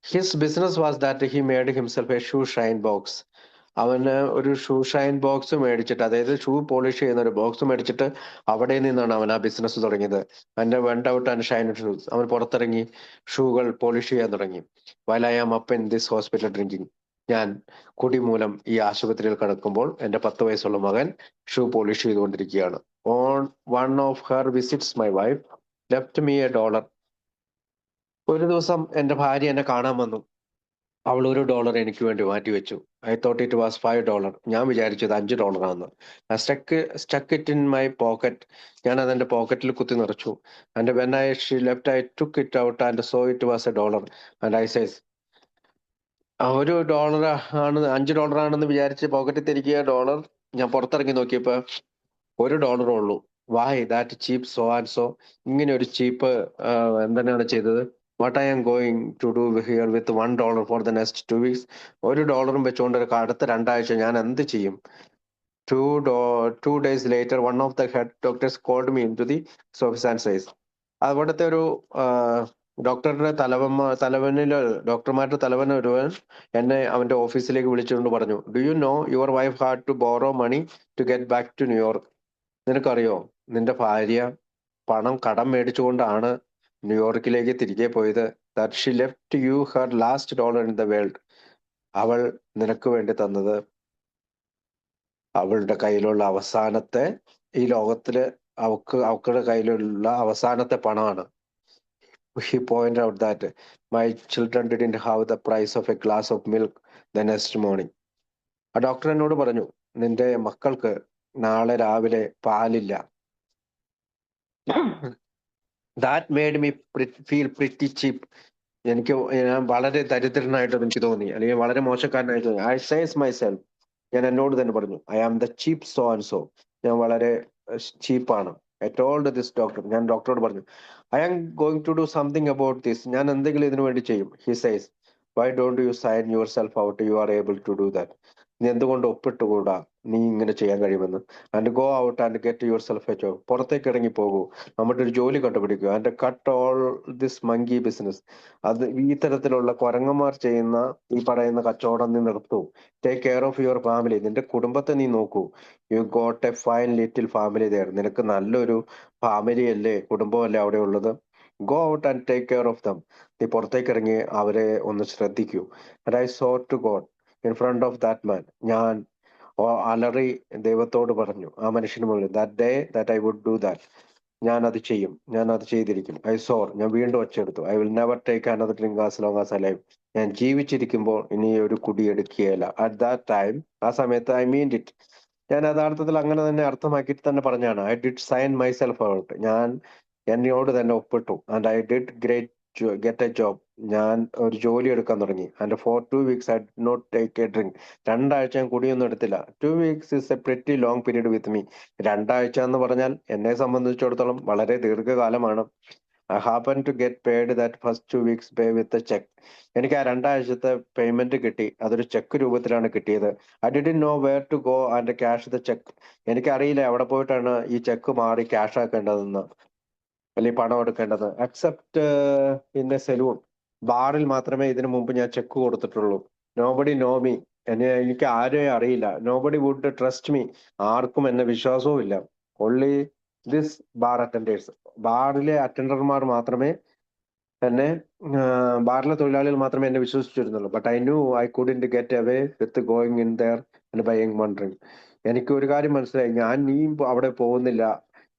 His business was that he made himself A shoe Shine box. അവന് ഒരു ഷൂ ഷൈൻ ബോക്സ് മേടിച്ചിട്ട്, അതായത് ഷൂ പോളിഷ് ചെയ്യുന്ന ഒരു ബോക്സ് മേടിച്ചിട്ട് അവിടെ നിന്നാണ് അവൻ ആ ബിസിനസ് തുടങ്ങിയത്. അവന്റെ went out and shine shoes. അവൻ പുറത്തിറങ്ങി ഷൂകൾ പോളിഷ് ചെയ്യാൻ തുടങ്ങി. While I am up in this hospital drinking. ഞാൻ കുടി മൂലം ഈ ആശുപത്രിയിൽ കിടക്കുമ്പോൾ എന്റെ 10 വയസ്സുള്ള മകൻ ഷൂ പോളിഷ് ചെയ്തുകൊണ്ടിരിക്കുകയാണ്. On one of her visits my wife left me A dollar. ഒരു ദിവസം എന്റെ ഭാര്യ എന്നെ കാണാൻ വന്നു. അവൾ $1 എനിക്ക് വേണ്ടി മാറ്റിവെച്ചു. I thought it was $5. ഞാൻ വിചാരിച്ചത് $5 stuck it in my pocket. ഞാൻ അതെന്റെ പോക്കറ്റിൽ കുത്തി നിറച്ചു. And when she left I took it out and so it was $1. And I says, $1 ആണ്, $5 ആണെന്ന് വിചാരിച്ച് പോക്കറ്റിൽ തിരിക്കുക ഡോളർ. ഞാൻ പുറത്തിറങ്ങി നോക്കിയപ്പോ $1 ഉള്ളൂ. Why that cheap so and so. ഇങ്ങനെ ഒരു ചീപ്പ് എന്താണ് ചെയ്തത്? What I am going to do here with $1 for the next 2 weeks? $1 വെച്ചുകൊണ്ട് അടുത്ത 2 ആഴ്ച ഞാൻ എന്ത് ചെയ്യും? 2 days later, one of the head doctors called me into the office and says, അവിടുത്തെ ഒരു ഡോക്ടറുടെ ഡോക്ടർമാരുടെ തലവൻ ഒരുവൻ എന്നെ അവന്റെ ഓഫീസിലേക്ക് വിളിച്ചുകൊണ്ട് പറഞ്ഞു, do you know your wife had to borrow money to get back to New York. നിനക്കറിയോ, നിന്റെ ഭാര്യ പണം കടം മേടിച്ചുകൊണ്ടാണ് ന്യൂയോർക്കിലേക്ക് തിരികെ പോയത്. That she left you her last dollar in the world. അവൾ നിനക്ക് വേണ്ടി തന്നത് അവളുടെ കയ്യിലുള്ള അവസാനത്തെ, ഈ ലോകത്തില് അവളുടെ കയ്യിലുള്ള അവസാനത്തെ പണമാണ്. He pointed out that my children didn't have the price of a glass of milk the next morning. ആ ഡോക്ടർ എന്നോട് പറഞ്ഞു, നിന്റെ മക്കൾക്ക് നാളെ രാവിലെ പാലില്ല. That made me feel pretty cheap. ഞാൻ വളരെ ദരിദ്രനായിട്ട് എനിക്ക് തോന്നി, അല്ലെങ്കിൽ വളരെ മോശക്കാരനായിട്ട് തോന്നി. ഐ സേസ് മൈസെൽഫ്, ഞാൻ എന്നോട് തന്നെ പറഞ്ഞു, I am the cheap so and so. ഞാൻ വളരെ ചീപ്പാണ്. ഐ ടോൾഡ് ദിസ് ഡോക്ടർ, ഞാൻ ഡോക്ടറോട് പറഞ്ഞു, I am going to do something about this, ഞാൻ എന്തെങ്കിലും ഇതിനു വേണ്ടി ചെയ്യും. He says, why don't you sign yourself out, you are able to do that. നീ എന്തുകൊണ്ട് ഒപ്പിട്ടുകൂടാ, നീ ഇങ്ങനെ ചെയ്യാൻ കഴിയുമെന്ന്. And go out and get yourself a job, പുറത്തേക്ക് ഇറങ്ങി പോകൂ, നമ്മുടെ ഒരു ജോലി കണ്ടുപിടിക്കുക. And cut all this monkey business, അത് ഈ തരത്തിലുള്ള കുരങ്ങന്മാർ ചെയ്യുന്ന ഈ പറയുന്ന കച്ചവടം നീ നിർത്തൂ. Take care of your family, നിന്റെ കുടുംബത്തെ നീ നോക്കൂ. You got a fine little family there, നിനക്ക് നല്ലൊരു ഫാമിലി അല്ലേ, കുടുംബമല്ലേ അവിടെ ഉള്ളത്. Go out and take care of them, നീ പുറത്തേക്ക് ഇറങ്ങി അവരെ ഒന്ന് ശ്രദ്ധിക്കൂ. And I swore to God in front of that man, ഞാൻ അലറി ദൈവത്തോട് പറഞ്ഞു ആ മനുഷ്യന് മുകളിൽ, that day that I would do that, ഞാൻ അത് ചെയ്യും, ഞാൻ അത് ചെയ്തിരിക്കും. ഐ സോർ, ഞാൻ വീണ്ടും ഒച്ചെടുത്തു, I will never take another drink as long as I live, ഞാൻ ജീവിച്ചിരിക്കുമ്പോൾ ഇനി ഒരു കുടി എടുക്കുകയില്ല. അറ്റ് ദാറ്റ് ടൈം, ആ സമയത്ത് ഐ മീൻ ഇറ്റ്, ഞാൻ യഥാർത്ഥത്തിൽ അങ്ങനെ തന്നെ അർത്ഥമാക്കിയിട്ട് തന്നെ പറഞ്ഞാണ്. I did sign myself out, ഞാൻ എന്നോട് തന്നെ ഒപ്പിട്ടു. And I did get a job, ഞാൻ ഒരു ജോലി എടുക്കാൻ തുടങ്ങി. And for 2 weeks I did not take a drink, 2 ആഴ്ച ഞാൻ കുടിയൊന്നും എടുത്തില്ല. 2 weeks is a pretty long period with me, 2 ആഴ്ച എന്ന് പറഞ്ഞാൽ എന്നെ സംബന്ധിച്ചിടത്തോളം വളരെ ദീർഘകാലമാണ്. I happen to get paid that first 2 weeks pay with a cheque, എനിക്ക് ആ 2 ആഴ്ചത്തെ പേയ്മെന്റ് കിട്ടി, അതൊരു ചെക്ക് രൂപത്തിലാണ് കിട്ടിയത്. I didn't know where to go and cash the cheque, എനിക്കറിയില്ല എവിടെ പോയിട്ടാണ് ഈ ചെക്ക് മാറി ക്യാഷ് ആക്കേണ്ടതെന്ന്, അല്ലെങ്കിൽ പണം എടുക്കേണ്ടത്. അക്സെപ്റ്റ് ഇൻ എ സെലൂൺ, ബാറിൽ മാത്രമേ ഇതിനു മുമ്പ് ഞാൻ ചെക്ക് കൊടുത്തിട്ടുള്ളൂ. നോബഡി നോ മീ, എനിക്ക് ആരെയും അറിയില്ല. നോബഡി വുഡ് ട്രസ്റ്റ് മീ, ആർക്കും എന്നെ വിശ്വാസവും ഇല്ല. ഓൺലി ദിസ് ബാർ അറ്റൻഡേഴ്സ്, ബാറിലെ അറ്റൻഡർമാർ മാത്രമേ എന്നെ, ബാറിലെ തൊഴിലാളികൾ മാത്രമേ എന്നെ വിശ്വസിച്ചിരുന്നുള്ളൂ. But I knew I couldn't get away with going in there and buying one drink. എനിക്ക് ഒരു കാര്യം മനസ്സിലായി, ഞാൻ നീ അവിടെ പോകുന്നില്ല,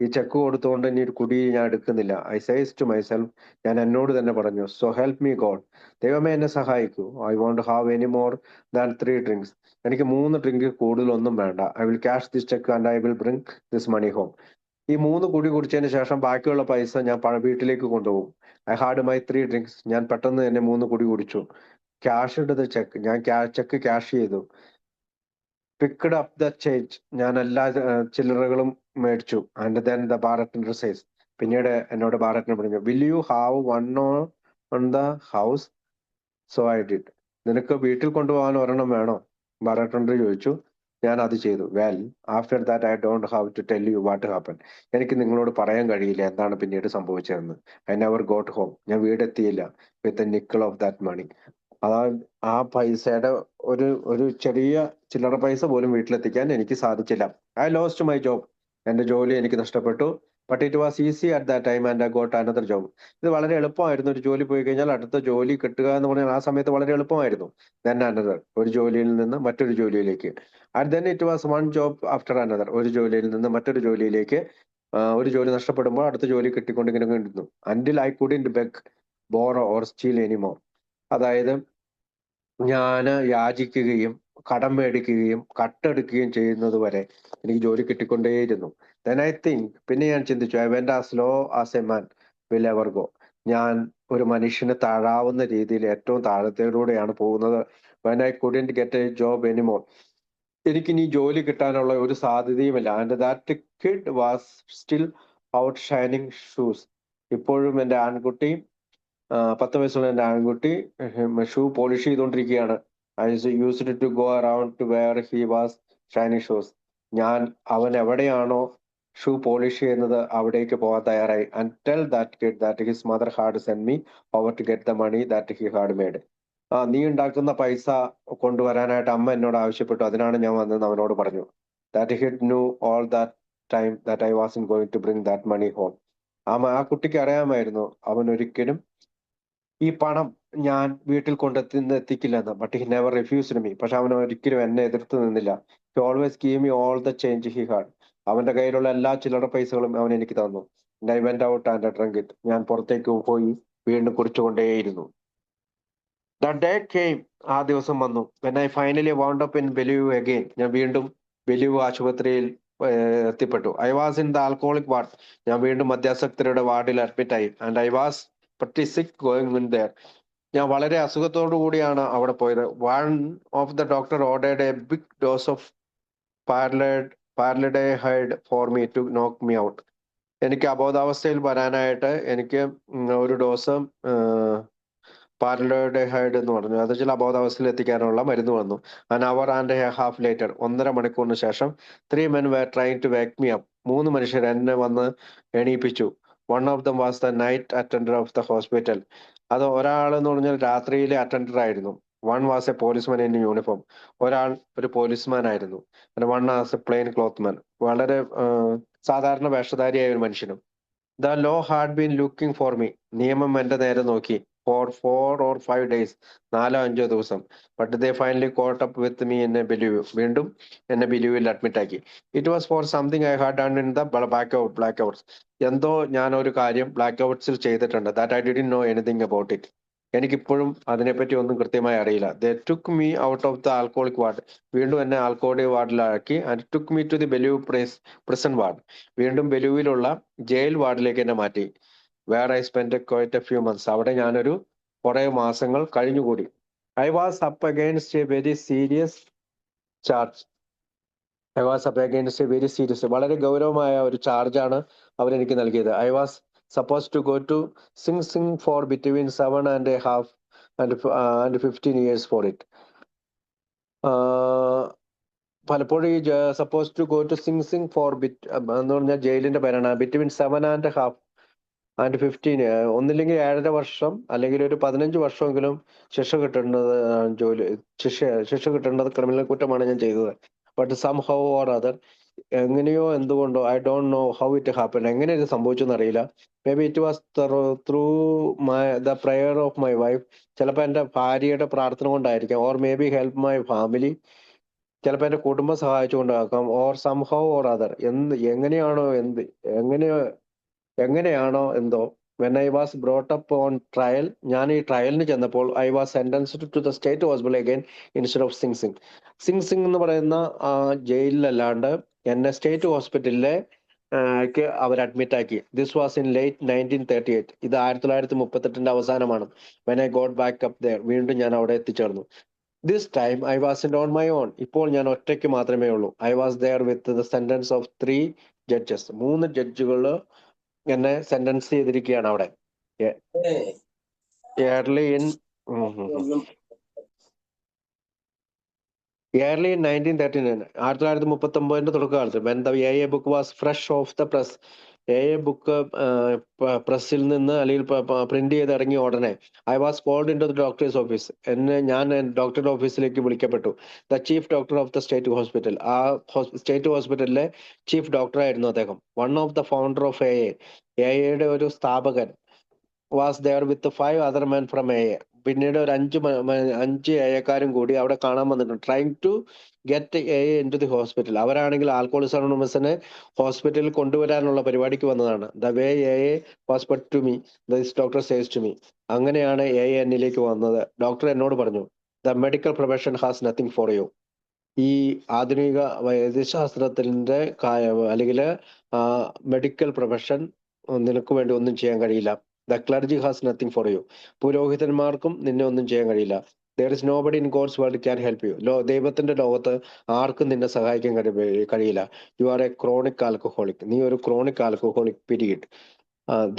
ഈ ചെക്ക് കൊടുത്തുകൊണ്ട് ഇനി ഒരു കുടി ഞാൻ എടുക്കുന്നില്ല. ഐ സേസ് ടു മൈസെൽഫ്, ഞാൻ എന്നോട് തന്നെ പറഞ്ഞു, സോ ഹെൽപ്പ് മീ ഗോഡ്, ദൈവമേ എന്നെ സഹായിക്കൂ. I won't have any more than 3 drinks, എനിക്ക് 3 ഡ്രിങ്ക് കൂടുതലൊന്നും വേണ്ട. I will cash this cheque and I will bring this money home, ഈ 3 കുടി കുടിച്ചതിന് ശേഷം ബാക്കിയുള്ള പൈസ ഞാൻ വീട്ടിലേക്ക് കൊണ്ടുപോകും. ഐ ഹാഡ് മൈ 3 drinks, ഞാൻ പെട്ടെന്ന് തന്നെ 3 കുടി കുടിച്ചു. ക്യാഷ് ദ ചെക്ക്, ഞാൻ ചെക്ക് ക്യാഷ് ചെയ്തു. പിക്ക്ഡ് അപ്പ് ദ ചേഞ്ച്, ഞാൻ എല്ലാ ചില്ലറകളും മേടിച്ചു. And then the bar attender says, പിന്നീട് എന്നോട് ബാർ അറ്റൻഡർ പറഞ്ഞു, will you have one on the house. So I did, നിനക്ക് വീട്ടിൽ കൊണ്ടുപോകാൻ ഒരെണ്ണം വേണോ, ബാർ അറ്റൻഡർ ചോദിച്ചു. ഞാൻ അത് ചെയ്തു. Well, after that I don't have to tell you what happen, എനിക്ക് നിങ്ങളോട് പറയാൻ കഴിയില്ല എന്താണ് പിന്നീട് സംഭവിച്ചതെന്ന്. ഐ നെവർ ഗോട്ട് ഹോം, ഞാൻ വീടെത്തിയില്ല with a nickel of that money. അതാ, ആ പൈസയുടെ ഒരു ഒരു ചെറിയ ചില്ലറ പൈസ പോലും വീട്ടിലെത്തിക്കാൻ എനിക്ക് സാധിച്ചില്ല. ഐ ലോസ്റ്റ് മൈ ജോബ്, എന്റെ ജോലി എനിക്ക് നഷ്ടപ്പെട്ടു. But it was easy at that time and I got another job. ഇത് വളരെ എളുപ്പമായിരുന്നു, ഒരു ജോലി പോയി കഴിഞ്ഞാൽ അടുത്ത ജോലി കിട്ടുക എന്ന് പറഞ്ഞാൽ ആ സമയത്ത് വളരെ എളുപ്പമായിരുന്നു. ദെൻ അനദർ, ഒരു ജോലിയിൽ നിന്ന് മറ്റൊരു ജോലിയിലേക്ക്. And then it was one job after another, ഒരു ജോലിയിൽ നിന്ന് മറ്റൊരു ജോലിയിലേക്ക്. ഒരു ജോലി നഷ്ടപ്പെടുമ്പോൾ അടുത്ത ജോലി കിട്ടിക്കൊണ്ടിങ്ങനെ ഇരുന്നു. അൻറ്റിൽ I couldn't beg, borrow or steel anymore, അതായത് ഞാന് യാചിക്കുകയും കടം മേടിക്കുകയും കട്ടെടുക്കുകയും ചെയ്യുന്നത് വരെ എനിക്ക് ജോലി കിട്ടിക്കൊണ്ടേയിരുന്നു. ദെൻ ഐ തിങ്ക്, പിന്നെ ഞാൻ ചിന്തിച്ചു, I went as low as a man will ever go, ഞാൻ ഒരു മനുഷ്യന് താഴാവുന്ന രീതിയിൽ ഏറ്റവും താഴത്തേലൂടെയാണ് പോകുന്നത്. When I couldn't get a job anymore, എനിക്കിനി ജോലി കിട്ടാനുള്ള ഒരു സാധ്യതയുമില്ല. And that kid was still out shining shoes, ഇപ്പോഴും എൻ്റെ ആൺകുട്ടി, 10 വയസ്സുള്ള എൻ്റെ ആൺകുട്ടി ഷൂ പോളിഷ് ചെയ്തുകൊണ്ടിരിക്കുകയാണ്. I used to go around to where he was shining shoes, ഞാൻ അവൻ എവിടെയാണോ ഷൂ പോളിഷ് ചെയ്യുന്നത് അവിടേക്ക് പോകാൻ തയ്യാറായി. And tell that kid that his mother had send me over to get the money that he had made. നീ ഉണ്ടാക്കുന്ന പൈസ കൊണ്ടുവരാനായിട്ട് അമ്മ എന്നോട് ആവശ്യപ്പെട്ടു, അതിനാണ് ഞാൻ വന്നതെന്ന് അവനോട് പറഞ്ഞു. That he'd knew all that time that I was going to bring that money home. ആ കുട്ടിക്ക് അറിയാമായിരുന്നു അവൻ ഒരിക്കലും ഈ പണം ഞാൻ വീട്ടിൽ എത്തിക്കില്ലെന്ന്. But he never refused me, പക്ഷെ അവൻ ഒരിക്കലും എന്നെ എതിർത്ത് നിന്നില്ല. He always give me all the change he had, അവന്റെ കയ്യിലുള്ള എല്ലാ ചില്ലറ പൈസകളും അവൻ എനിക്ക് തന്നു. I went out and drunk it, ഞാൻ പുറത്തേക്ക് പോയി വീണ്ടും കുടിച്ചുകൊണ്ടേയിരുന്നു. ദ ഡേ കെയിം, ആ ദിവസം വന്നു. When I finally wound up in Bellevue again, ഞാൻ വീണ്ടും ബെലീവ് ആശുപത്രിയിൽ എത്തിപ്പെട്ടു. I was in the alcoholic ward. ഞാൻ വീണ്ടും മദ്യാസക്തരുടെ വാർഡിൽ അഡ്മിറ്റായി. And I was pretty sick going in there. ഞാൻ വളരെ അസുഖത്തോടു കൂടിയാണ് അവിടെ പോയത്. One of the doctor ordered a big dose of paraldehyde for me to knock me out. എനിക്ക് അബോധാവസ്ഥയിൽ വരാനായിട്ട് എനിക്ക് ഒരു ഡോസ് പാരലഡൈഡ് എന്ന് പറഞ്ഞു, അത് ചില അബോധാവസ്ഥയിൽ എത്തിക്കാനുള്ള മരുന്ന് വന്നു. An hour and A half later, 1.5 മണിക്കൂറിന് ശേഷം 3 men were trying to wake me up. 3 മനുഷ്യർ എന്നെ വന്ന് എണീപ്പിച്ചു. One of them was the night attendant of the hospital. അത് ഒരാൾ എന്ന് പറഞ്ഞാൽ രാത്രിയിലെ അറ്റൻഡർ ആയിരുന്നു. One was a policeman in uniform. ഒരാൾ ഒരു പോലീസ്മാൻ ആയിരുന്നു. One was a plain cloth man, വളരെ സാധാരണ വേഷധാരിയായ ഒരു മനുഷ്യനും. The law had been looking for me. നിയമം എന്റെ നേരെ നോക്കി. ഫോർ 4 or 5 days, 4-5 ദിവസം. But they finally caught up with me in a Bellevue. വീണ്ടും എന്നെ ബിലീവിൽ അഡ്മിറ്റ് ആക്കി. It was for something I had done in the blackouts. എന്തോ ഞാൻ ഒരു കാര്യം ബ്ലാക്ക് ഔട്ട്സിൽ ചെയ്തിട്ടുണ്ട്. That I didn't know anything about it. എനിക്കിപ്പോഴും അതിനെപ്പറ്റി ഒന്നും കൃത്യമായി അറിയില്ല. They took me out of the alcoholic ward. വീണ്ടും എന്നെ ആൽക്കോളിക് വാർഡിലാക്കി. And took me to the Bellevue prison ward. വീണ്ടും ബെലൂവിലുള്ള ജയിൽ വാർഡിലേക്ക് എന്നെ മാറ്റി. Where I spend quite a few months. അവിടെ ഞാനൊരു കുറെ മാസങ്ങൾ കഴിഞ്ഞുകൂടി. I was up against a very serious charge. വളരെ ഗൗരവമായ ഒരു ചാർജാണ് അവരെനിക്ക് നൽകിയത്. I was suppose to go to Sing for between 7.5 and 15 years for it. പലപ്പോഴും ഈ suppose to go to Sing for എന്ന് പറഞ്ഞാൽ ജയിലിന്റെ പേരാണ്. ബിറ്റ്വീൻ 7.5 and 15, ഒന്നില്ലെങ്കിൽ 7.5 വർഷം അല്ലെങ്കിൽ ഒരു 15 വർഷമെങ്കിലും ശിക്ഷ കിട്ടേണ്ടത് ശിക്ഷ കിട്ടേണ്ടത് ക്രിമിനൽ കുറ്റമാണ് ഞാൻ ചെയ്തത്. But somehow or other, എങ്ങനെയോ എന്തുകൊണ്ടോ, I don't know how it happen, എങ്ങനെ ഇത് സംഭവിച്ചെന്ന് അറിയില്ല. Maybe it was through the prayer of my wife. ചിലപ്പോൾ എൻ്റെ ഭാര്യയുടെ പ്രാർത്ഥന കൊണ്ടായിരിക്കാം. Or maybe help my family, ചിലപ്പോൾ എൻ്റെ കുടുംബം സഹായിച്ചുകൊണ്ടാക്കാം. Or somehow or other, എങ്ങനെയാണോ എന്തോ. When I was brought up on trial, ഞാൻ ഈ ട്രയലിന് ചെന്നപ്പോൾ I was sentenced to the state hospital again instead of Sing എന്ന് പറയുന്ന ജയിലിലല്ലാണ്ട് എന്നെ സ്റ്റേറ്റ് ഹോസ്പിറ്റലിലെ അവർ അഡ്മിറ്റ് ആക്കി. This was in late 1938. ഇത് 1938 അവസാനമാണ്. When I got back up there, വീണ്ടും ഞാൻ അവിടെ എത്തിച്ചേർന്നു. This time I was on my own. ഇപ്പോൾ ഞാൻ ഒറ്റയ്ക്ക് മാത്രമേ ഉള്ളൂ. I was there with the sentence of 3 judges. 3 ജഡ്ജുകൾ എന്നെ സെന്റൻസ് ചെയ്തിരിക്കുകയാണ് അവിടെ. ഏർലി ഇൻ 1939, 1939 തുടക്കകാലത്ത്. When the AA book was fresh of the press. AA book പ്രസ്സിൽ നിന്ന് അല്ലെങ്കിൽ പ്രിന്റ് ചെയ്ത് ഇറങ്ങിയ ഉടനെ I was called in to the doctor's office. ഞാൻ ഡോക്ടറുടെ ഓഫീസിലേക്ക് വിളിക്കപ്പെട്ടു. The chief doctor of the state hospital. ആ സ്റ്റേറ്റ് ഹോസ്പിറ്റലിലെ ചീഫ് ഡോക്ടറായിരുന്നു അദ്ദേഹം. One of the founder of AA ഒരു സ്ഥാപകൻ was there with 5 other men from AA. പിന്നീട് ഒരു 5 ഏക്കാരും കൂടി അവിടെ കാണാൻ വന്നിട്ടുണ്ട്. Trying to get AA in to the hospital. അവരാണെങ്കിൽ ആൽക്കോളിക്സ് അനോണിമസിനെ ഹോസ്പിറ്റലിൽ കൊണ്ടുവരാനുള്ള പരിപാടിക്ക് വന്നതാണ്. The way AA was put to me, this doctor says to me. അങ്ങനെയാണ് AA എന്നിലേക്ക് വന്നത്. ഡോക്ടർ എന്നോട് പറഞ്ഞു, the medical profession has nothing for you. ഈ ആധുനിക വൈദ്യശാസ്ത്രത്തിന്റെ അല്ലെങ്കിൽ മെഡിക്കൽ പ്രൊഫഷൻ നിനക്ക് വേണ്ടി ഒന്നും ചെയ്യാൻ കഴിയില്ല. The clergy has nothing for you. പുരോഹിതന്മാർക്കും നിന്നെ ഒന്നും ചെയ്യാൻ കഴിയില്ല. There is nobody in God's world can help you. ദൈവത്തിന്റെ ലോകത്ത് ആർക്കും നിന്നെ സഹായിക്കാൻ കഴിയില്ല. You are a chronic alcoholic. നീ ഒരു chronic alcoholic period.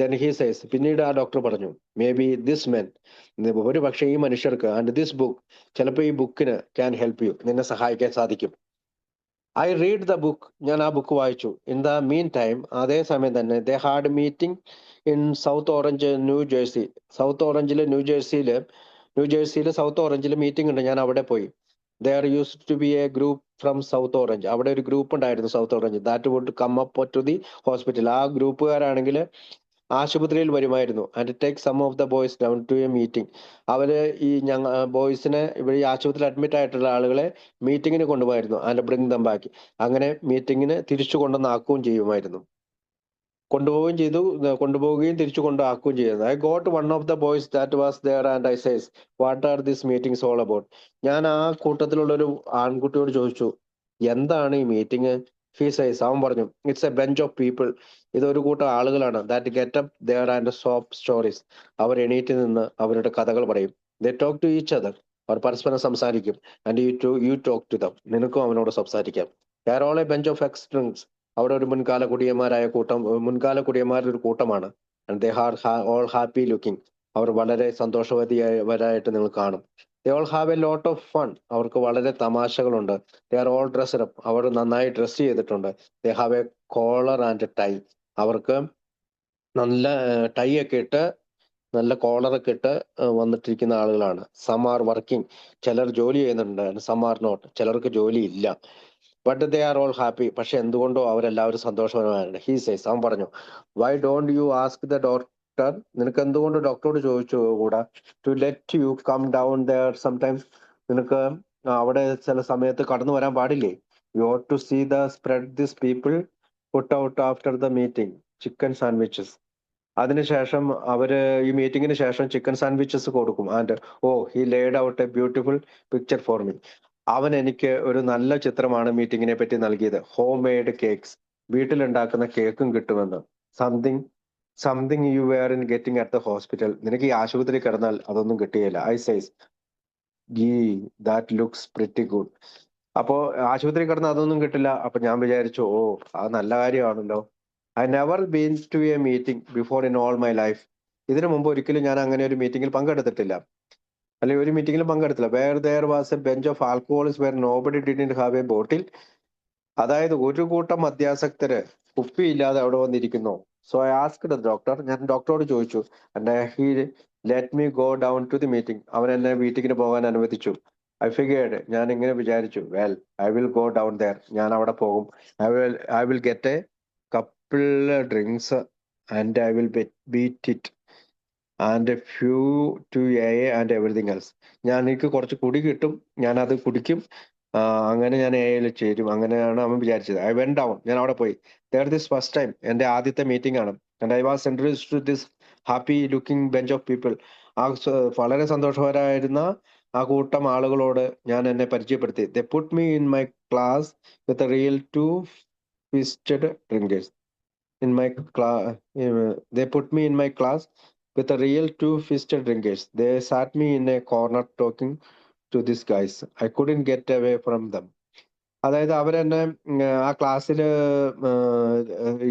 Then he says, പിന്നീട് ആ ഡോക്ടർ പറഞ്ഞു, മേ ബി ദിസ് മെൻ, ഒരു പക്ഷേ ഈ മനുഷ്യർക്ക്, ആൻഡ് ദിസ് ബുക്ക്, ചിലപ്പോൾ ഈ ബുക്കിന് ക്യാൻ ഹെൽപ്പ് യു, നിന്നെ സഹായിക്കാൻ സാധിക്കും. I read the book. ഞാൻ ആ ബുക്ക് വായിച്ചു. ഇൻ ദ മീൻ ടൈം, അതേസമയം തന്നെ they had meeting in South Orange, New Jersey. ന്യൂജേഴ്സിയിലെ സൗത്ത് ഓറഞ്ചിൽ മീറ്റിംഗ് ഉണ്ട്. ഞാൻ അവിടെ പോയി. There used to be a group from South Orange. അവിടെ ഒരു ഗ്രൂപ്പ് ഉണ്ടായിരുന്നു South Orange. That would come up to the hospital. ആ ഗ്രൂപ്പുകാരാണെങ്കിൽ ആശുപത്രിയിൽ വരുമായിരുന്നു. And take some of the boys down to a meeting. അവര് ഈ ബോയ്സിനെ, ഇവിടെ ഈ ആശുപത്രിയിൽ അഡ്മിറ്റ് ആയിട്ടുള്ള ആളുകളെ മീറ്റിങ്ങിന് കൊണ്ടുപോയിരുന്നു. And bring them back. അങ്ങനെ മീറ്റിങ്ങിന് തിരിച്ചു കൊണ്ടുവന്നാക്കുകയും ചെയ്യുമായിരുന്നു. കൊണ്ടുപോവുകയും തിരിച്ചു കൊണ്ടാക്കുകയും ചെയ്യുന്നത്. I got one of the boys that was there and I says, what are this meetings all about. ഞാൻ ആ കൂട്ടത്തിലുള്ള ഒരു ആൺകുട്ടിയോട് ചോദിച്ചു, എന്താണ് ഈ മീറ്റിംഗ്? He says, അവൻ പറഞ്ഞു, it's a bunch of people. ഇതൊരു കൂട്ടം ആളുകളാണ് that get up there and swap stories. അവർ എണീറ്റ് നിന്ന് അവരുടെ കഥകൾ പറയും. They talk to each other. അവർ പരസ്പരം സംസാരിക്കും. And you talk to them. നിനക്കും അവനോട് സംസാരിക്കാം. They are all a bunch of ex-drunks. അവിടെ ഒരു മുൻകാല കുടിയന്മാരുടെ ഒരു കൂട്ടമാണ്. And they are all happy looking. അവർ വളരെ സന്തോഷവതിയായവരായിട്ട് നിങ്ങൾ കാണും. They all have a lot of fun. അവർക്ക് വളരെ തമാശകളുണ്ട്. They are all dressed up. അവർ നന്നായി ഡ്രസ് ചെയ്തിട്ടുണ്ട്. They have a collar and a tie. അവർക്ക് നല്ല ടൈ ഒക്കെ ഇട്ട് നല്ല കോളറൊക്കെ ഇട്ട് വന്നിട്ടിരിക്കുന്ന ആളുകളാണ്. Some are working. ചിലർ ജോലി ചെയ്യുന്നുണ്ട്. Some are not. ചിലർക്ക് ജോലി ഇല്ല. But they are all happy. പക്ഷെ എന്തുകൊണ്ടോ അവരെല്ലാവരും സന്തോഷവാനാണ്. He says, അവൻ പറഞ്ഞു, why don't you ask the doctor? നിനക്ക് എന്തുകൊണ്ട് ഡോക്ടറോട് ചോദിച്ചു കൂടാ? To let you come down there sometimes. നിനക്ക് അവിടെ ചില സമയത്ത് കടന്നു വരാൻ പാടില്ലേ? You ought to see the spread these people put out after the meeting. Chicken sandwiches. അതിനുശേഷം അവര് ഈ മീറ്റിങ്ങിന് ശേഷം ചിക്കൻ സാൻഡ്വിച്ചസ് കൊടുക്കും. And he laid out a beautiful picture for me. അവൻ എനിക്ക് ഒരു നല്ല ചിത്രമാണ് മീറ്റിങ്ങിനെ പറ്റി നൽകിയത്. ഹോം മെയ്ഡ് കേക്ക്സ്, വീട്ടിലുണ്ടാക്കുന്ന കേക്കും കിട്ടുമെന്ന്. Something you were in getting at the hospital. നിനക്ക് ഈ ആശുപത്രി കിടന്നാൽ അതൊന്നും കിട്ടുകയില്ല. I says that looks pretty good. അപ്പോ ആശുപത്രി കിടന്ന് അതൊന്നും കിട്ടില്ല. അപ്പൊ ഞാൻ വിചാരിച്ചു, അത് നല്ല കാര്യമാണല്ലോ. I never been to a meeting before in all my life. ഇതിനു മുമ്പ് ഒരിക്കലും ഞാൻ അങ്ങനെ ഒരു മീറ്റിംഗിൽ പങ്കെടുത്തിട്ടില്ല, അല്ലെങ്കിൽ ഒരു മീറ്റിംഗിലും പങ്കെടുത്തില്ല. Where there was a bench of alcoholics where nobody didn't have a bottle. അതായത് ഒരു കൂട്ടം മദ്യാസക്തര് കുപ്പിയില്ലാതെ അവിടെ വന്നിരിക്കുന്നു. So I asked the doctor. ഞാൻ ഡോക്ടറോട് ചോദിച്ചു. And he let me go down to the meeting. അവൻ എന്നെ മീറ്റിംഗിന് പോകാൻ അനുവദിച്ചു. ഐ ഫിഗേർഡ്, ഞാൻ ഇങ്ങനെ വിചാരിച്ചു, well I will go down there. ഞാൻ അവിടെ പോകും. I will get a couple drinks and I will beat it and a few to a and everything else. എനിക്ക് കുറച്ച് കുടി കിട്ടും, ഞാൻ അത് കുടിക്കും, അങ്ങനെ ഞാൻ എയിൽ ചേരും. അങ്ങനെയാണ് അവൻ വിചാരിച്ചത്. I went down. ഞാൻ അവിടെ പോയി. ദിസ് ഫസ്റ്റ് ടൈം, എന്റെ ആദ്യത്തെ മീറ്റിംഗ് ആണ്. And I was introduced to this happy looking bench of people. വളരെ സന്തോഷകരമായിരുന്ന ആ കൂട്ടം ആളുകളോട് ഞാൻ എന്നെ പരിചയപ്പെടുത്തി. They put me in my class with real two fisted drinkers. They put me in my class with a real two-fisted drinkers. They sat me in a corner talking to these guys. I couldn't get away from them. അതായത് അവരെന്നെ ആ ക്ലാസ്സിൽ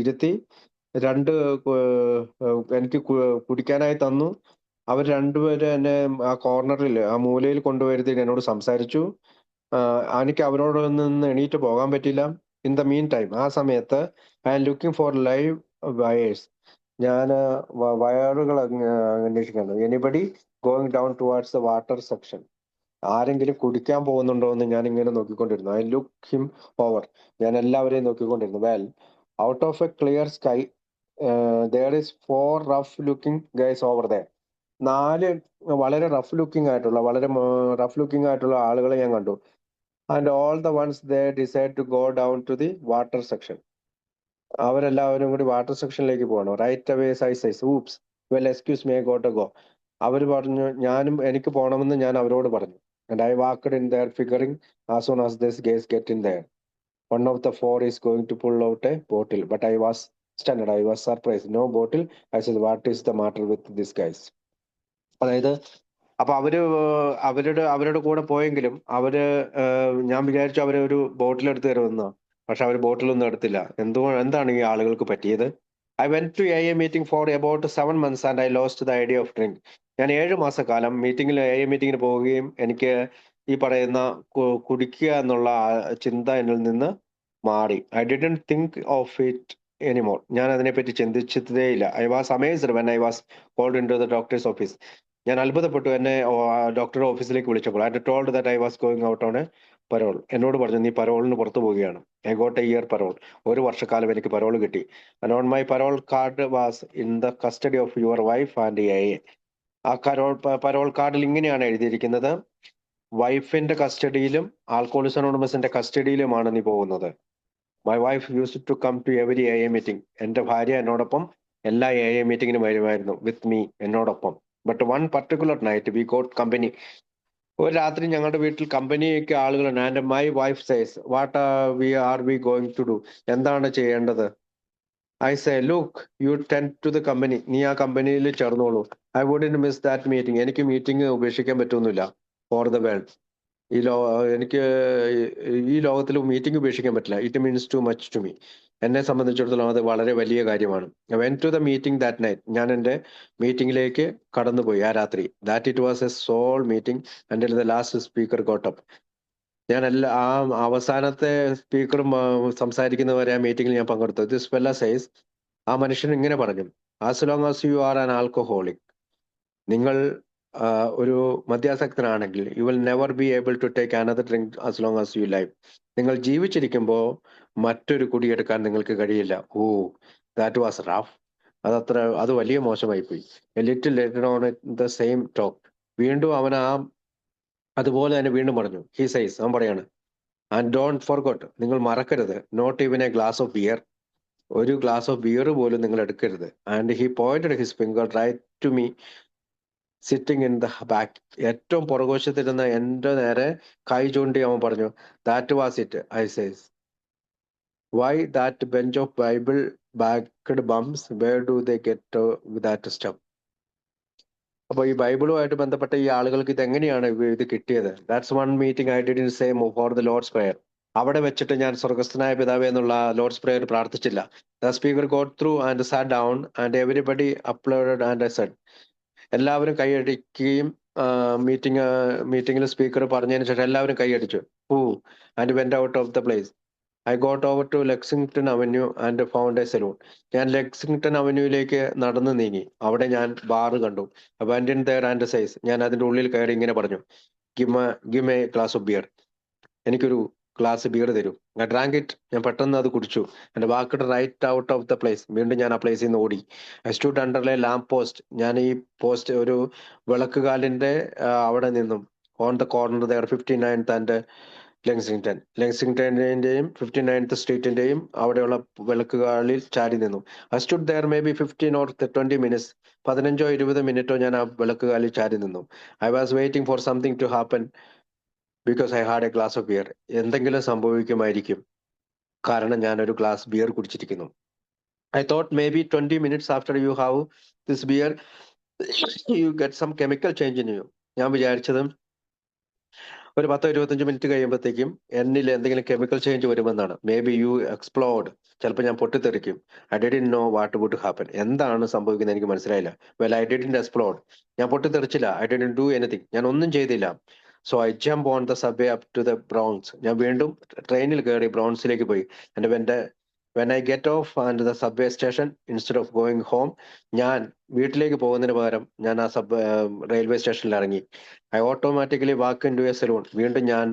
ഇരുത്തി എനിക്ക് കുടിക്കാനായി തന്നു. അവർ രണ്ടുപേരും എന്നെ ആ കോർണറിൽ, ആ മൂലയിൽ കൊണ്ടുവരുത്തി എന്നോട് സംസാരിച്ചു. എനിക്ക് അവരോട് നിന്ന് എണീറ്റ് പോകാൻ പറ്റില്ല. ഇൻ ദ മീൻ ടൈം, ആ സമയത്ത് I am looking for live wires. ഞാൻ വയറുകൾ അന്വേഷിക്കുന്നു. Anybody going down towards the water section. ആരെങ്കിലും കുടിക്കാൻ പോകുന്നുണ്ടോ എന്ന് ഞാൻ ഇങ്ങനെ നോക്കിക്കൊണ്ടിരുന്നു. I look him over. ഞാൻ എല്ലാവരെയും നോക്കിക്കൊണ്ടിരുന്നു. Well, out of a clear sky there is 4 rough looking guys over there. 4 വളരെ റഫ് ലുക്കിംഗ് ആയിട്ടുള്ള ആളുകളെ ഞാൻ കണ്ടു. And all the ones they decide to go down to the water section. അവരെല്ലാവരും കൂടി വാട്ടർ സെക്ഷനിലേക്ക് പോകണം. Right away says oops well excuse me, got go. അവർ പറഞ്ഞു, എനിക്ക് പോകണമെന്ന് ഞാൻ അവരോട് പറഞ്ഞു. And I walked in there figuring as soon as this guys get in there. One of the 4 is going to pull out a bottle, but I was stunned. I was surprised. No bottle. I said, what is the matter with these guys? അതായത് അപ്പൊ അവരുടെ കൂടെ പോയെങ്കിലും ഞാൻ വിചാരിച്ചു അവര് ഒരു ബോട്ടിൽ എടുത്ത് തരുമെന്ന്. പക്ഷെ അവർ ബോട്ടിലൊന്നും എടുത്തില്ല. എന്താണ് ഈ ആളുകൾക്ക് പറ്റിയത്? I went to a meeting for about 7 months and I lost the idea of drink. ഞാൻ 7 മാസക്കാലം മീറ്റിങ്ങിന് പോവുകയും എനിക്ക് ഈ പറയുന്ന കുടിക്കുക എന്നുള്ള ചിന്ത എന്നിൽ നിന്ന് മാറി. I didn't think of it anymore. ഞാൻ അതിനെപ്പറ്റി ചിന്തിച്ചതേയില്ല. I was amazed when I was called in to the doctor's office. ഞാൻ അത്ഭുതപ്പെട്ടു എന്നെ ഡോക്ടറുടെ ഓഫീസിലേക്ക് വിളിച്ചപ്പോൾ. I told that I was going out on a parole. എന്നോട് പറഞ്ഞു, നീ പരോളിന് പുറത്തു പോവുകയാണ്. I got a year parole. 1 വർഷക്കാലം എനിക്ക് പരോൾ കിട്ടി. And on my parole card was in the custody of your wife and A. ആ പരോൾ കാർഡിൽ ഇങ്ങനെയാണ് എഴുതിയിരിക്കുന്നത്, വൈഫിന്റെ കസ്റ്റഡിയിലും ആൽക്കഹോളിക്സ് അനോണിമസിന്റെ കസ്റ്റഡിയിലുമാണ് നീ പോകുന്നത്. My wife used to come to every AA meeting. എന്റെ ഭാര്യ എന്നോടൊപ്പം എല്ലാ AA മീറ്റിങ്ങിനും വരുമായിരുന്നു. വിത്ത് മീ, എന്നോടൊപ്പം. But one particular night we got company. ഒരു രാത്രി ഞങ്ങളുടെ വീട്ടിൽ കമ്പനിക്ക് ആളുകളുണ്ട്. And my wife says what are we going to do, എന്താണ് ചെയ്യേണ്ടത്? I say look you tend to the company, നീ ആ കമ്പനിയിൽ ചേർന്നോളൂ. I wouldn't miss that meeting, എനിക്ക് മീറ്റിംഗ് ഉപേക്ഷിക്കാൻ പറ്റുന്നില്ല. ഫോർ ദ വേൾഡ്, ഈ എനിക്ക് ഈ ലോകത്തിൽ മീറ്റിംഗ് ഉപേക്ഷിക്കാൻ പറ്റില്ല. It means too much to me, എന്നെ സംബന്ധിച്ചിടത്തോളം അത് വളരെ വലിയ കാര്യമാണ്. When to the meeting that night, ഞാൻ എൻ്റെ മീറ്റിംഗിലേക്ക് കടന്നുപോയി ആ രാത്രി. That it was a soul meeting until the last speaker got up. ഞാൻ ആ അവസാനത്തെ സ്പീക്കറും സംസാരിക്കുന്നവരെ ആ മീറ്റിംഗിൽ ഞാൻ പങ്കെടുത്തു. ദിസ് ഫെല്ല സേസ്, ആ മനുഷ്യൻ ഇങ്ങനെ പറഞ്ഞു, as long as you are an alcoholic, നിങ്ങൾ ഒരു മദ്യാസക്തനാണെങ്കിൽ you will never be able to take another drink as long as you life. നിങ്ങൾ ജീവിച്ചിരിക്കുമ്പോൾ മറ്റൊരു കുടിയെടുക്കാൻ നിങ്ങൾക്ക് കഴിയില്ല. Oh, that was rough. അത് വലിയ മോശമായി പോയി. Little later on the same talk, വീണ്ടും അവൻ അതുപോലെ തന്നെ വീണ്ടും പറഞ്ഞു. ഹി സൈസ്, അവൻ പറയാണ്, ആൻഡ് ഡോണ്ട് ഫോർഗോട്ട്, നിങ്ങൾ മറക്കരുത്, not even a glass of beer, ഒരു ഗ്ലാസ് ഓഫ് ബിയർ പോലും നിങ്ങൾ എടുക്കരുത്. And he pointed his finger right to me sitting in the back, ഏറ്റവും പുറകുവശത്തിരുന്ന എൻ്റെ നേരെ കൈ ചൂണ്ടി അവൻ പറഞ്ഞു, that was it. I says, why that bench of Bible backed bums, where do they get that stuff? അപ്പൊ ഈ ബൈബിളുമായിട്ട് ബന്ധപ്പെട്ട ഈ ആളുകൾക്ക് ഇത് എങ്ങനെയാണ് ഇത് കിട്ടിയത്? That's one meeting I did in same for the Lord's prayer. അവിടെ വെച്ചിട്ട് ഞാൻ സ്വർഗസ്ഥനായ പിതാവേ എന്നുള്ള ലോർഡ്സ് പ്രയർ പ്രാർത്ഥിച്ചില്ല. The speaker got through and sat down and everybody applauded and said, എല്ലാവരും കൈയടിക്കുകയും മീറ്റിംഗിൽ സ്പീക്കർ പറഞ്ഞതിന് ശേഷം എല്ലാവരും കൈയടിച്ചു. Who and went out of the place. I got over to Lexington Avenue and found a saloon. ഞാൻ ലെക്സിംഗ്ടൺ അവന്യൂയിലേക്ക് നടന്നു നീങ്ങി. അവിടെ ഞാൻ ബാറ് കണ്ടു. അബാൻഡൻ ദെയർ ആൻഡ് സൈസ്, ഞാൻ അതിന്റെ ഉള്ളിൽ കയറി ഇങ്ങനെ പറഞ്ഞു, give a glass of beer, എനിക്കൊരു ഗ്ലാസ് ബിയർ തരൂ. ഐ ഡ്രാങ്ക് ഇറ്റ്, ഞാൻ പെട്ടെന്ന് അത് കുടിച്ചു. എൻ്റെ walked right out of the place, വീണ്ടും ഞാൻ ആ പ്ലേസിൽ നിന്ന് ഓടി. I stood under a lamp post, ഞാൻ ഈ പോസ്റ്റ് ഒരു വിളക്കുകാലിന്റെ അവിടെ നിന്നും on the corner there 59th and ലെക്സിംഗ്ടണിന്റെയും 59th സ്ട്രീറ്റിന്റെയും അവിടെയുള്ള വിളക്കുകളിൽ ചാരി നിന്നു. I stood there maybe 15 or 20 minutes, 15 or 20 മിനിറ്റോ ഞാൻ ആ വിളക്കുകാലിൽ ചാരി നിന്നു. I was waiting for something to happen because I had a glass of beer. എന്തെങ്കിലും സംഭവിക്കുമായിരിക്കും, കാരണം ഞാൻ ഒരു ഗ്ലാസ് ബിയർ കുടിച്ചിരിക്കുന്നു. I thought maybe 20 minutes after you have this beer you get some chemical change in you. ഞാൻ വിചാരിച്ചതും ഒരു 10-25 മിനിറ്റ് കഴിയുമ്പോഴത്തേക്കും എന്നിൽ എന്തെങ്കിലും കെമിക്കൽ ചേഞ്ച് വരുമെന്നാണ്. മേ ബി യു എക്സ്പ്ലോഡ്, ചിലപ്പോൾ ഞാൻ പൊട്ടിത്തെറിക്കും. I didn't know what would happen, എന്താണ് സംഭവിക്കുന്നത് എനിക്ക് മനസ്സിലായില്ല. വെൽ, ഐ ഡിഡ്ന്റ് എക്സ്പ്ലോഡ്, ഞാൻ പൊട്ടിത്തെറിച്ചില്ല. ഐ ഡിഡ്ന്റ് ഡു എനിത്തിങ്, ഞാൻ ഒന്നും ചെയ്തില്ല. So I jump on the subway up to the Bronx, ഞാൻ വീണ്ടും ട്രെയിനിൽ കയറി ബ്രോൺസിലേക്ക് പോയി. എൻ്റെ when I get off and the subway station instead of going home, ഞാൻ വീട്ടിലേക്ക് പോകുന്നതിന് പകരം ഞാൻ ആ റെയിൽവേ സ്റ്റേഷനിൽ ഇറങ്ങി. I automatically walk into a saloon, വീണ്ടും ഞാൻ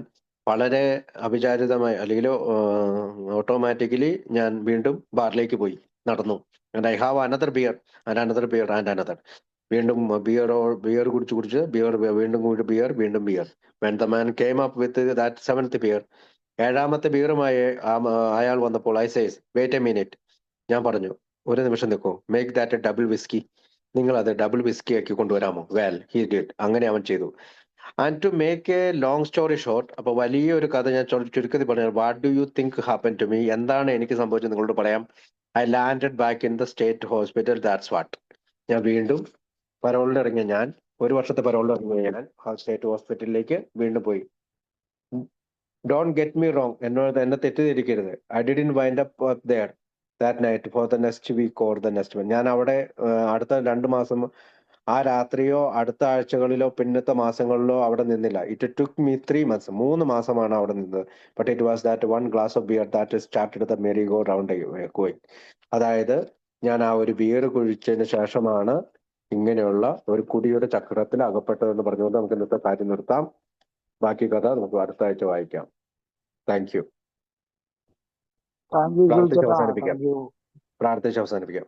വളരെ അവിചാരിതമായി അല്ലെങ്കിൽ ഓട്ടോമാറ്റിക്കലി ഞാൻ വീണ്ടും ബാറിലേക്ക് പോയി നടന്നു. And I have another beer and another beer and another, വീണ്ടും ബിയർ കുടിച്ച് ബിയർ, വീണ്ടും ബിയർ, വീണ്ടും beer. When the man came up with that 7th beer, 7ാമത്തെ ബിയറുമായി അയാൾ വന്നപ്പോൾ I says, wait a minute, ഞാൻ പറഞ്ഞു, ഒരു നിമിഷം നിൽക്കൂ, make that a double whisky, നിങ്ങൾ അത് ഡബിൾ വിസ്കി ആക്കി കൊണ്ടുവരാമോ? വെൽ, ഹി ഡിഡ്, അങ്ങനെ അവൻ ചെയ്തു. And to make a long story short, അപ്പൊ വലിയൊരു കഥ ഞാൻ ചുരുക്കത്തിൽ പറഞ്ഞു. What do you think happen to me, എന്താണ് എനിക്ക് സംഭവിച്ചത് നിങ്ങളോട് പറയാം. I landed back in the state hospital, that's what. ഞാൻ വീണ്ടും പരോളിൽ ഇറങ്ങിയ ഞാൻ, 1 വർഷത്തെ പരോളിൽ ഇറങ്ങിയ ഞാൻ സ്റ്റേറ്റ് ഹോസ്പിറ്റലിലേക്ക് വീണ്ടും പോയി. ഡോണ്ട് ഗെറ്റ് മീ റോങ്, എന്നെ തെറ്റിദ്ധരിക്കരുത്. I didn't wind up there that night for the next week or the next month. ഞാൻ അവിടെ അടുത്ത 2 മാസം ആ രാത്രിയോ അടുത്ത ആഴ്ചകളിലോ പിന്നത്തെ മാസങ്ങളിലോ അവിടെ നിന്നില്ല. ഇറ്റ് ടുക്ക് മീ 3 months, 3 മാസമാണ് അവിടെ നിന്നത്. But it was that 1 glass of beer that started the merry go round going. അതായത് ഞാൻ ആ ഒരു ബിയർ കുഴിച്ചതിന് ശേഷമാണ് ഇങ്ങനെയുള്ള ഒരു കുടിയുടെ ചക്രത്തിൽ അകപ്പെട്ടതെന്ന് പറഞ്ഞുകൊണ്ട് നമുക്ക് ഇന്നത്തെ കാര്യം നിർത്താം. ബാക്കി കഥ നമുക്ക് അടുത്ത ആഴ്ച വായിക്കാം. Thank you. താങ്ക് യു പ്രാർത്ഥിച്ച് ചേട്ടാ, അവസാനിപ്പിക്കാം. Thank you. പ്രാർത്ഥിച്ച് അവസാനിപ്പിക്കാം.